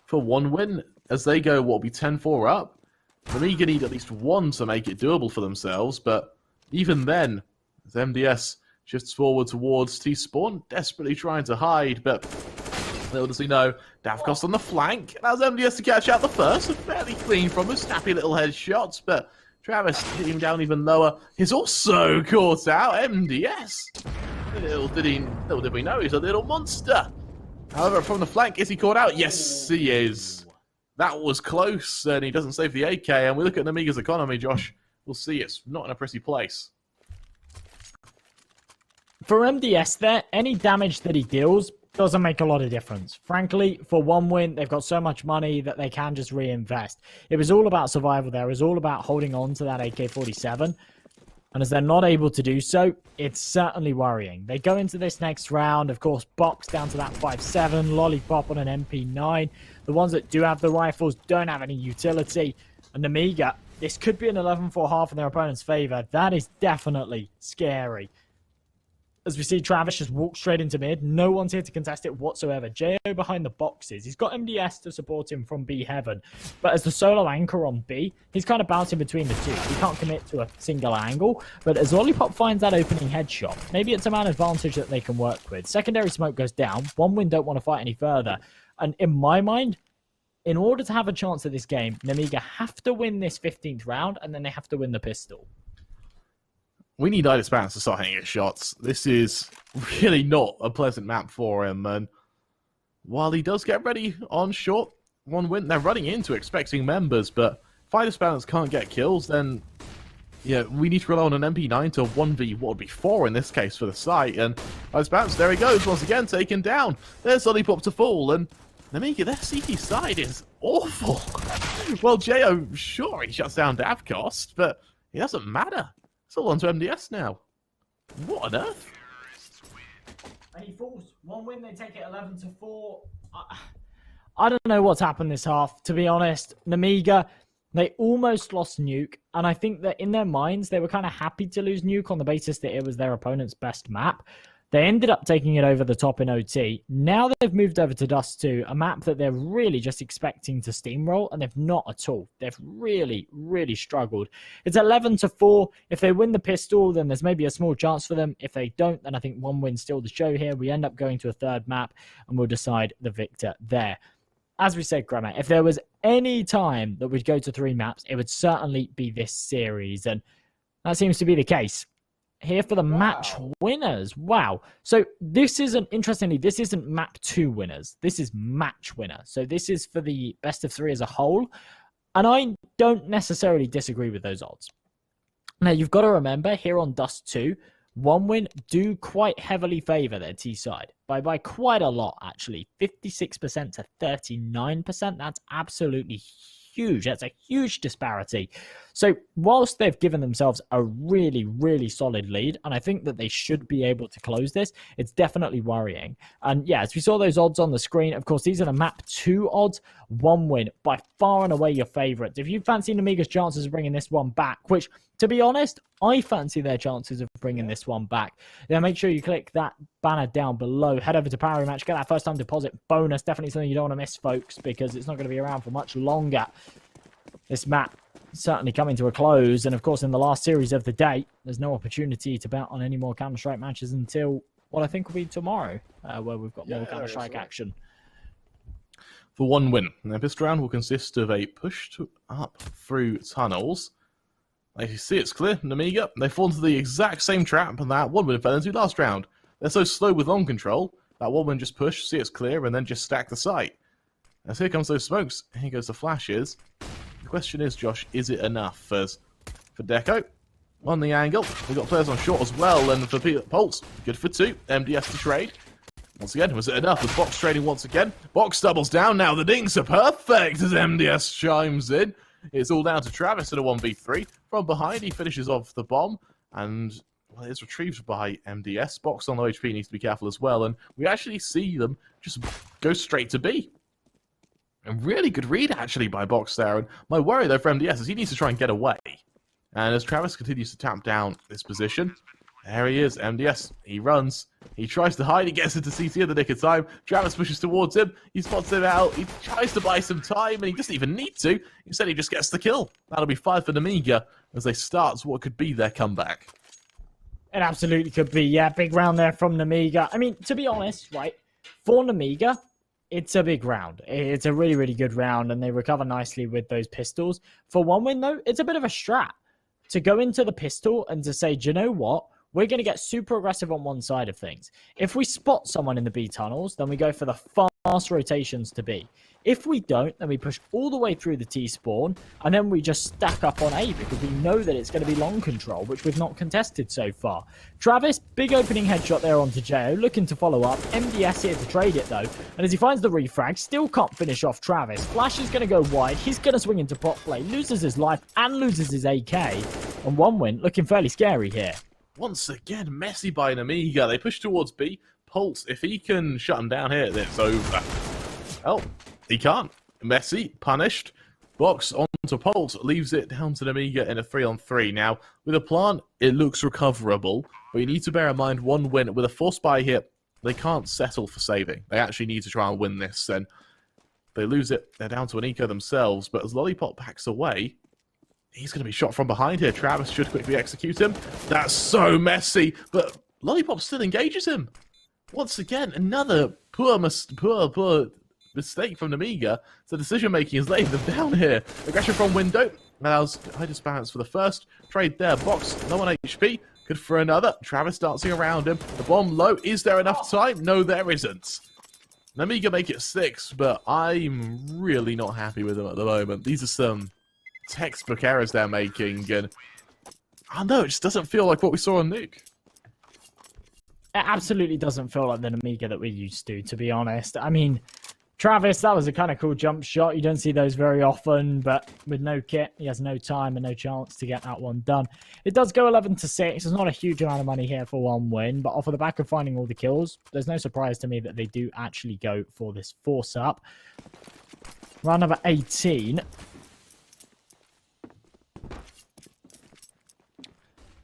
for 1 win, as they go, what will be 10-4 up, Nemiga need at least 1 to make it doable for themselves, but even then, as MDS shifts forward towards T-Spawn, desperately trying to hide, but little does he know, Davkos on the flank, allows MDS to catch out the first, fairly clean from a snappy little headshots, but Travis hitting him down even lower. He's also caught out. MDS. Little did we know he's a little monster. However, from the flank, is he caught out? Yes, he is. That was close, and he doesn't save the AK. And we look at Nemiga's economy, Josh. We'll see it's not in a pretty place. For MDS there, any damage that he deals doesn't make a lot of difference. Frankly, for 1 win, they've got so much money that they can just reinvest. It was all about survival there. It was all about holding on to that AK-47. And as they're not able to do so, it's certainly worrying. They go into this next round, of course, Box down to that 5-7, Lollipop on an MP9. The ones that do have the rifles don't have any utility. And Nemiga, this could be an 11-4 half in their opponent's favor. That is definitely scary. As we see Travis just walk straight into mid. No one's here to contest it whatsoever. Jo behind the boxes. He's got MDS to support him from B heaven. But as the solo anchor on B, he's kind of bouncing between the two. He can't commit to a single angle. But as Lollipop finds that opening headshot, maybe it's a man advantage that they can work with. Secondary smoke goes down. 1 win don't want to fight any further. And in my mind, in order to have a chance at this game, Nemiga have to win this 15th round, and then they have to win the pistol. We need Idis Balance to start hitting his shots. This is really not a pleasant map for him. And while he does get ready on short, 1 win, they're running into expecting members. But if Idis Balance can't get kills, then yeah, we need to rely on an MP9 to 1v what would be 4 in this case for the site. And Idis Balance, there he goes, once again taken down. There's Lollipop to fall. And Nemiga, their CT side is awful. Well, Jo, sure, he shuts down Davkos, but it doesn't matter. It's all on to MDS now. What on earth? And he falls. 1 win, they take it 11-4. I don't know what's happened this half, to be honest. Nemiga, they almost lost Nuke, and I think that in their minds, they were kind of happy to lose Nuke on the basis that it was their opponent's best map. They ended up taking it over the top in OT. Now they've moved over to Dust 2, a map that they're really just expecting to steamroll, and they've not at all. They've really, really struggled. It's 11-4. If they win the pistol, then there's maybe a small chance for them. If they don't, then I think one win's still the show here. We end up going to a third map, and we'll decide the victor there. As we said, Grammar, if there was any time that we'd go to 3 maps, it would certainly be this series, and that seems to be the case. Here for the match winners. Wow. So this isn't, interestingly, this isn't map 2 winners. This is match winner. So this is for the best of 3 as a whole. And I don't necessarily disagree with those odds. Now, you've got to remember, here on Dust 2, 1 win do quite heavily favour their T side. By quite a lot, actually. 56% to 39%. That's absolutely huge. That's a huge disparity. So whilst they've given themselves a really, really solid lead, and I think that they should be able to close this, it's definitely worrying. And yeah, as we saw those odds on the screen, of course, these are the map 2 odds. 1 win, by far and away your favourites. If you fancy Nemiga's chances of bringing this one back, which, to be honest, I fancy their chances of bringing this one back, then make sure you click that banner down below. Head over to Power Match, get that first time deposit bonus. Definitely something you don't want to miss, folks, because it's not going to be around for much longer. This map certainly coming to a close, and of course in the last series of the day, there's no opportunity to bet on any more Counter-Strike matches until what I think will be tomorrow, where we've got more Counter-Strike action. For 1 win, this round will consist of a push up through tunnels. As you see, it's clear. Nemiga, they fall into the exact same trap that 1 win fell into last round. They're so slow with long control that 1 win just push, see it's clear, and then just stack the site. As here comes those smokes, here goes the flashes. The question is, Josh, is it enough? As for Deco, on the angle, we've got players on short as well, and for Pulse, good for 2. MDS to trade. Once again, was it enough? With Box trading once again. Box doubles down now. The dinks are perfect as MDS chimes in. It's all down to Travis in a 1v3. From behind, he finishes off the bomb, and well, it's retrieved by MDS. Box on low HP needs to be careful as well, and we actually see them just go straight to B. A really good read, actually, by Box there. And my worry, though, for MDS is he needs to try and get away. And as Travis continues to tap down this position, there he is, MDS. He runs. He tries to hide. He gets into CT in the nick of time. Travis pushes towards him. He spots him out. He tries to buy some time, and he doesn't even need to. Instead, he just gets the kill. That'll be 5 for Nemiga as they start what could be their comeback. It absolutely could be, yeah. Big round there from Nemiga. I mean, to be honest, right, for Nemiga, it's a big round. It's a really, really good round, and they recover nicely with those pistols. For 1 win, though, it's a bit of a strat to go into the pistol and to say, do you know what? We're going to get super aggressive on one side of things. If we spot someone in the B tunnels, then we go for the fast rotations to B. If we don't, then we push all the way through the T spawn, and then we just stack up on A because we know that it's going to be long control, which we've not contested so far. Travis, big opening headshot there onto Jo, looking to follow up. MDS here to trade it though, and as he finds the refrag, still can't finish off Travis. Flash is going to go wide, he's going to swing into prop play, loses his life and loses his AK. And 1 win, looking fairly scary here. Once again, messy by Nemiga. They push towards B. Pulse, if he can shut him down here, then it's over. Oh, he can't. Messy, punished. Box onto Pulse, leaves it down to Nemiga in a 3-on-3. Now, with a plant, it looks recoverable, but you need to bear in mind 1 win. With a force buy here, they can't settle for saving. They actually need to try and win this, and they lose it. They're down to an eco themselves, but as Lollipop backs away, he's going to be shot from behind here. Travis should quickly execute him. That's so messy, but Lollipop still engages him. Once again, another poor mistake from Nemiga. So decision-making is laying them down here. Aggression from window allows high disbalance for the first. Trade there. Box, no on HP. Good for another. Travis dancing around him. The bomb low. Is there enough time? No, there isn't. Nemiga make it 6, but I'm really not happy with them at the moment. These are some textbook errors they're making, and I don't know, it just doesn't feel like what we saw on Nuke. It absolutely doesn't feel like the Nemiga that we used to be honest. I mean, Travis, that was a kind of cool jump shot. You don't see those very often, but with no kit, he has no time and no chance to get that one done. It does go 11-6. It's not a huge amount of money here for 1 win, but off of the back of finding all the kills, there's no surprise to me that they do actually go for this force up. Round number 18.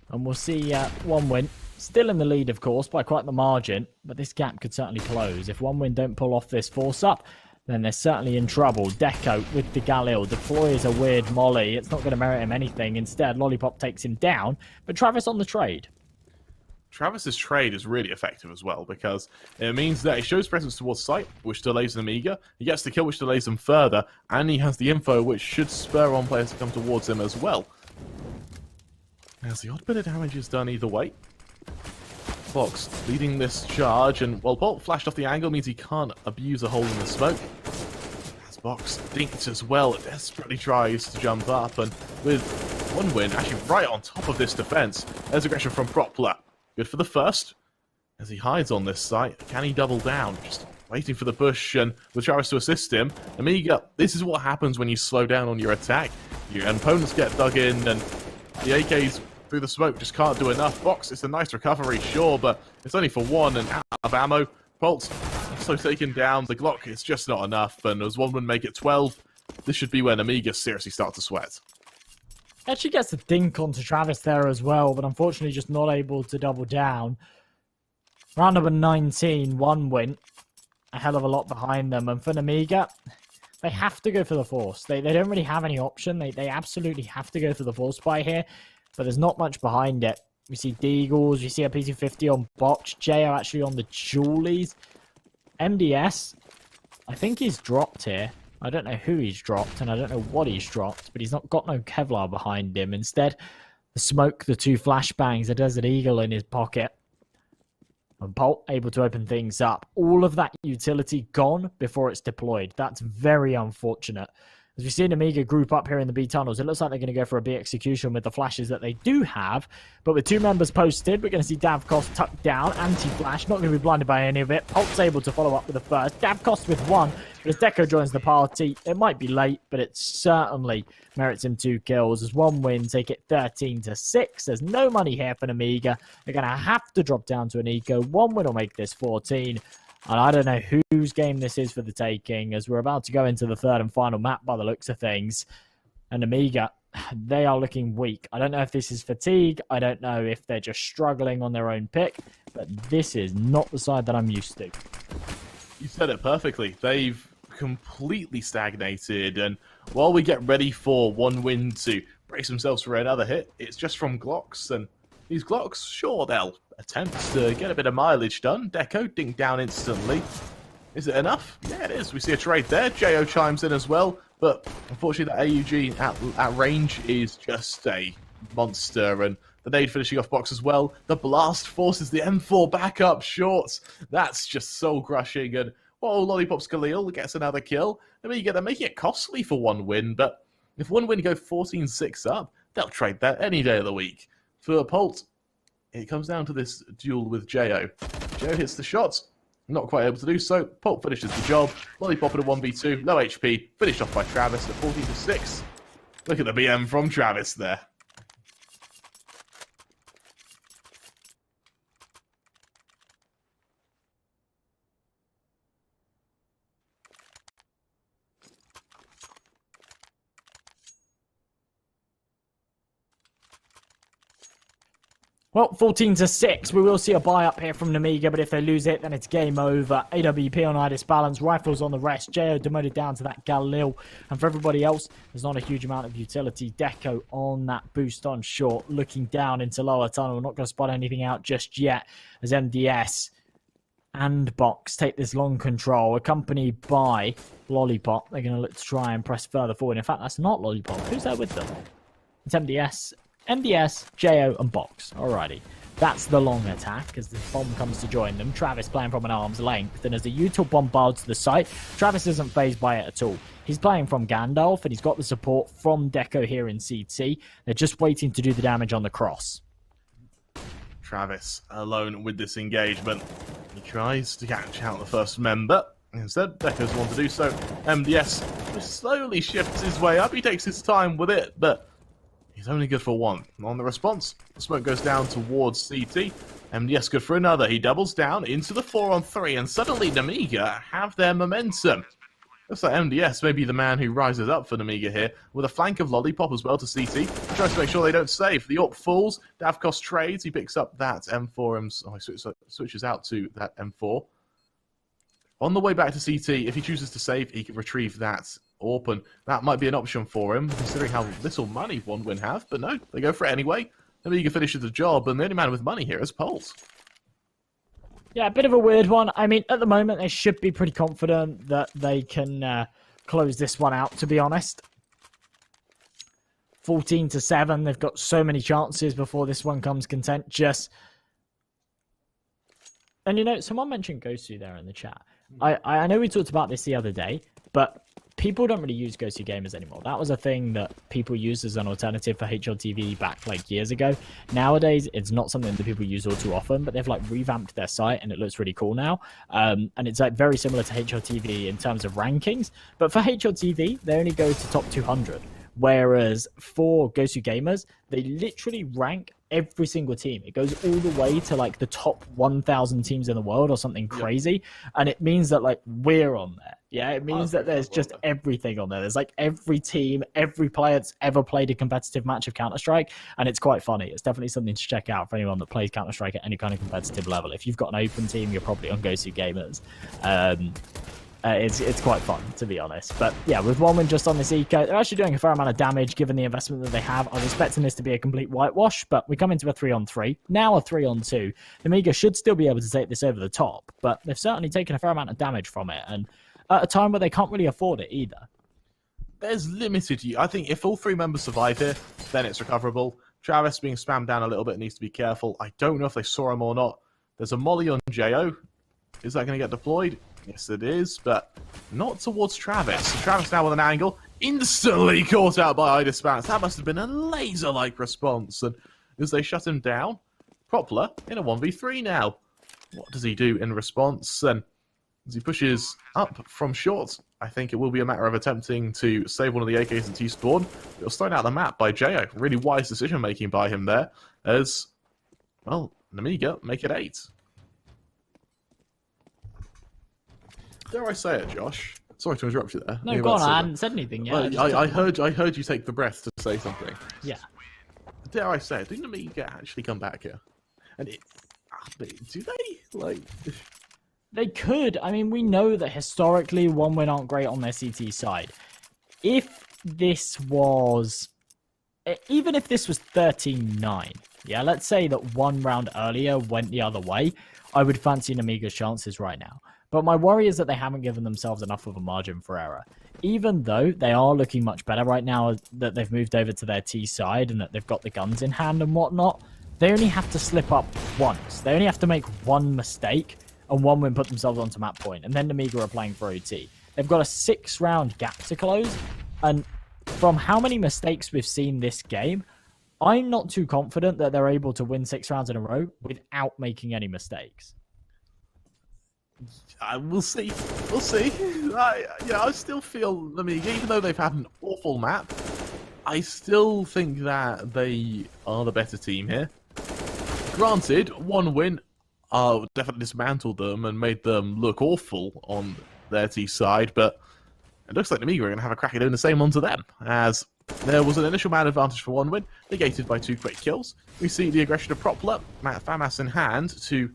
And we'll see 1 win Still in the lead, of course, by quite the margin, but this gap could certainly close. If OneWin don't pull off this force up, then they're certainly in trouble. Deco with the Galil deploys a weird molly. It's not going to merit him anything. Instead, Lollipop takes him down, but Travis on the trade. Travis's trade is really effective as well, because it means that he shows presence towards site, which delays Nemiga. He gets the kill, which delays him further, and he has the info, which should spur on players to come towards him as well. As the odd bit of damage is done either way. Fox leading this charge, and while Bolt flashed off the angle means he can't abuse a hole in the smoke. As Box dinked as well, desperately tries to jump up, and with OneWin actually right on top of this defense, there's aggression from Propler. Good for the first, as he hides on this site. Can he double down? Just waiting for the push, and with Travis to assist him. Nemiga, this is what happens when you slow down on your attack. Your opponents get dug in, and the AKs through the smoke just can't do enough. Box, it's a nice recovery, sure, but it's only for one, and out of ammo. Pulse also taken down. The Glock is just not enough, and as OneWin make it 12, this should be when Nemiga seriously start to sweat. Actually gets a dink onto Travis there as well, but unfortunately just not able to double down. Round number 19, OneWin. A hell of a lot behind them, and for Nemiga, they have to go for the force. They don't really have any option. They absolutely have to go for the force buy here, but there's not much behind it. We see Deagles, we see a PT50 on Box, Jo actually on the Julies. MDS, I think he's dropped here. I don't know who he's dropped, and I don't know what he's dropped, but he's not got no Kevlar behind him. Instead, the smoke, the two flashbangs, a Desert Eagle in his pocket. And Bolt able to open things up. All of that utility gone before it's deployed. That's very unfortunate. As we see Nemiga group up here in the B tunnels, it looks like they're going to go for a B execution with the flashes that they do have. But with two members posted, we're going to see Davkos tucked down, anti-flash, not going to be blinded by any of it. Pulp's able to follow up with the first. Davkos with one, but as Deco joins the party, it might be late, but it certainly merits him 2 kills. As OneWin take it 13-6. There's no money here for Nemiga. They're going to have to drop down to an eco. OneWin will make this 14. And I don't know whose game this is for the taking, as we're about to go into the third and final map by the looks of things. And Nemiga, they are looking weak. I don't know if this is fatigue. I don't know if they're just struggling on their own pick. But this is not the side that I'm used to. You said it perfectly. They've completely stagnated. And while we get ready for OneWin to brace themselves for another hit, it's just from Glocks. And these Glocks, sure, they'll attempt to get a bit of mileage done. Deco dink down instantly. Is it enough? Yeah, it is. We see a trade there. Jo chimes in as well, but unfortunately the AUG at range is just a monster, and the nade finishing off Box as well. The blast forces the M4 back up short. That's just soul crushing, and Lollipop's Khalil gets another kill. I mean, they're making it costly for OneWin, but if OneWin go 14-6 up, they'll trade that any day of the week. For Polt, it comes down to this duel with Jo. Jo hits the shot, not quite able to do so. Polt finishes the job. Lollipop at a 1v2, low HP, finished off by Travis at 14-6. Look at the BM from Travis there. Well, 14-6. We will see a buy up here from Nemiga, but if they lose it, then it's game over. AWP on Idis balance, rifles on the rest. Jo demoted down to that Galil. And for everybody else, there's not a huge amount of utility. Deco on that boost on short, looking down into lower tunnel. Not going to spot anything out just yet as MDS and Box take this long control, accompanied by Lollipop. They're going to look to try and press further forward. In fact, that's not Lollipop. Who's there with them? It's MDS, Jo, and Box. Alrighty. That's the long attack as the bomb comes to join them. Travis playing from an arm's length. And as the util bombards the site, Travis isn't phased by it at all. He's playing from Gandalf, and he's got the support from Deco here in CT. They're just waiting to do the damage on the cross. Travis alone with this engagement. He tries to catch out the first member. Instead, Deco's the one to do so. MDS just slowly shifts his way up. He takes his time with it, but he's only good for one. On the response, the smoke goes down towards CT. MDS good for another. He doubles down into the 4-on-3, and suddenly Nemiga have their momentum. Looks like MDS may be the man who rises up for Nemiga here, with a flank of Lollipop as well to CT. Tries to make sure they don't save. The AWP falls. Davkos trades. He picks up that M4. Oh, he switches out to that M4. On the way back to CT, if he chooses to save, he can retrieve that AWP, and that might be an option for him, considering how little money OneWin have. But no, they go for it anyway. Nemiga finishes the job, and the only man with money here is Pulse. Yeah, a bit of a weird one. I mean, at the moment, they should be pretty confident that they can close this one out, to be honest. 14-7. They've got so many chances before this one comes contentious. And, you know, someone mentioned Gosu there in the chat. I know we talked about this the other day, but people don't really use Gosu Gamers anymore. That was a thing that people used as an alternative for HLTV back like years ago. Nowadays, it's not something that people use all too often, but they've like revamped their site and it looks really cool now. And it's like very similar to HLTV in terms of rankings, but for HLTV, they only go to top 200. Whereas for Gosu Gamers, they literally rank every single team. It goes all the way to like the top 1,000 teams in the world or something crazy. And it means that like we're on there. Yeah, it means that there's just everything on there. There's like every team, every player that's ever played a competitive match of Counter-Strike. And it's quite funny. It's definitely something to check out for anyone that plays Counter-Strike at any kind of competitive level. If you've got an open team, you're probably on Gosu Gamers. It's quite fun, to be honest. But yeah, with OneWin just on this eco, they're actually doing a fair amount of damage given the investment that they have. I was expecting this to be a complete whitewash, but we come into a 3-on-3, now a 3-on-2. Nemiga should still be able to take this over the top, but they've certainly taken a fair amount of damage from it, and at a time where they can't really afford it either. There's limited. I think if all three members survive here, then it's recoverable. Travis being spammed down a little bit, needs to be careful. I don't know if they saw him or not. There's a molly on Jo. Is that going to get deployed? Yes, it is, but not towards Travis. Travis now with an angle, instantly caught out by Idispanse. That must have been a laser-like response. And as they shut him down, Propler in a 1v3 now. What does he do in response? And as he pushes up from short, I think it will be a matter of attempting to save one of the AKs and T-spawn. It was thrown out of the map by Jo. Really wise decision-making by him there, as, well, Nemiga make it 8. Dare I say it, Josh? Sorry to interrupt you there. No, go on. I hadn't said anything yet. Well, I heard you take the breath to say something. Yeah. Dare I say it? Do Nemiga actually come back here? And do they? Like, they could. I mean, we know that historically OneWin aren't great on their CT side. If this was, even if this was 13-9, yeah, let's say that one round earlier went the other way, I would fancy Nemiga's chances right now. But my worry is that they haven't given themselves enough of a margin for error. Even though they are looking much better right now that they've moved over to their T side and that they've got the guns in hand and whatnot, they only have to slip up once. They only have to make one mistake and OneWin put themselves onto map point, and then Nemiga are playing for OT. They've got a 6-round gap to close, and from how many mistakes we've seen this game, I'm not too confident that they're able to win 6 rounds in a row without making any mistakes. We'll see. We'll see. I still feel, Nemiga, even though they've had an awful map, I still think that they are the better team here. Granted, OneWin definitely dismantled them and made them look awful on their T side, but it looks like Nemiga are going to have a crack at doing the same onto them, as there was an initial man advantage for OneWin, negated by 2 quick kills. We see the aggression of Propler, FAMAS in hand to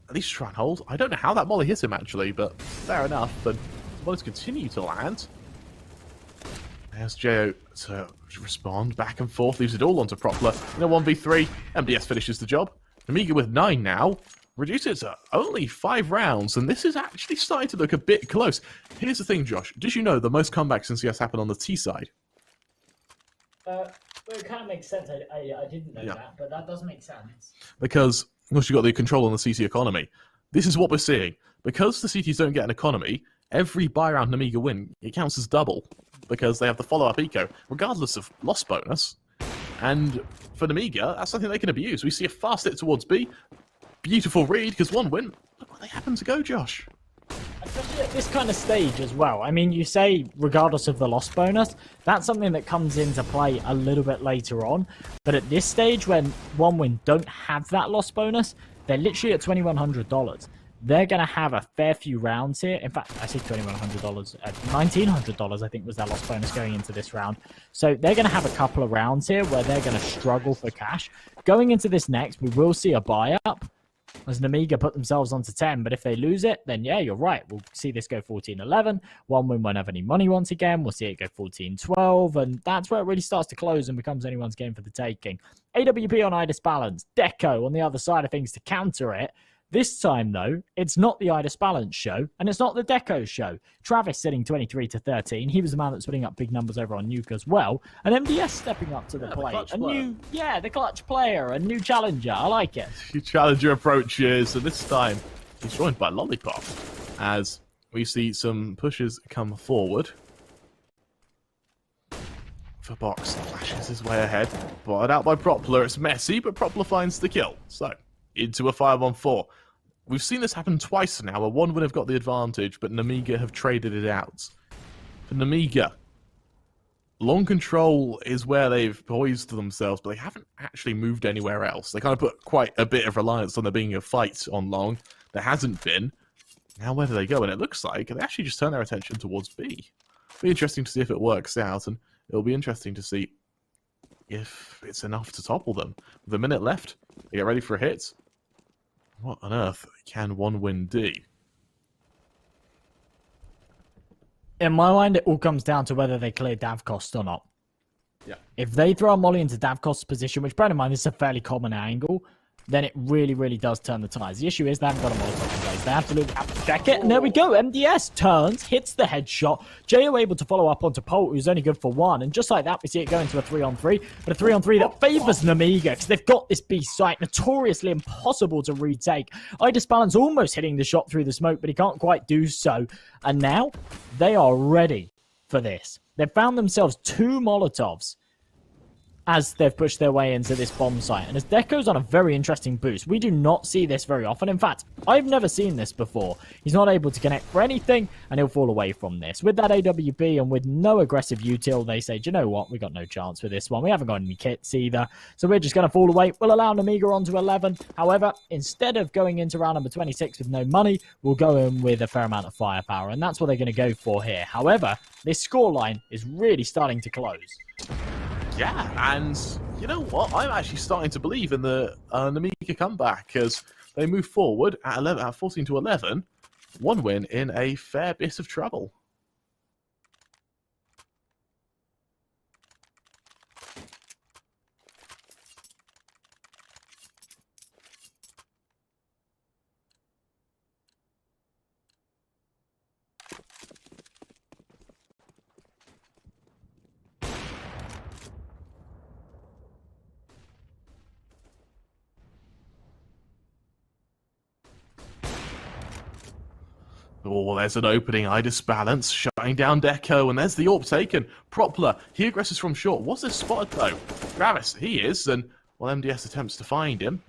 at least try and hold. I don't know how that molly hit him, actually, but fair enough. But the mollies continue to land. There's Jo to respond back and forth, leaves it all onto Propler. In a 1v3, MDS finishes the job. Nemiga with 9 now. Reduce it to only 5 rounds, and this is actually starting to look a bit close. Here's the thing, Josh. Did you know that most comebacks in CS happen on the T side? Well, it kind of makes sense. I didn't know that, but that does make sense. Because once you've got the control on the CT economy, this is what we're seeing. Because the CTs don't get an economy, every buy round Nemiga win, it counts as double. Because they have the follow-up eco, regardless of loss bonus. And for Nemiga, that's something they can abuse. We see a fast hit towards B. Beautiful read, because OneWin, look where they happen to go, Josh. Especially at this kind of stage as well. I mean, you say regardless of the loss bonus, that's something that comes into play a little bit later on. But at this stage, when OneWin don't have that loss bonus, they're literally at $2,100. they're going to have a fair few rounds here. In fact, I say $2,100, $1,900 I think was their loss bonus going into this round. So they're going to have a couple of rounds here where they're going to struggle for cash. Going into this next, we will see a buy-up as Nemiga put themselves onto 10. But if they lose it, then yeah, you're right. We'll see this go 14-11. One win won't have any money once again. We'll see it go 14-12. And that's where it really starts to close and becomes anyone's game for the taking. AWP on Idis Balance. Deco on the other side of things to counter it. This time, though, it's not the Idis Balance show, and it's not the Deco show. Travis sitting 23-13. He was the man that's putting up big numbers over on Nuke as well. And MDS stepping up to the plate. The clutch player, a new challenger. I like it. New challenger approaches, and this time he's joined by Lollipop as we see some pushes come forward. For Box, flashes his way ahead. Bought out by Propler. It's messy, but Propler finds the kill. So, into a 5-on-4. We've seen this happen twice now, where one would have got the advantage, but Nemiga have traded it out. For Nemiga, long control is where they've poised themselves, but they haven't actually moved anywhere else. They kind of put quite a bit of reliance on there being a fight on long. There hasn't been. Now where do they go? And it looks like they actually just turn their attention towards B. It'll be interesting to see if it works out, and it'll be interesting to see if it's enough to topple them. With a minute left, they get ready for a hit. What on earth can one win do? In my mind, it all comes down to whether they clear Dav cost or not. Yeah. If they throw a molly into Dav cost's position, which, bear in mind, this is a fairly common angle, then it really, really does turn the tides. The issue is they haven't got a Molotov in place. They absolutely have to check it. And there we go. MDS turns, hits the headshot. JO able to follow up onto Polt, who's only good for one. And just like that, we see it go into a 3-on-3. But a 3-on-3 that favors Nemiga because they've got this B site notoriously impossible to retake. Idis Balance almost hitting the shot through the smoke, but he can't quite do so. And now they are ready for this. They've found themselves 2 Molotovs as they've pushed their way into this bomb site. And as Deco's on a very interesting boost, we do not see this very often. In fact, I've never seen this before. He's not able to connect for anything, and he'll fall away from this. With that AWP and with no aggressive util, they say, do you know what? We got no chance with this one. We haven't got any kits either, so we're just going to fall away. We'll allow Nemiga on to 11. However, instead of going into round number 26 with no money, we'll go in with a fair amount of firepower, and that's what they're going to go for here. However, this scoreline is really starting to close. Yeah, and you know what? I'm actually starting to believe in the Nemiga comeback as they move forward at 14-11. One win in a fair bit of trouble. Oh, there's an opening. Idis Balance shutting down Deco, and there's the AWP taken. Propler, he aggresses from short. Was this spotted though? Travis, he is, and while MDS attempts to find him,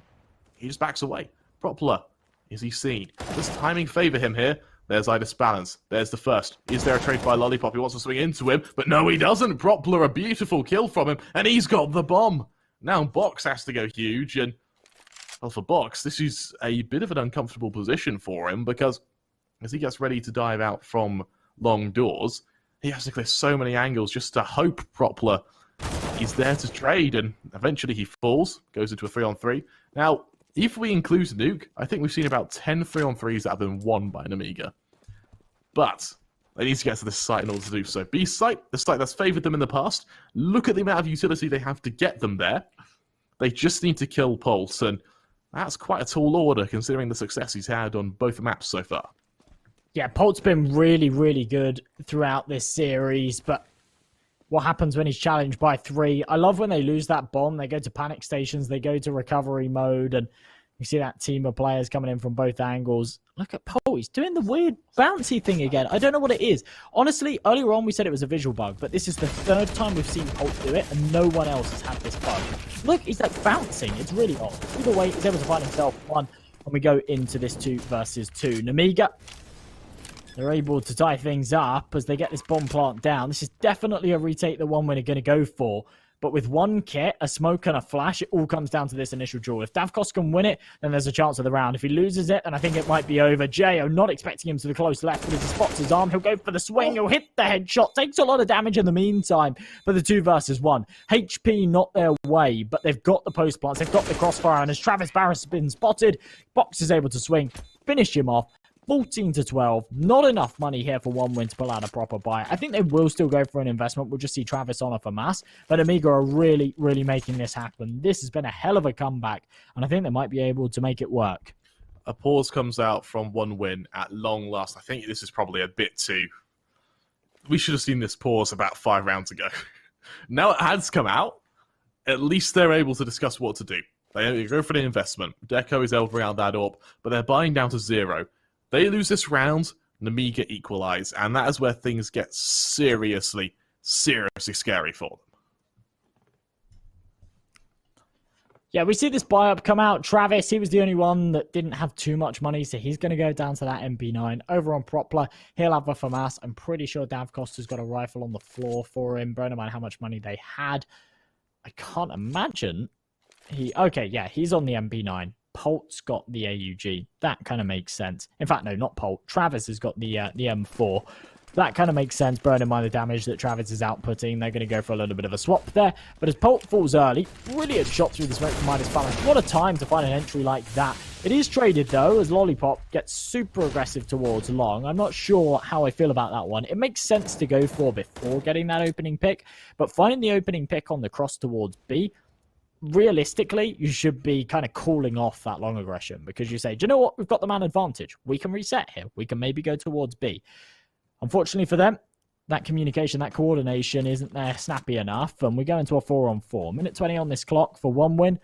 he just backs away. Propler, is he seen? Does timing favour him here? There's Idis Balance. There's the first. Is there a trade by Lollipop? He wants to swing into him, but no, he doesn't. Propler, a beautiful kill from him, and he's got the bomb. Now Box has to go huge, and well, for Box, this is a bit of an uncomfortable position for him because as he gets ready to dive out from long doors, he has to clear so many angles just to hope Propler is there to trade, and eventually he falls, goes into a 3-on-3. Now, if we include Nuke, I think we've seen about 10 3-on-3s that have been won by Nemiga. But they need to get to this site in order to do so. B site, the site that's favoured them in the past, look at the amount of utility they have to get them there. They just need to kill Pulse, and that's quite a tall order considering the success he's had on both maps so far. Yeah, Polt's been really, really good throughout this series, but what happens when he's challenged by 3? I love when they lose that bomb. They go to panic stations, they go to recovery mode, and you see that team of players coming in from both angles. Look at Polt, he's doing the weird bouncy thing again. I don't know what it is. Honestly, earlier on we said it was a visual bug, but this is the 3rd time we've seen Polt do it, and no one else has had this bug. Look, he's like bouncing. It's really odd. Either way, he's able to find himself one, and we go into this 2 versus 2. Nemiga, they're able to tie things up as they get this bomb plant down. This is definitely a retake the one winner going to go for. But with one kit, a smoke and a flash, it all comes down to this initial duel. If Davkos can win it, then there's a chance of the round. If he loses it, then I think it might be over. Jo not expecting him to the close left, but as he spots his arm, he'll go for the swing. He'll hit the headshot. Takes a lot of damage in the meantime for the 2 versus 1. HP not their way, but they've got the post plants. They've got the crossfire. And as Travis Barris has been spotted, Box is able to swing, finish him off. 14-12, not enough money here for 1win to pull out a proper buy. I think they will still go for an investment. We'll just see Travis on for mass. But Nemiga are really, really making this happen. This has been a hell of a comeback, and I think they might be able to make it work. A pause comes out from 1win at long last. I think this is probably a bit too... We should have seen this pause about 5 rounds ago. Now it has come out, at least they're able to discuss what to do. They go for the investment. Deco is able to round that up, but they're buying down to 0. They lose this round, Nemiga equalize, and that is where things get seriously, seriously scary for them. Yeah, we see this buy-up come out. Travis, he was the only one that didn't have too much money, so he's going to go down to that MP9. Over on Propler, he'll have a FAMAS. I'm pretty sure Davkos has got a rifle on the floor for him. Bear in mind how much money they had. I can't imagine Okay, yeah, he's on the MP9. Polt's got the AUG. That kind of makes sense. In fact, no, not Polt. Travis has got the M4. That kind of makes sense, bearing in mind the damage that Travis is outputting. They're going to go for a little bit of a swap there. But as Polt falls early, brilliant shot through the smoke from Midas Balance. What a time to find an entry like that. It is traded, though, as Lollipop gets super aggressive towards Long. I'm not sure how I feel about that one. It makes sense to go for before getting that opening pick, but finding the opening pick on the cross towards B, realistically, you should be kind of calling off that long aggression because you say, do you know what? We've got the man advantage. We can reset here. We can maybe go towards B. Unfortunately for them, that communication, that coordination isn't there snappy enough, and we go into a 4-on-4. Minute 20 on this clock for 1win.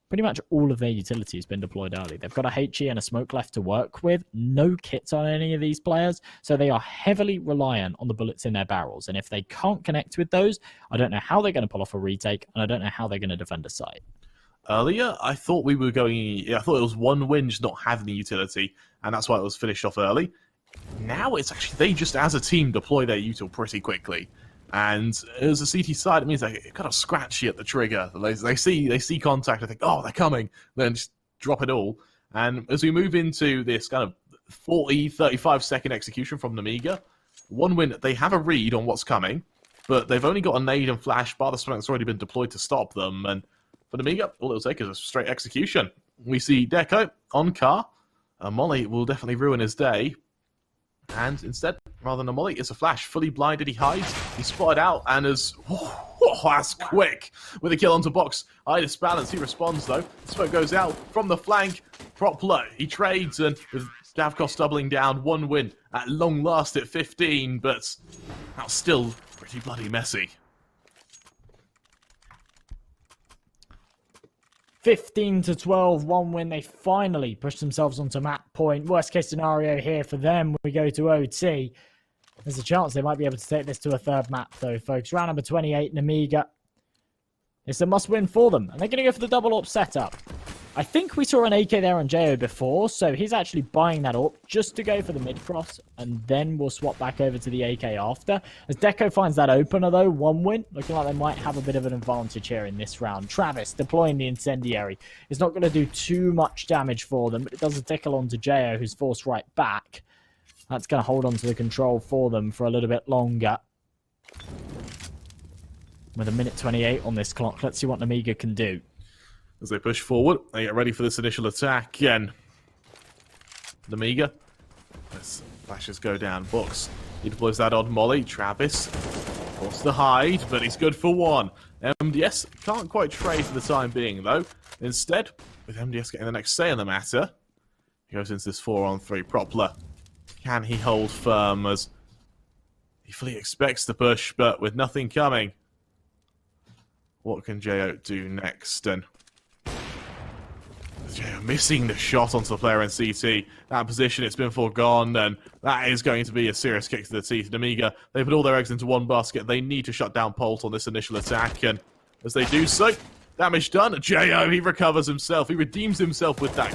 Pretty much all of their utility has been deployed early. They've got a HE and a smoke left to work with. No kits on any of these players, so they are heavily reliant on the bullets in their barrels. And if they can't connect with those, I don't know how they're going to pull off a retake, and I don't know how they're going to defend a site. Earlier, I thought we were going... I thought it was 1win just not having the utility, and that's why it was finished off early. Now it's actually they just, as a team, deploy their util pretty quickly. And as a CT side, it means they kind of scratchy at the trigger. They see contact, they think, oh, they're coming, then just drop it all. And as we move into this kind of 40, 35-second execution from Nemiga, 1win, they have a read on what's coming, but they've only got a nade and flash bar that's already been deployed to stop them. And for Nemiga, all it'll take is a straight execution. We see Deco on car. Molly will definitely ruin his day. And instead, rather than a molly, it's a flash. Fully blinded, he hides. He's spotted out, and as... Oh, that's quick. With a kill onto box. Midas Balance, he responds, though. Smoke goes out from the flank. Propler, he trades, and with Davkos doubling down, 1win at long last at 15, but that's still pretty bloody messy. 15-12, 1win. They finally push themselves onto map point. Worst case scenario here for them, we go to OT. There's a chance they might be able to take this to a third map, though, folks. Round number 28, Nemiga. It's a must-win for them, and they're going to go for the double-up setup. I think we saw an AK there on Jo before, so he's actually buying that up just to go for the mid-cross, and then we'll swap back over to the AK after. As Deco finds that opener, though, 1win, looking like they might have a bit of an advantage here in this round. Travis deploying the incendiary. It's not going to do too much damage for them, but it does a tickle onto Jo, who's forced right back. That's going to hold on to the control for them for a little bit longer. With a minute 28 on this clock, let's see what Nemiga can do. As they push forward, they get ready for this initial attack again. Nemiga. As flashes go down. Box. He deploys that on Molly. Travis wants to hide, but he's good for 1. MDS can't quite trade for the time being, though. Instead, with MDS getting the next say in the matter, he goes into this 4-on-3 Propler. Can he hold firm as he fully expects to push, but with nothing coming? What can Jo do next? And Jo missing the shot onto the player in CT. That position, it's been foregone, and that is going to be a serious kick to the teeth. Nemiga, they put all their eggs into one basket. They need to shut down Polt on this initial attack, and as they do so, damage done. Jo, he recovers himself. He redeems himself with that.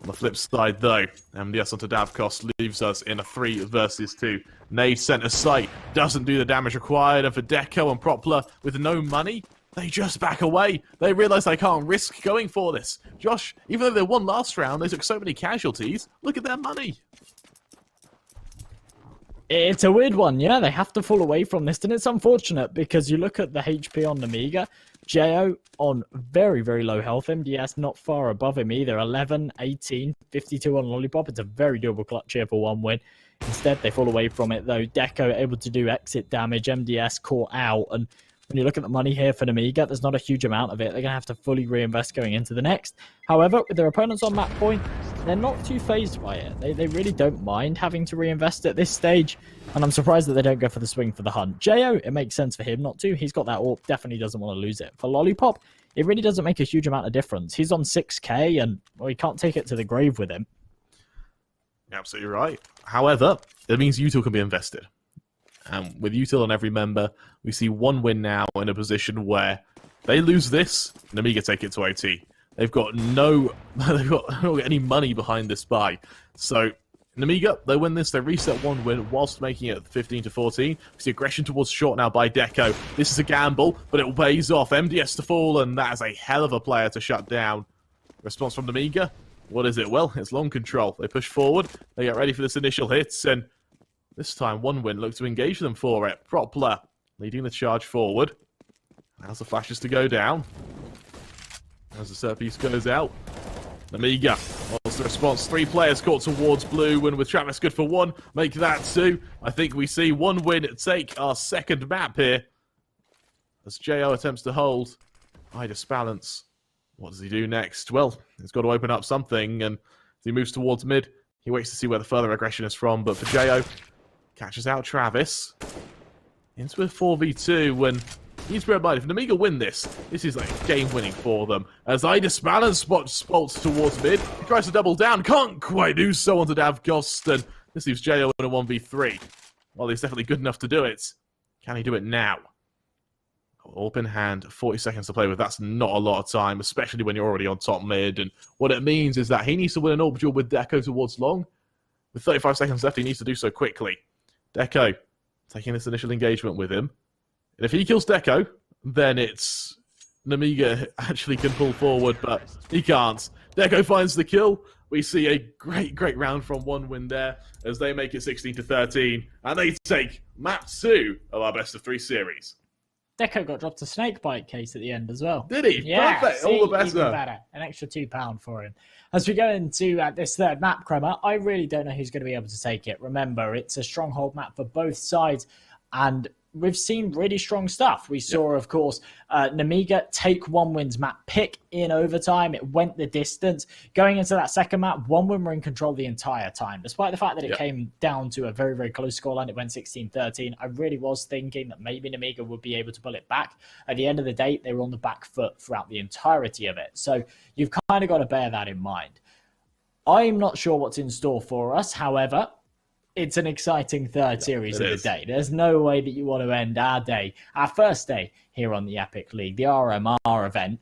On the flip side, though, MDS onto Davkos leaves us in a 3 versus 2. Nade center sight doesn't do the damage required, and for Deco and Propler with no money, they just back away. They realize they can't risk going for this. Josh, even though they won last round, they took so many casualties. Look at their money. It's a weird one, yeah. They have to fall away from this, and it's unfortunate because you look at the HP on Nemiga, Jo on very, very low health, MDS not far above him either, 11, 18, 52 on Lollipop. It's a very doable clutch here for 1 win. Instead, they fall away from it, though. Deco able to do exit damage, MDS caught out, and when you look at the money here for Nemiga, there's not a huge amount of it. They're going to have to fully reinvest going into the next. However, with their opponents on map point, they're not too phased by it. They really don't mind having to reinvest at this stage, and I'm surprised that they don't go for the swing for the hunt. Jo, it makes sense for him not to. He's got that AWP, definitely doesn't want to lose it. For Lollipop, it really doesn't make a huge amount of difference. He's on 6k, and well, he can't take it to the grave with him. Absolutely right. However, it means Util can be invested. And with Util on every member, we see 1 win now in a position where they lose this, Nemiga take it to OT. They've got they've got any money behind this buy. So Nemiga, they win this, they reset 1 win whilst making it 15 to 14. We see aggression towards short now by Deco. This is a gamble, but it pays off. MDS to fall, and that is a hell of a player to shut down. Response from Nemiga. What is it? Well, it's long control. They push forward, they get ready for this initial hits, and this time 1 win looks to engage them for it. Propler leading the charge forward. Allows the flashes to go down. As the set piece goes out. Nemiga, what's the response? 3 players caught towards blue, and with Travis good for 1, make that 2. I think we see 1 win take our second map here. As Jo attempts to hold. Idis balance. What does he do next? Well, he's got to open up something, and as he moves towards mid, he waits to see where the further aggression is from, but for Jo, catches out Travis. Into a 4v2 when he's bear in mind, if Nemiga win this is like game winning for them. As Idis balance spots towards mid, he tries to double down, can't quite do so onto Davkos, and this leaves Jo in a 1v3. Well, he's definitely good enough to do it. Can he do it now? AWP in hand, 40 seconds to play with. That's not a lot of time, especially when you're already on top mid. And what it means is that he needs to win an AWP duel with Deco towards long. With 35 seconds left, he needs to do so quickly. Deco taking this initial engagement with him. And if he kills Deco, then it's Nemiga actually can pull forward, but he can't. Deco finds the kill. We see a great round from 1 win there as they make it 16 to 13, and they take map 2 of our best of 3 series. Deco got dropped a snakebite case at the end as well. Did he? Yeah, Perfect. see, All the better. Even better. An extra £2 for him. As we go into this third map, Kremer, I really don't know who's going to be able to take it. Remember, it's a stronghold map for both sides, and we've seen really strong stuff. We saw, of course, Nemiga take 1 win's map pick in overtime. It went the distance. Going into that second map, 1 win were in control the entire time. Despite the fact that it came down to a very, very close scoreline, it went 16-13. I really was thinking that maybe Nemiga would be able to pull it back. At the end of the day, they were on the back foot throughout the entirety of it. So you've kind of got to bear that in mind. I'm not sure what's in store for us. However, it's an exciting third series of the day. There's no way that you want to end our day, our first day here on the Epic League, the RMR event,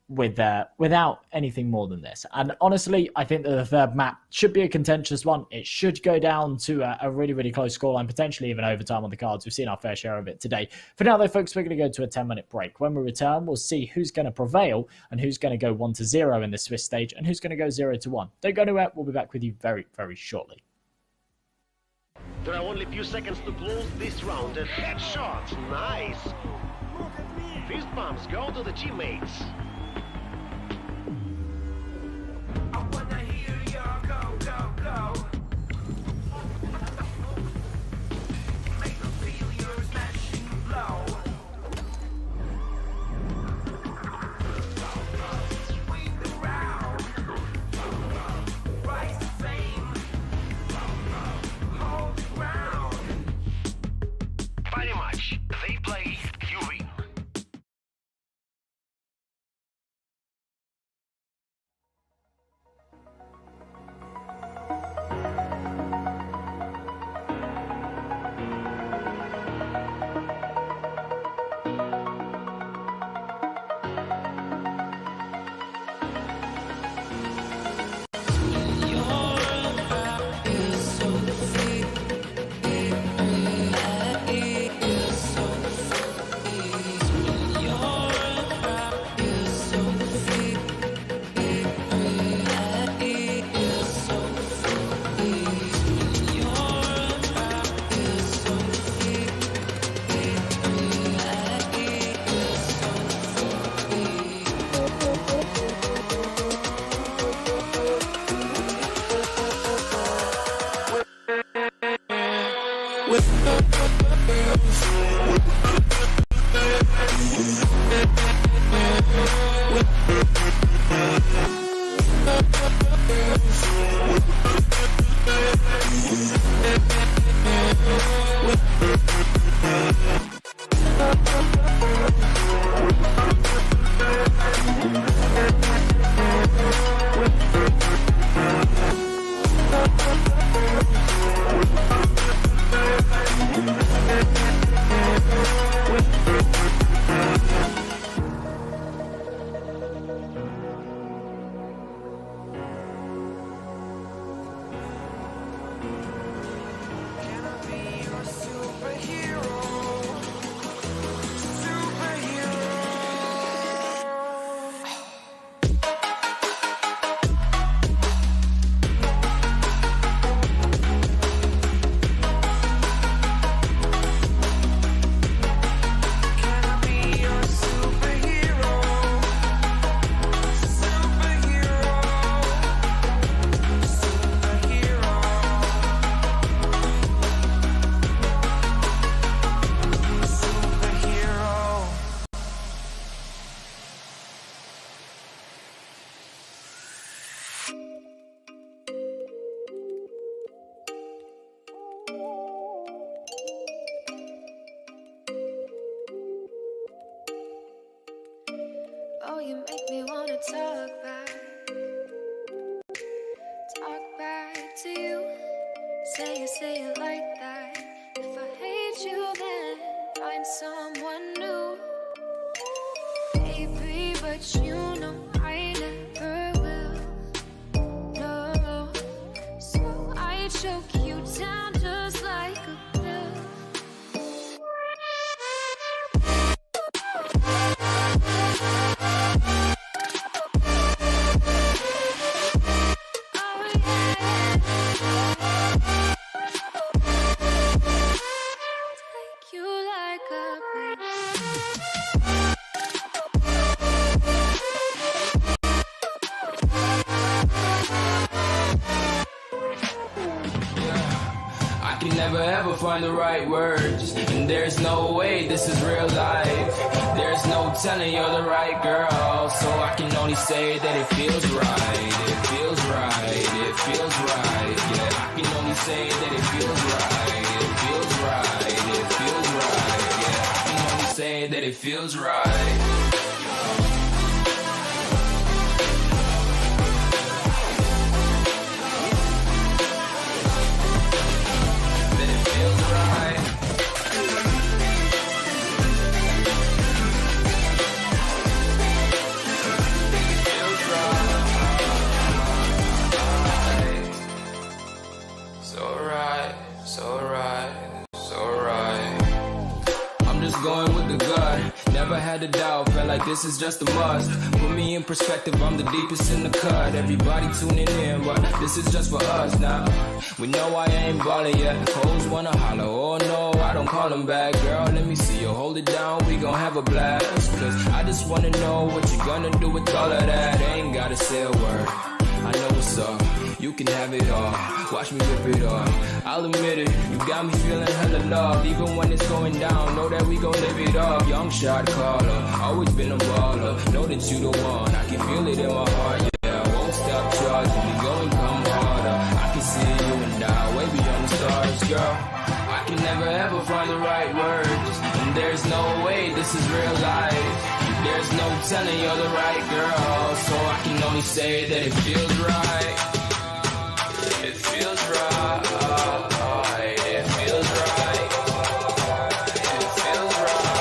without anything more than this. And honestly, I think that the third map should be a contentious one. It should go down to a really, really close scoreline, potentially even overtime on the cards. We've seen our fair share of it today. For now, though, folks, we're going to go to a 10-minute break. When we return, we'll see who's going to prevail and who's going to go 1-0 in the Swiss stage and who's going to go 0-1. Don't go anywhere. We'll be back with you very, very shortly. There are only a few seconds to close this round. A headshot. Nice. Fist bumps go to the teammates. Can I be your superhero? Superhero. Can I be your superhero? Superhero. Superhero. Superhero. Oh, you make me wanna talk back to you. Say it like that. If I hate you, then find someone new. Baby, but you know I never will. No, so I choke you down just like a pill. Oh yeah, take you like a pill. I can never ever find the right words, and there's no way this is real life. There's no telling you're the right girl, so I can only say that it feels right. It feels right. It feels right. Yeah, I can only say that it feels right. It feels right. It feels right. Yeah, I can only say that it feels right. That it feels right. Feels right. So right, so right, so right. I'm just going with the gut. Never had a doubt, felt like this is just a must. Put me in perspective, I'm the deepest in the cut. Everybody tuning in, but this is just for us now. We know I ain't ballin' yet. Hoes wanna holler, oh no, I don't call them back. Girl, let me see you hold it down, we gon' have a blast. Cause I just wanna know what you gonna do with all of that. Ain't gotta say a word, I know what's up. You can have it all, watch me rip it off. I'll admit it, you got me feeling hella love. Even when it's going down, know that we gon' live it up. Young shot caller, always been a baller. Know that you the one, I can feel it in my heart, yeah. I won't stop charging, we go and come harder. I can see you and I, way beyond the stars, girl. I can never ever find the right words, and there's no way this is real life. There's no telling you're the right girl, so I can only say that it feels right. It feels right. It feels right. It feels right.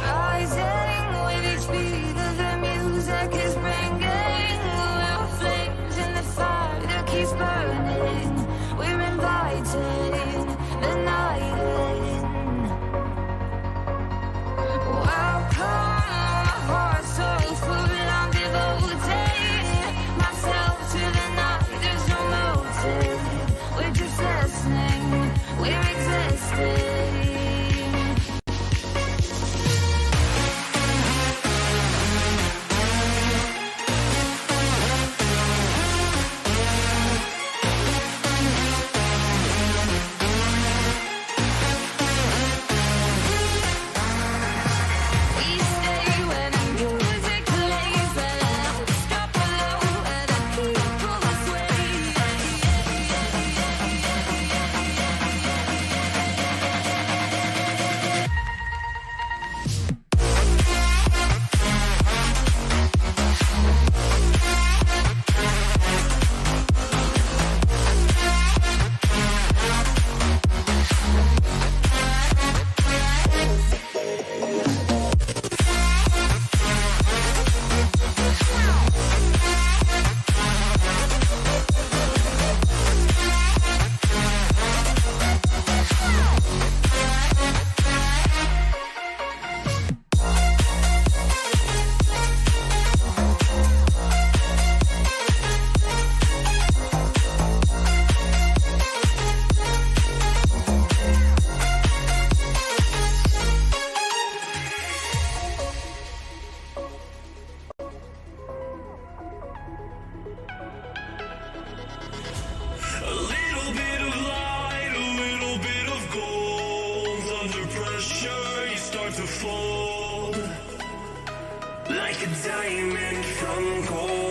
Rising with each beat of the music is bringing little flames in the fire that keeps burning. We're inviting the night in. Welcome, my heart's so full, I'm devoting myself to the night. There's no motive, we're just listening, we're existing. We stay when the music plays, and I'll stop below and the people A little bit of light, a little bit of gold. Under pressure, you start to fold like a diamond from gold.